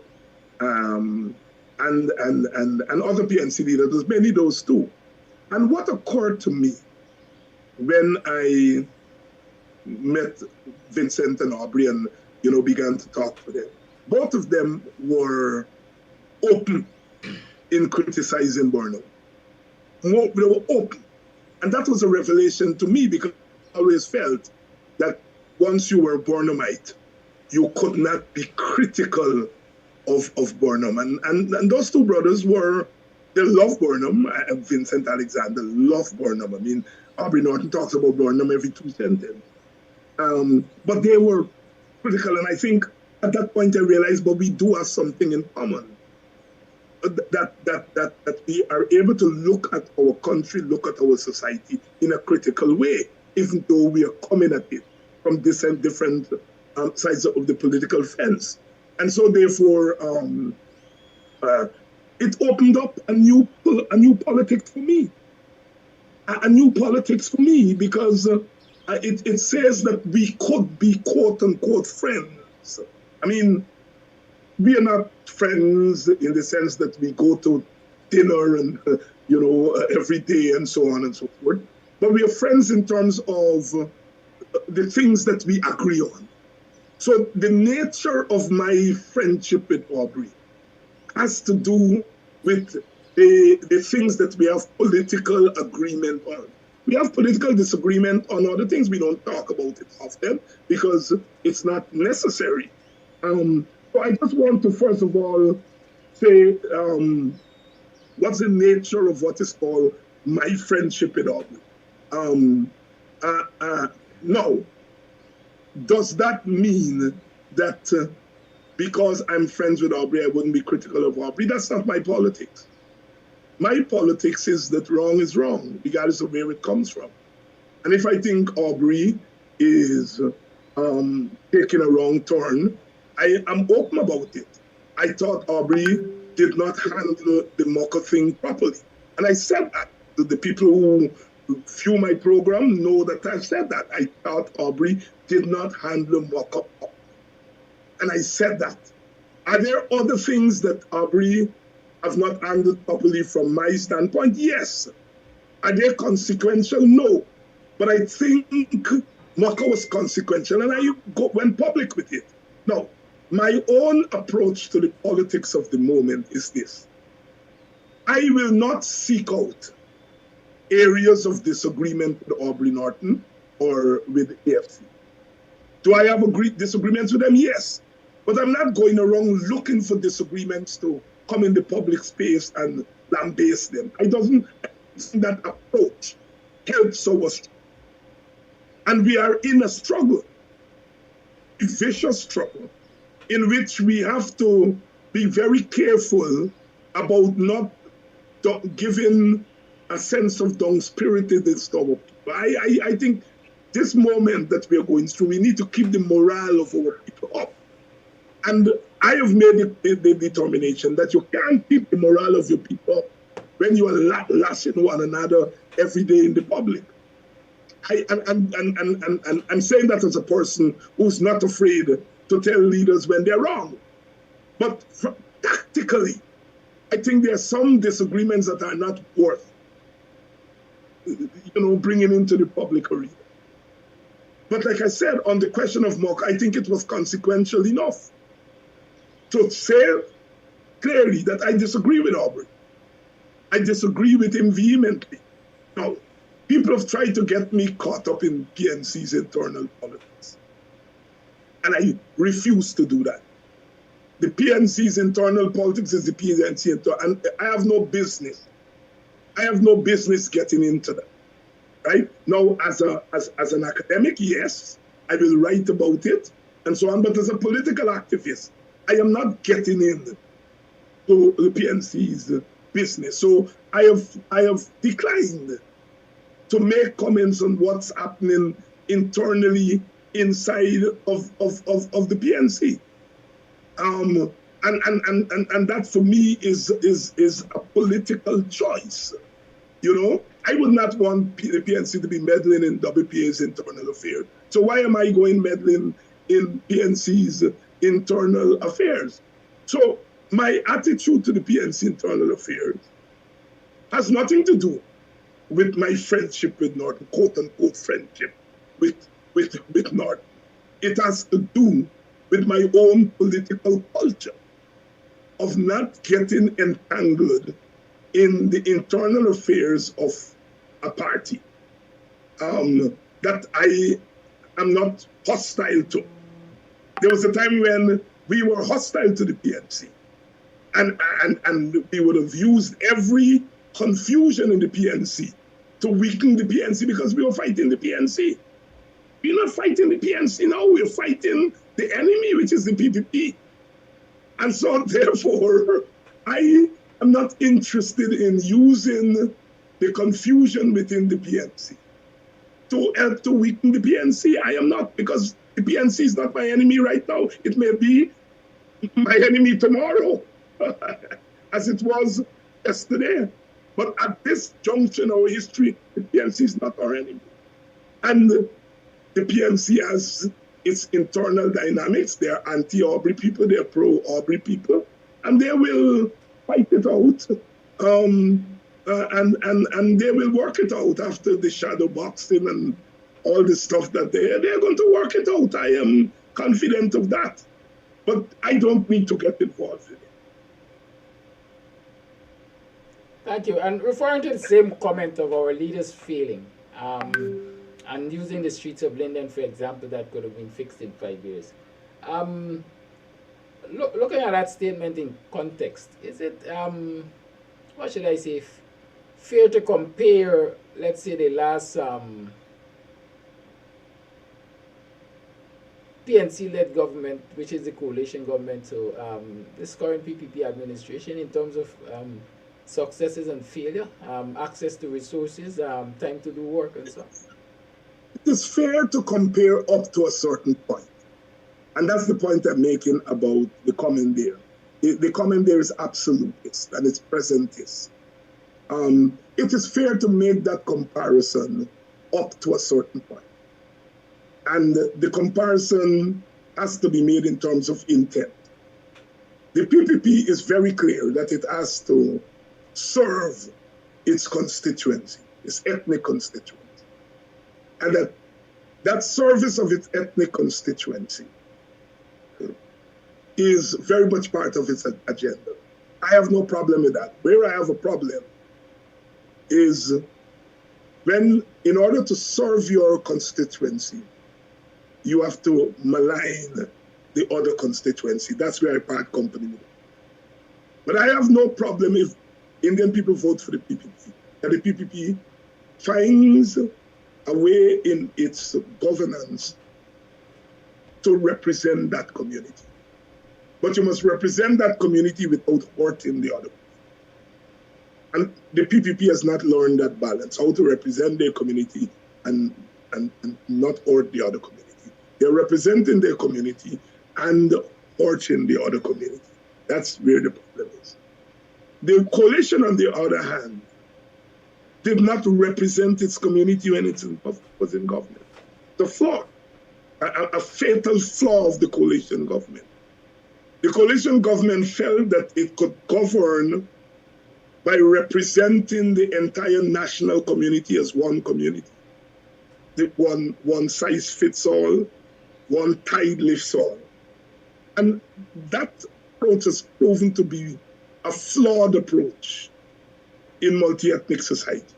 And other PNC leaders. There's many of those too. And what occurred to me when I met Vincent and Aubrey and, you know, began to talk to them, both of them were open in criticizing Burnham. They were open. And that was a revelation to me, because I always felt that once you were a Burnhamite, you could not be critical of Burnham. And those two brothers they love Burnham. Vincent Alexander loved Burnham. I mean, Aubrey Norton talks about Burnham every 2 sentences. But they were critical, and I think at that point I realized, but we do have something in common. That we are able to look at our country, look at our society in a critical way, even though we are coming at it from different sides of the political fence. And so therefore, it opened up a new politics for me. A new politics for me, because it says that we could be quote-unquote friends. I mean, we are not friends in the sense that we go to dinner and, you know, every day and so on and so forth. But we are friends in terms of the things that we agree on. So the nature of my friendship with Aubrey has to do with the things that we have political agreement on. We have political disagreement on other things. We don't talk about it often because it's not necessary. So I just want to first of all say what's the nature of what is called my friendship with Aubrey. Now, does that mean that because I'm friends with Aubrey, I wouldn't be critical of Aubrey? That's not my politics. My politics is that wrong is wrong, regardless of where it comes from. And if I think Aubrey is taking a wrong turn, I am open about it. I thought Aubrey did not handle the Mocha thing properly. And I said that. The people who view my program know that I've said that. I thought Aubrey did not handle Mocha properly. And I said that. Are there other things that Aubrey have not handled properly from my standpoint? Yes. Are they consequential? No. But I think Mocha was consequential, and I went public with it. Now, my own approach to the politics of the moment is this. I will not seek out areas of disagreement with Aubrey Norton or with AFC. Do I have disagreements with them? Yes. But I'm not going around looking for disagreements to come in the public space and lambaste them. I don't think that approach helps us. And we are in a struggle, a vicious struggle, in which we have to be very careful about not giving a sense of down-spiritedness to our people. I think this moment that we are going through, we need to keep the morale of our people up. And I have made the determination that you can't keep the morale of your people up when you are lashing one another every day in the public. I'm saying that as a person who's not afraid to tell leaders when they're wrong. But tactically, I think there are some disagreements that are not worth, bringing into the public arena. But like I said, on the question of Mock, I think it was consequential enough to say clearly that I disagree with Aubrey. I disagree with him vehemently. Now, people have tried to get me caught up in PNC's internal politics. And I refuse to do that. The PNC's internal politics is the PNC internal, and I have no business. I have no business getting into that, right? Now, as an academic, yes, I will write about it and so on, but as a political activist, I am not getting in to the PNC's business. So I have declined to make comments on what's happening internally inside of the PNC. And that for me is a political choice. I would not want the PNC to be meddling in WPA's internal affairs. So why am I going meddling in PNC's internal affairs? So my attitude to the PNC internal affairs has nothing to do with my friendship with Norton, quote unquote friendship with Norton. It has to do with my own political culture of not getting entangled in the internal affairs of a party that I am not hostile to. There was a time when we were hostile to the PNC, and we would have used every confusion in the PNC to weaken the PNC because we were fighting the PNC. We're not fighting the PNC now, we're fighting the enemy, which is the PPP. And so therefore, I am not interested in using the confusion within the PNC to help to weaken the PNC. I am not, because the PNC is not my enemy right now. It may be my enemy tomorrow, as it was yesterday. But at this junction in our history, the PNC is not our enemy. And the PNC has its internal dynamics. They're anti-Aubrey people, they're pro-Aubrey people, and they will fight it out. And they will work it out after the shadow boxing and all the stuff that they're going to work it out. I am confident of that. But I don't need to get involved in it. Thank you. And referring to the same comment of our leaders failing, and using the streets of Linden, for example, that could have been fixed in 5 years. Looking at that statement in context, is it, what should I say, fair to compare, let's say, the last PNC-led government, which is the coalition government, to this current PPP administration in terms of successes and failure, access to resources, time to do work, and so on? It is fair to compare up to a certain point. And that's the point I'm making about the comment there. The comment there is absolutist and it's presentist. It is fair to make that comparison up to a certain point. And the comparison has to be made in terms of intent. The PPP is very clear that it has to serve its constituency, its ethnic constituency. And that service of its ethnic constituency is very much part of its agenda. I have no problem with that. Where I have a problem is when, in order to serve your constituency, you have to malign the other constituency. That's where I part company with it. But I have no problem if Indian people vote for the PPP, and the PPP finds a way in its governance to represent that community. But you must represent that community without hurting the other. And the PPP has not learned that balance, how to represent their community and not hurt the other community. They're representing their community and hurting the other community. That's where the problem is. The coalition, on the other hand, did not represent its community when it was in government. The flaw, a fatal flaw of the coalition government. The coalition government felt that it could govern by representing the entire national community as one community. One size fits all, one tide lifts all. And that approach has proven to be a flawed approach in multi-ethnic society.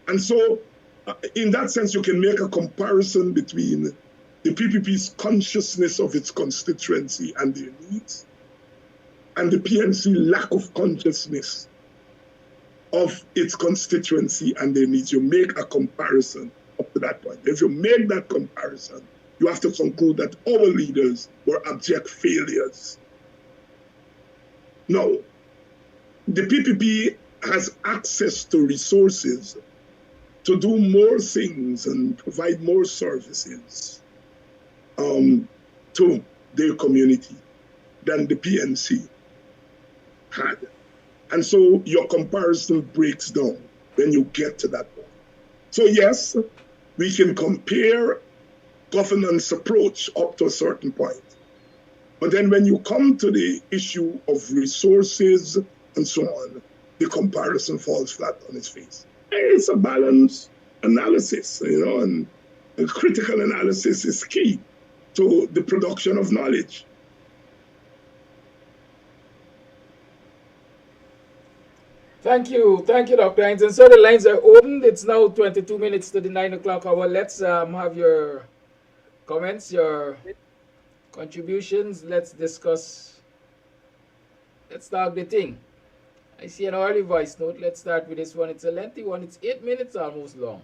And so, in that sense, you can make a comparison between the PPP's consciousness of its constituency and their needs, and the PNC lack of consciousness of its constituency and their needs. You make a comparison up to that point. If you make that comparison, you have to conclude that our leaders were abject failures. Now, the PPP has access to resources to do more things and provide more services to their community than the PNC had. And so your comparison breaks down when you get to that point. So yes, we can compare governance approach up to a certain point. But then when you come to the issue of resources and so on, the comparison falls flat on its face. It's a balanced analysis, and critical analysis is key to the production of knowledge. Thank you, Dr. Hines. And so the lines are open. It's now 22 minutes to the 9 o'clock hour. Let's have your comments, your contributions. Let's discuss. Let's start the thing. I see an early voice note. Let's start with this one. It's a lengthy one. It's 8 minutes almost long.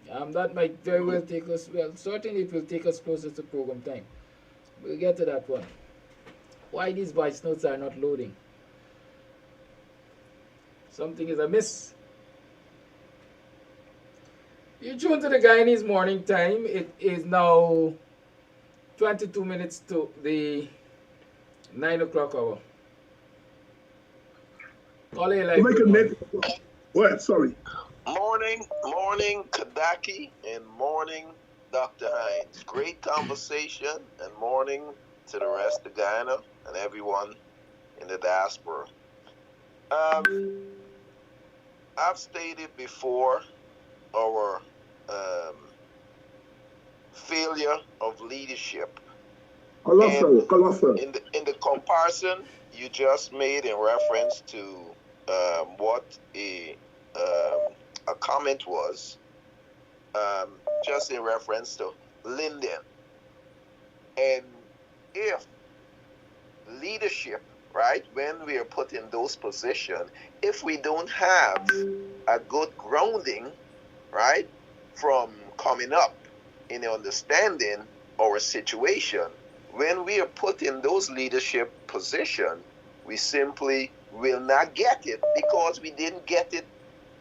That might very well take us, certainly it will take us closer to program time. We'll get to that one. Why these voice notes are not loading? Something is amiss. You tune to the Guyanese morning time. It is now 22 minutes to the 9 o'clock hour. Well, sorry. Morning, Kadaki, and morning, Dr. Hines. Great conversation, and morning to the rest of Guyana and everyone in the diaspora. I've stated before our failure of leadership. Colossal. In the comparison you just made in reference to what a comment was, just in reference to Linden. And if leadership, right, when we are put in those positions, if we don't have a good grounding, right, from coming up in understanding our situation, when we are put in those leadership positions, we simply will not get it because we didn't get it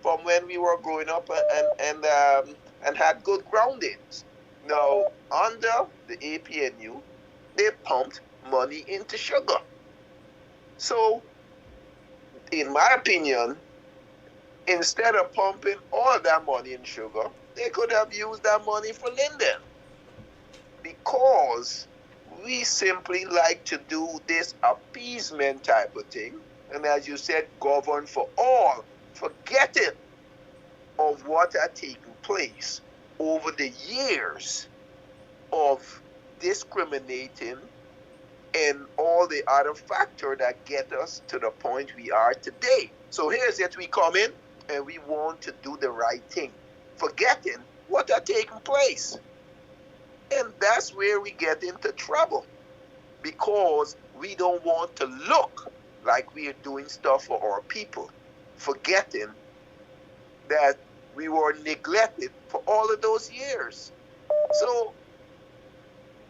from when we were growing up and had good groundings. Now, under the APNU, they pumped money into sugar. So, in my opinion, instead of pumping all that money in sugar, they could have used that money for Linden. Because we simply like to do this appeasement type of thing, and as you said, govern for all, forgetting of what had taken place over the years of discriminating and all the other factors that get us to the point we are today. So here's it, we come in and we want to do the right thing, forgetting what had taken place. And that's where we get into trouble, because we don't want to look like we are doing stuff for our people, forgetting that we were neglected for all of those years. So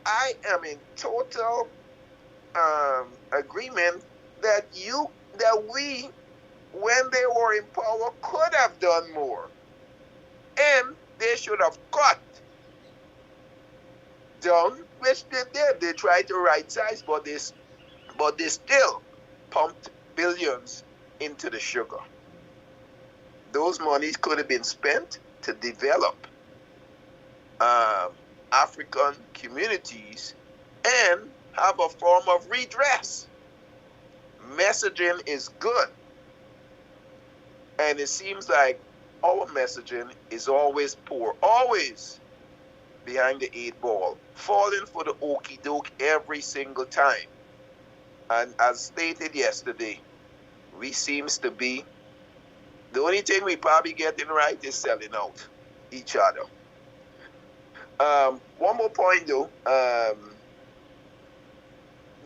I am in total agreement that we, when they were in power, could have done more, and they should have cut down, which they did. They tried to right size, but they still pumped billions into the sugar. Those monies could have been spent to develop African communities and have a form of redress. Messaging is good, and it seems like our messaging is always poor, always behind the 8 ball, falling for the okie doke every single time. And as stated yesterday, we seems to be, the only thing we probably getting right is selling out each other. One more point though,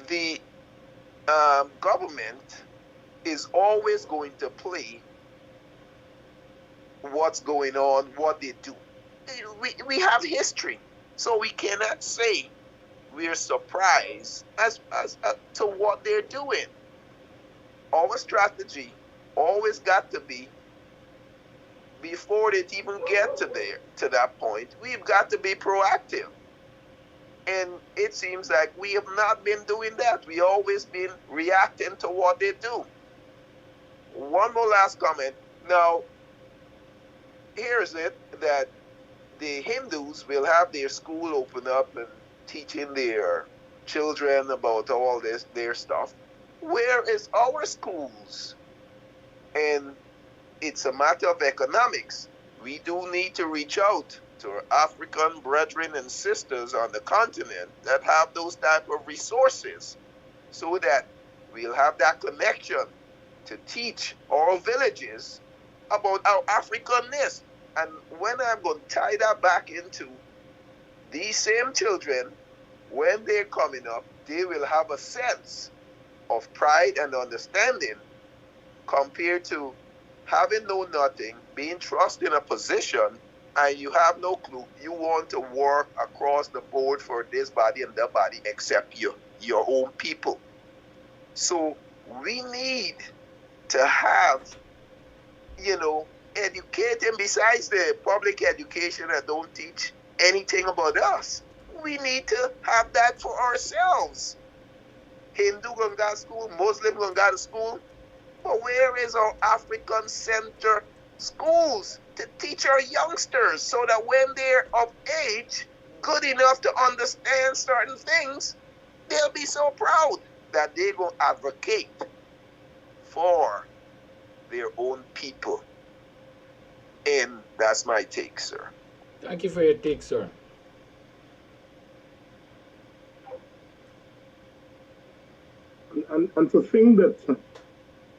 the government is always going to play what's going on, what they do. We have history, so we cannot say we're surprised as to what they're doing. Our strategy always got to be, before they even get to that point, we've got to be proactive. And it seems like we have not been doing that. We always been reacting to what they do. One more last comment. Now, here's it, that the Hindus will have their school open up and teaching their children about all this, their stuff. Where is our schools? And it's a matter of economics. We do need to reach out to our African brethren and sisters on the continent that have those type of resources, so that we'll have that connection to teach our villages about our Africanness. And when I'm going to tie that back into these same children, when they're coming up, they will have a sense of pride and understanding, compared to having known nothing, being thrust in a position, and you have no clue. You want to work across the board for this body and that body, except your own people. So we need to have, educating, besides the public education that don't teach anything about us. We need to have that for ourselves. Hindu gonna go to school, Muslim gonna go to school, but where is our African center schools to teach our youngsters, so that when they're of age, good enough to understand certain things, they'll be so proud that they're gonna advocate for their own people. And that's my take, sir. Thank you for your take, sir. And to think that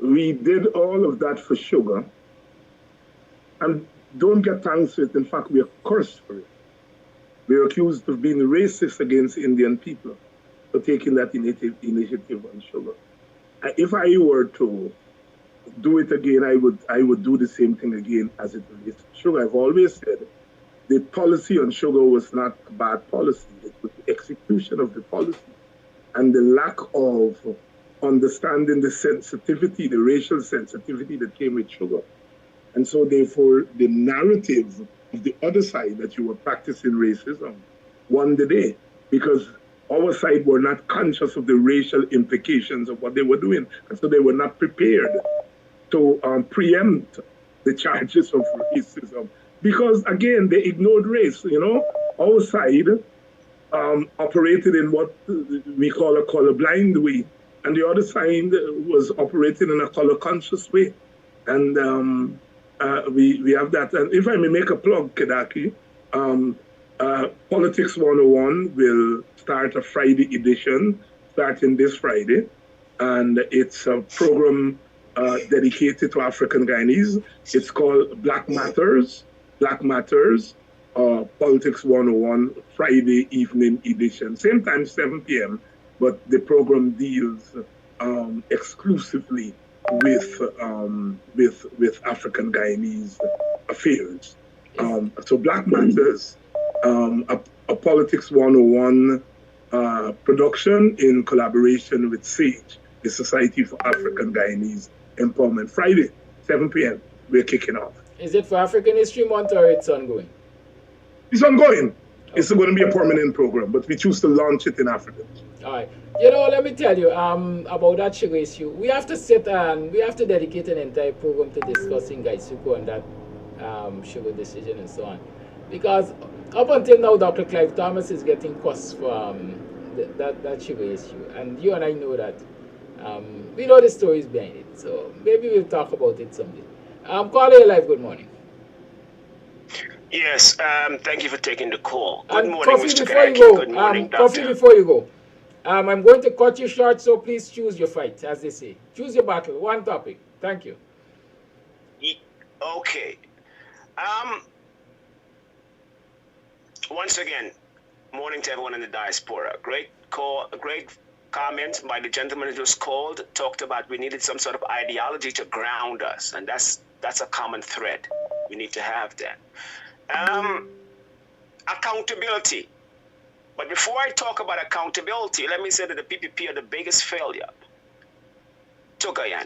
we did all of that for sugar and don't get thanks for it. In fact, we are cursed for it. We are accused of being racist against Indian people for taking that initiative on sugar. If I were to do it again, I would do the same thing again as it relates to sugar. I've always said the policy on sugar was not a bad policy. It was the execution of the policy and the lack of understanding the sensitivity, the racial sensitivity that came with sugar. And so therefore the narrative of the other side that you were practicing racism won the day, because our side were not conscious of the racial implications of what they were doing. And so they were not prepared to preempt the charges of racism. Because again, they ignored race, you know. Our side operated in what we call a colorblind way, and the other side was operating in a color conscious way. And we have that. And if I may make a plug, Kedaki, Politics 101 will start a Friday edition, starting this Friday. And it's a program dedicated to African Guyanese. It's called Black Matters, Politics 101, Friday evening edition. Same time, 7 p.m., but the program deals exclusively with African Guyanese affairs. So Black Matters, a Politics 101 production in collaboration with SAGE, the Society for African Guyanese Empowerment. Friday, 7 p.m., we're kicking off. Is it for African History Month or it's ongoing? It's ongoing. Okay. It's going to be a permanent program, but we choose to launch it in Africa. All right. You know, let me tell you about that sugar issue. We have to sit and we have to dedicate an entire program to discussing Gaisuko and that sugar decision and so on. Because up until now, Dr. Clive Thomas is getting costs for that sugar issue. And you and I know that. We know the stories behind it. So maybe we'll talk about it someday. Carly Live, good morning. Yes, thank you for taking the call. Good and morning, Coffee, Mr. before you Kadaki. go, Good morning, Coffee, Doctor. before you go. I'm going to cut you short, so please choose your fight, as they say. Choose your battle. One topic. Thank you. Okay. Once again, morning to everyone in the diaspora. Great call, great comment by the gentleman who just called. Talked about we needed some sort of ideology to ground us, and that's a common thread. We need to have that. Accountability. But before I talk about accountability, let me say that the PPP are the biggest failure to Guyana.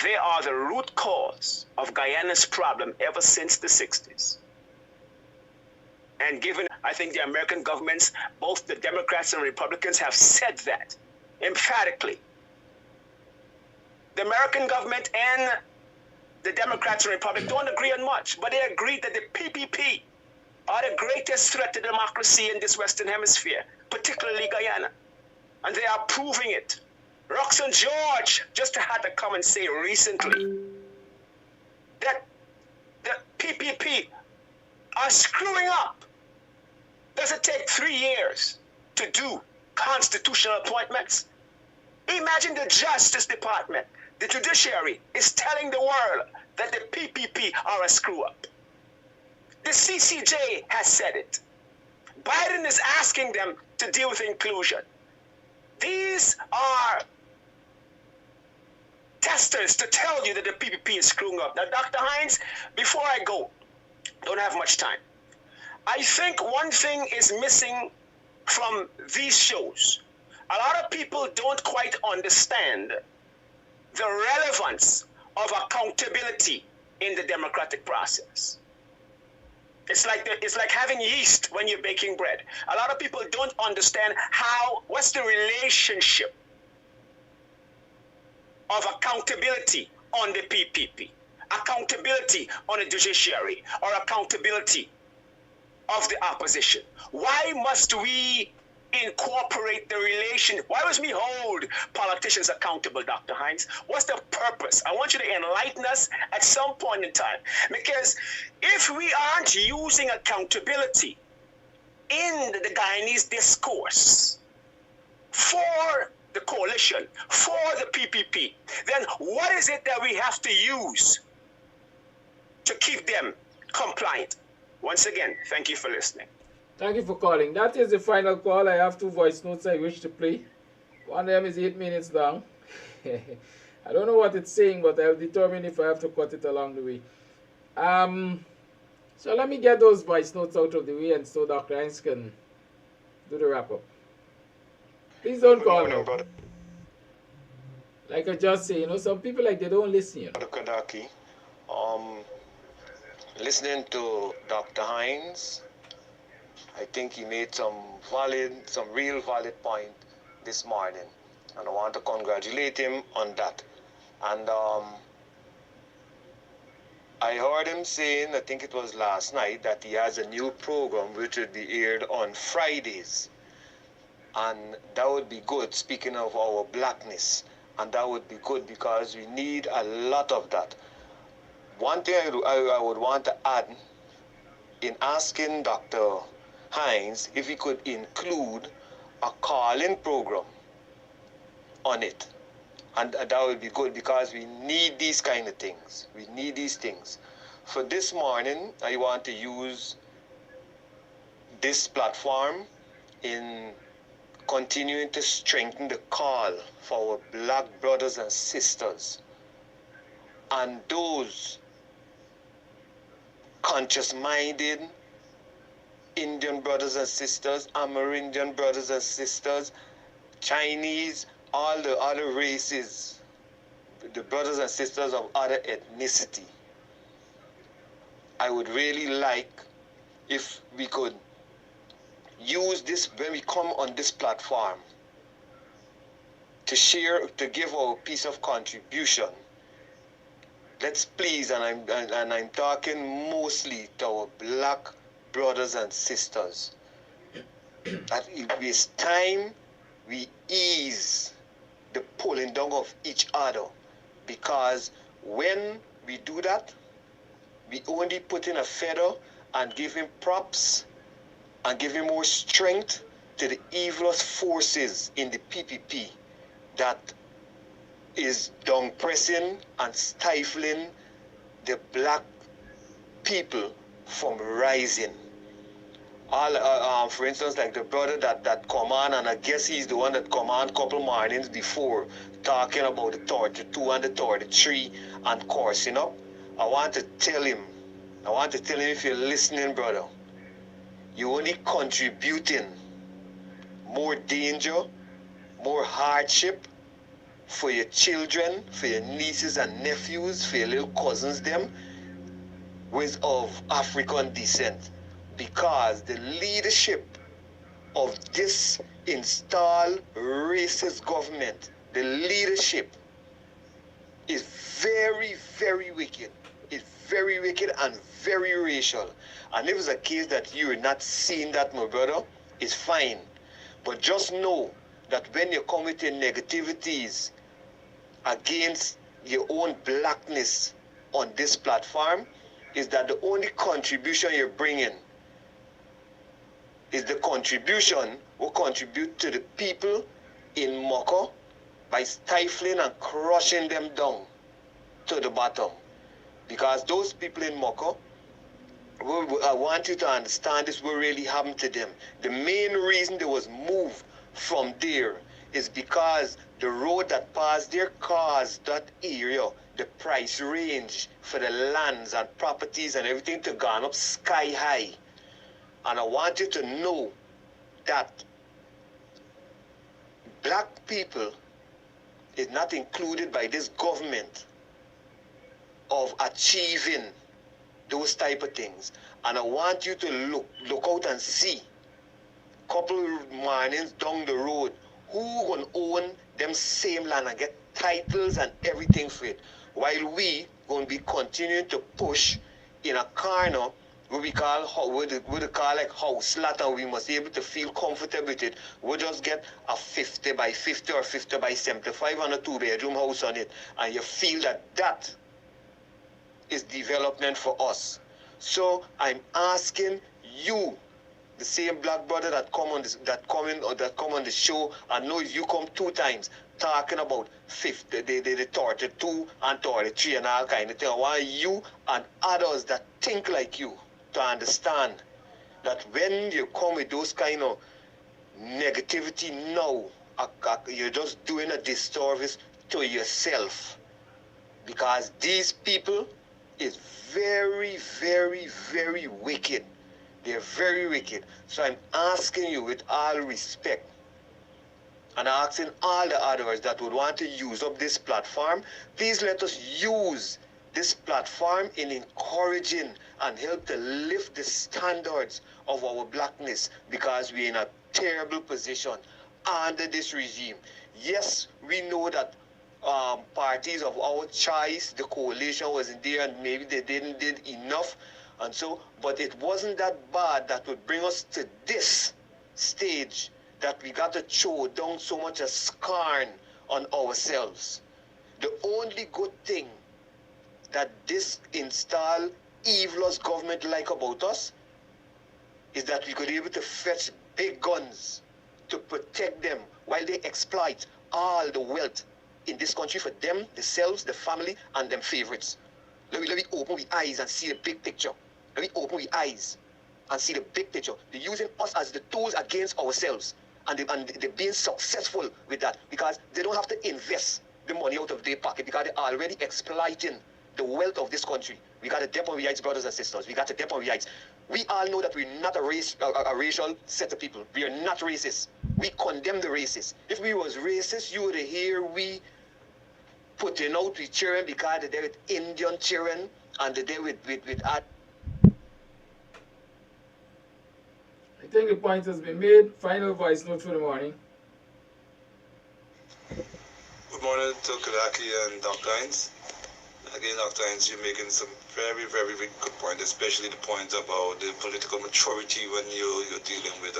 They are the root cause of Guyana's problem ever since the 60s. And given, I think the American governments, both the Democrats and Republicans, have said that emphatically. The American government and the Democrats and Republicans don't agree on much, but they agreed that the PPP are the greatest threat to democracy in this Western Hemisphere, particularly Guyana. And they are proving it. Roxanne George just had to come and say recently that the PPP are screwing up. Does it take 3 years to do constitutional appointments? Imagine the Justice Department, the judiciary is telling the world that the PPP are a screw up. The CCJ has said it. Biden is asking them to deal with inclusion. These are testers to tell you that the PPP is screwing up. Now, Dr. Hines, before I go, don't have much time. I think one thing is missing from these shows. A lot of people don't quite understand the relevance of accountability in the democratic process. It's like having yeast when you're baking bread. A lot of people don't understand what's the relationship of accountability on the PPP, accountability on the judiciary, or accountability of the opposition. Why must we incorporate the relation? Why must we hold politicians accountable, Dr. Hines? What's the purpose? I want you to enlighten us at some point in time. Because if we aren't using accountability in the Guyanese discourse for the coalition, for the PPP, then what is it that we have to use to keep them compliant? Once again, thank you for listening. Thank you for calling. That is the final call. I have 2 voice notes I wish to play. One of them is 8 minutes long. I don't know what it's saying, but I'll determine if I have to cut it along the way. So let me get those voice notes out of the way, and so Dr. Hines can do the wrap-up. Please don't call now. Like I just say, you know, some people like they don't listen, you know. Kadaki, listening to Dr. Hinds, I think he made some real valid point this morning, and I want to congratulate him on that. And I heard him saying, I think it was last night, that he has a new program which would be aired on Fridays. And that would be good, speaking of our blackness. And that would be good because we need a lot of that. One thing I would want to add in asking Dr. Hinds if he could include a call-in program on it. And that would be good because we need these kind of things. We need these things. For this morning, I want to use this platform in continuing to strengthen the call for our black brothers and sisters and those conscious-minded Indian brothers and sisters, Amerindian brothers and sisters, Chinese, all the other races, the brothers and sisters of other ethnicity. I would really like if we could use this when we come on this platform to share, to give our piece of contribution. Let's please, and I'm talking mostly to our black brothers and sisters, that it is time we ease the pulling down of each other, because when we do that, we only put in a feather and give him props and give him more strength to the evilest forces in the PPP that is down pressing and stifling the black people from rising. All, for instance, like the brother that come on, and I guess he's the one that come on a couple mornings before, talking about the 32 and the 33 and coursing up. I want to tell him, if you're listening, brother, you're only contributing more danger, more hardship for your children, for your nieces and nephews, for your little cousins, them, with of African descent. Because the leadership of this installed racist government, the leadership is very, very wicked. It's very wicked and very racial. And if it's a case that you're not seeing that, my brother, it's fine. But just know that when you come with your negativities against your own blackness on this platform, is that the only contribution you're bringing is the contribution will contribute to the people in Moko by stifling and crushing them down to the bottom. Because those people in Moko, I want you to understand this, what really happened to them. The main reason they was moved from there is because the road that passed there caused that area, the price range for the lands and properties and everything to gone up sky high. And I want you to know that black people is not included by this government of achieving those type of things. And I want you to look out and see couple mornings down the road who gonna own them same land and get titles and everything for it, while we gonna be continuing to push in a corner what we call like house lot, and we must be able to feel comfortable with it. We'll just get a 50 by 50 or 50 by 75 on a 2-bedroom house on it, and you feel that that is development for us. So I'm asking you, the same black brother that come on the show, I know you come 2 times talking about 50, the 32 and 33 and all kind of thing. I want you and others that think like you to understand that when you come with those kind of negativity now, you're just doing a disservice to yourself. Because these people is very, very, very wicked. They're very wicked. So I'm asking you with all respect, And asking all the others that would want to use up this platform, please let us use this platform in encouraging and help to lift the standards of our blackness, because we're in a terrible position under this regime. Yes, we know that parties of our choice, the coalition wasn't there and maybe they didn't did enough, and so, but it wasn't that bad that would bring us to this stage that we got to throw down so much as scorn on ourselves. The only good thing that this installed evilous government like about us is that we could be able to fetch big guns to protect them while they exploit all the wealth in this country for them, themselves, the family, and them favorites. Let me open our eyes and see the big picture. Let me open our eyes and see the big picture. They're using us as the tools against ourselves. And they're being successful with that because they don't have to invest the money out of their pocket because they're already exploiting the wealth of this country. We got to dip on our rights, brothers and sisters. We got to dip on our rights. We all know that we're not a racial set of people. We are not racist. We condemn the racists. If we was racist, you would hear we putting out with children because they're with Indian children and they're with I think the point has been made. Final voice note for the morning. Good morning to Kadaki and Dr. Hines. Again, Dr. Hines, you're making some very, very, very good point, especially the point about the political maturity when you're dealing with,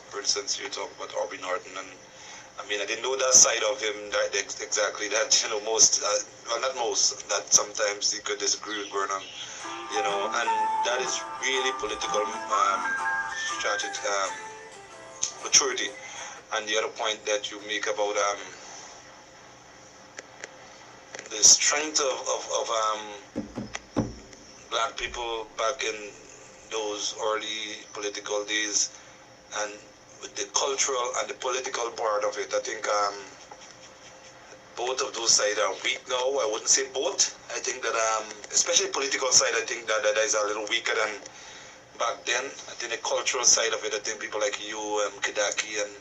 for instance, you talk about Aubrey Norton. And I mean, I didn't know that side of him exactly, that, you know, most, well, not most, that sometimes he could disagree with Burnham, you know, and that is really political strategy, maturity. And the other point that you make about the strength of black people back in those early political days, and with the cultural and the political part of it, I think both of those sides are weak now. I wouldn't say both. I think that especially political side, I think that is a little weaker than back then. I think the cultural side of it, I think people like you and Kadaki and,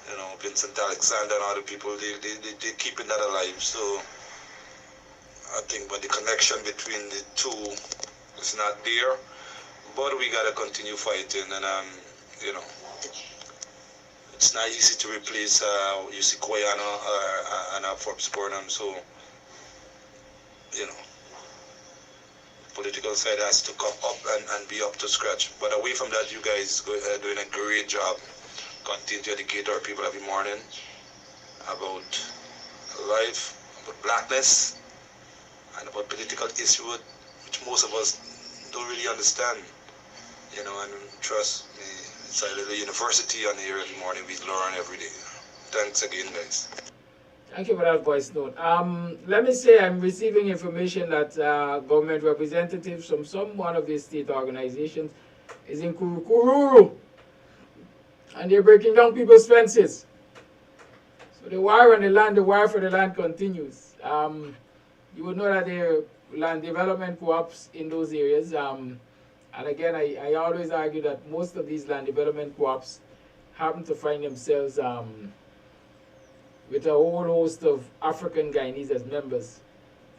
you know, Vincent Alexander and other people, they're keeping that alive. So I think, but the connection between the two is not there. But we gotta continue fighting, and you know, it's not easy to replace you see Guyana and Forbes Burnham. So, you know, political side has to come up and be up to scratch. But away from that, you guys are doing a great job. Continue to educate our people every morning about life, about blackness, and about political issues, which most of us don't really understand. You know, and trust me, it's a little university on here every morning. We learn every day. Thanks again, guys. Thank you for that voice note. Let me say I'm receiving information that government representatives from one of these state organizations is in Kurukuru, and they're breaking down people's fences. So the war on the land, the war for the land continues. You would know that there are land development co-ops in those areas. And again, I always argue that most of these land development co-ops happen to find themselves with a whole host of African Guyanese as members.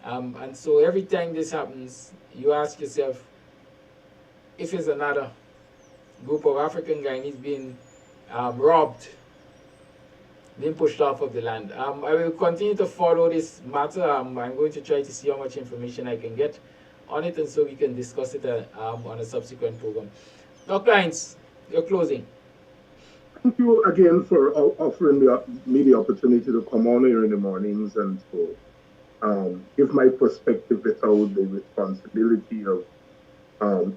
And so every time this happens, you ask yourself, if it's another group of African Guyanese being robbed, being pushed off of the land. I will continue to follow this matter. I'm going to try to see how much information I can get on it, and so we can discuss it on a subsequent program. Dr. Hines, your closing. Thank you again for offering me the opportunity to come on here in the mornings and to give my perspective without the responsibility of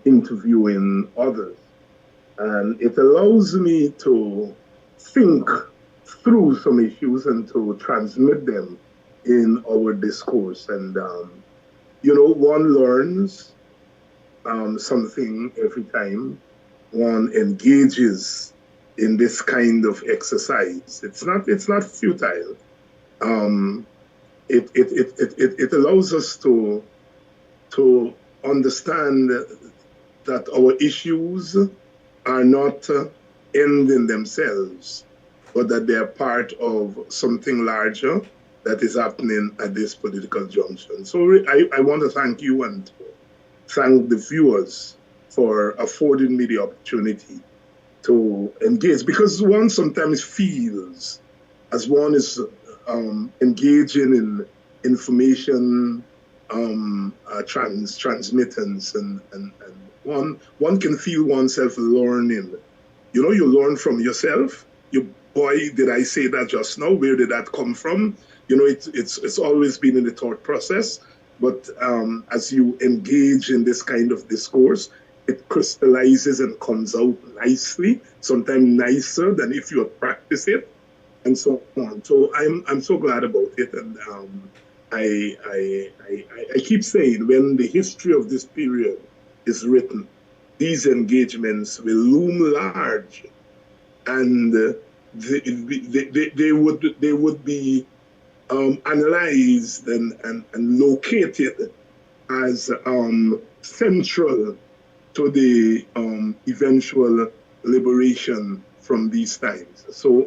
interviewing others. And it allows me to think through some issues and to transmit them in our discourse. And you know, one learns something every time one engages in this kind of exercise. It's not futile. It allows us to understand that our issues are not end in themselves. but that they are part of something larger that is happening at this political junction. So I want to thank you and thank the viewers for affording me the opportunity to engage, because one sometimes feels as one is engaging in information transmittance and one can feel oneself learning. You know, you learn from yourself. You, boy, did I say that just now? Where did that come from? You know, it's always been in the thought process, but as you engage in this kind of discourse, it crystallizes and comes out nicely, sometimes nicer than if you had practiced it, and so on. So I'm so glad about it, and I keep saying, when the history of this period is written, these engagements will loom large, and they would be analyzed and located as central to the eventual liberation from these times. So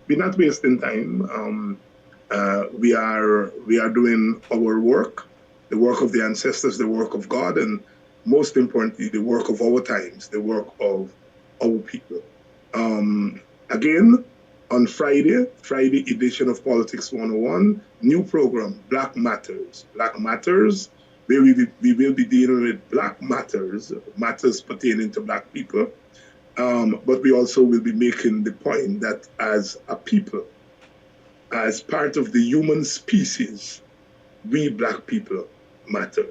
we're not wasting time. We are doing our work, the work of the ancestors, the work of God, and most importantly, the work of our times, the work of our people. Again, on Friday edition of Politics 101, new program, Black Matters. Black Matters, where we will be dealing with Black matters pertaining to Black people. But we also will be making the point that as a people, as part of the human species, we Black people matter.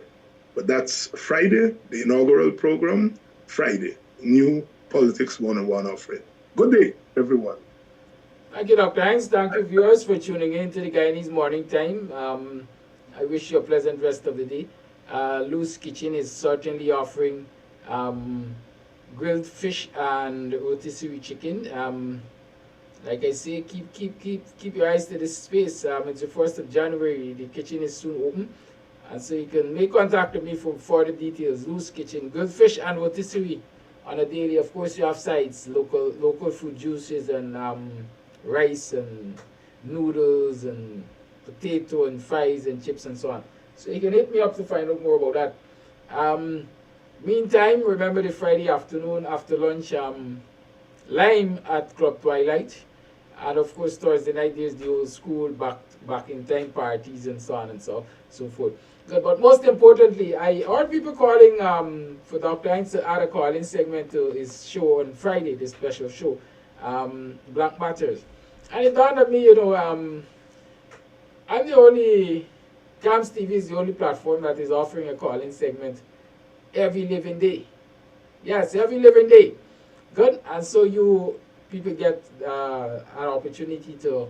But that's Friday, the inaugural program, Friday, new Politics 101 offering. Good day, everyone. Thank you, Dr. Hines. Thank you, viewers, for tuning in to the Guyanese Morning Time. I wish you a pleasant rest of the day. Lou's Kitchen is certainly offering grilled fish and rotisserie chicken. Like I say, keep your eyes to this space. It's the 1st of January. The kitchen is soon open. And so you can make contact with me for further details. Lou's Kitchen, grilled fish and rotisserie on a daily. Of course, you have sides, local fruit juices and rice and noodles and potato and fries and chips and so on. So you can hit me up to find out more about that. Meantime, remember the Friday afternoon after lunch, Lime at Club Twilight. And of course, Thursday night, there's the old school back in time parties and so on and so forth. But most importantly, I heard people calling for Dr. Hines to add a calling segment to his show on Friday, this special show, Black Matters. And it dawned on me, you know, I'm the only, Kams TV is the only platform that is offering a calling segment every living day. Yes, every living day. Good. And so you people get an opportunity to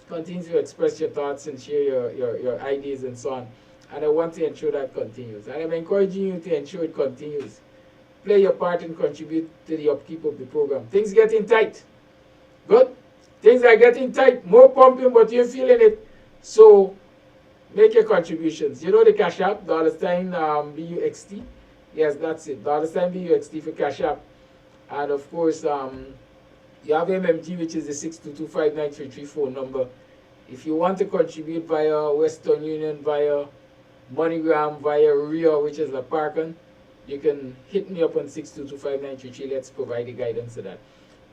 continue to express your thoughts and share your ideas and so on. And I want to ensure that continues. And I'm encouraging you to ensure it continues. Play your part and contribute to the upkeep of the program. Things getting tight. Good. Things are getting tight. More pumping, but you're feeling it. So make your contributions. You know the Cash App, $ BUXT. Yes, that's it. $ BUXT for Cash App. And of course, you have MMG, which is the 6225933 phone number. If you want to contribute via Western Union, via MoneyGram, via RIA, which is La Parkin, you can hit me up on 6225933. Let's provide the guidance to that.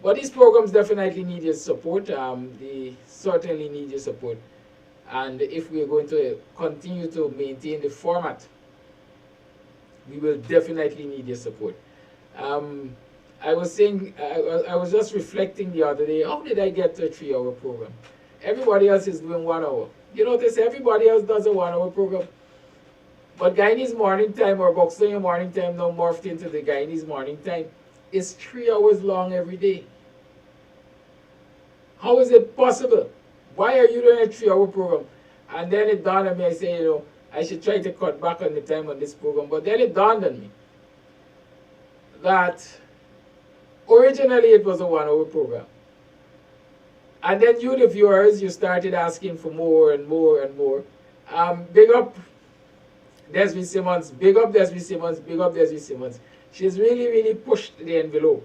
But these programs definitely need your support. They certainly need your support. And if we're going to continue to maintain the format, we will definitely need your support. I was saying, I was just reflecting the other day, how did I get to a 3-hour program? Everybody else is doing 1 hour. You notice everybody else does a 1 hour program. But Guyanese Morning Time, or BUXTONIAN Morning Time, now morphed into the Guyanese Morning Time, is 3 hours long every day. How is it possible? Why are you doing a 3-hour program? And then it dawned on me, I say, you know, I should try to cut back on the time on this program. But then it dawned on me that originally it was a 1 hour program. And then you, the viewers, you started asking for more and more and more. Big up Desiree Simmons, big up Desiree Simmons, big up Desiree Simmons. She's really, really pushed the envelope.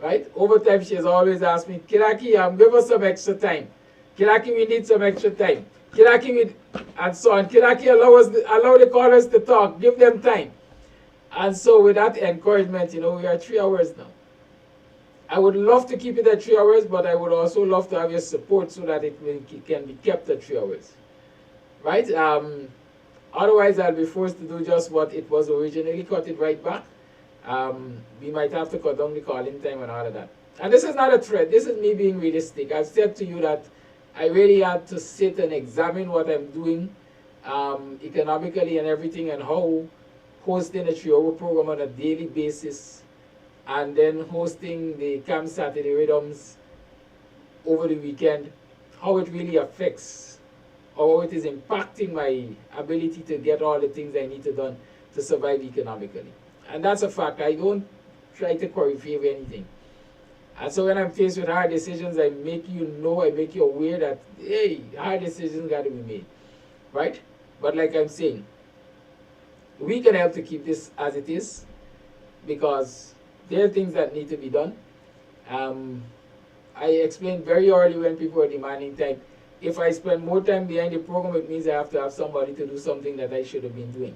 right? Over time, she has always asked me, Kiraki, give us some extra time. Kiraki, we need some extra time. Kiraki, and so on. Kiraki, allow the callers to talk. Give them time. And so with that encouragement, you know, we are 3 hours now. I would love to keep it at 3 hours, but I would also love to have your support so that it can be kept at 3 hours. Right? Otherwise, I'll be forced to do just what it was originally, cut it right back. We might have to cut down the calling time and all of that. And this is not a threat. This is me being realistic. I've said to you that I really had to sit and examine what I'm doing economically and everything, and how hosting a 3-hour program on a daily basis and then hosting the Kams Saturday Rhythms over the weekend, how it really affects or how it is impacting my ability to get all the things I need to do to survive economically. And that's a fact. I don't try to curry favor anything. And so when I'm faced with hard decisions, I make you know, I make you aware that, hey, hard decisions got to be made, right? But like I'm saying, we can help to keep this as it is because there are things that need to be done. I explained very early when people were demanding time. If I spend more time behind the program, it means I have to have somebody to do something that I should have been doing,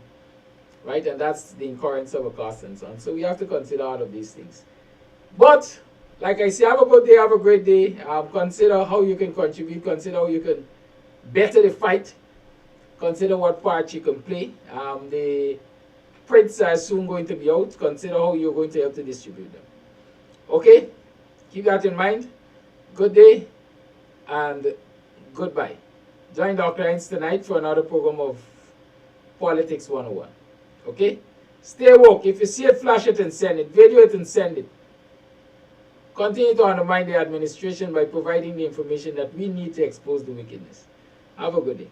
right? And that's the incurrence of a cost and so on. So we have to consider all of these things. But like I say, have a good day, have a great day. Consider how you can contribute, consider how you can better the fight, consider what part you can play. The prints are soon going to be out. Consider how you're going to help to distribute them. Okay? Keep that in mind. Good day and goodbye. Join Dr. Hinds tonight for another program of Politics 101. Okay? Stay woke. If you see it, flash it and send it. Video it and send it. Continue to undermine the administration by providing the information that we need to expose the wickedness. Have a good day.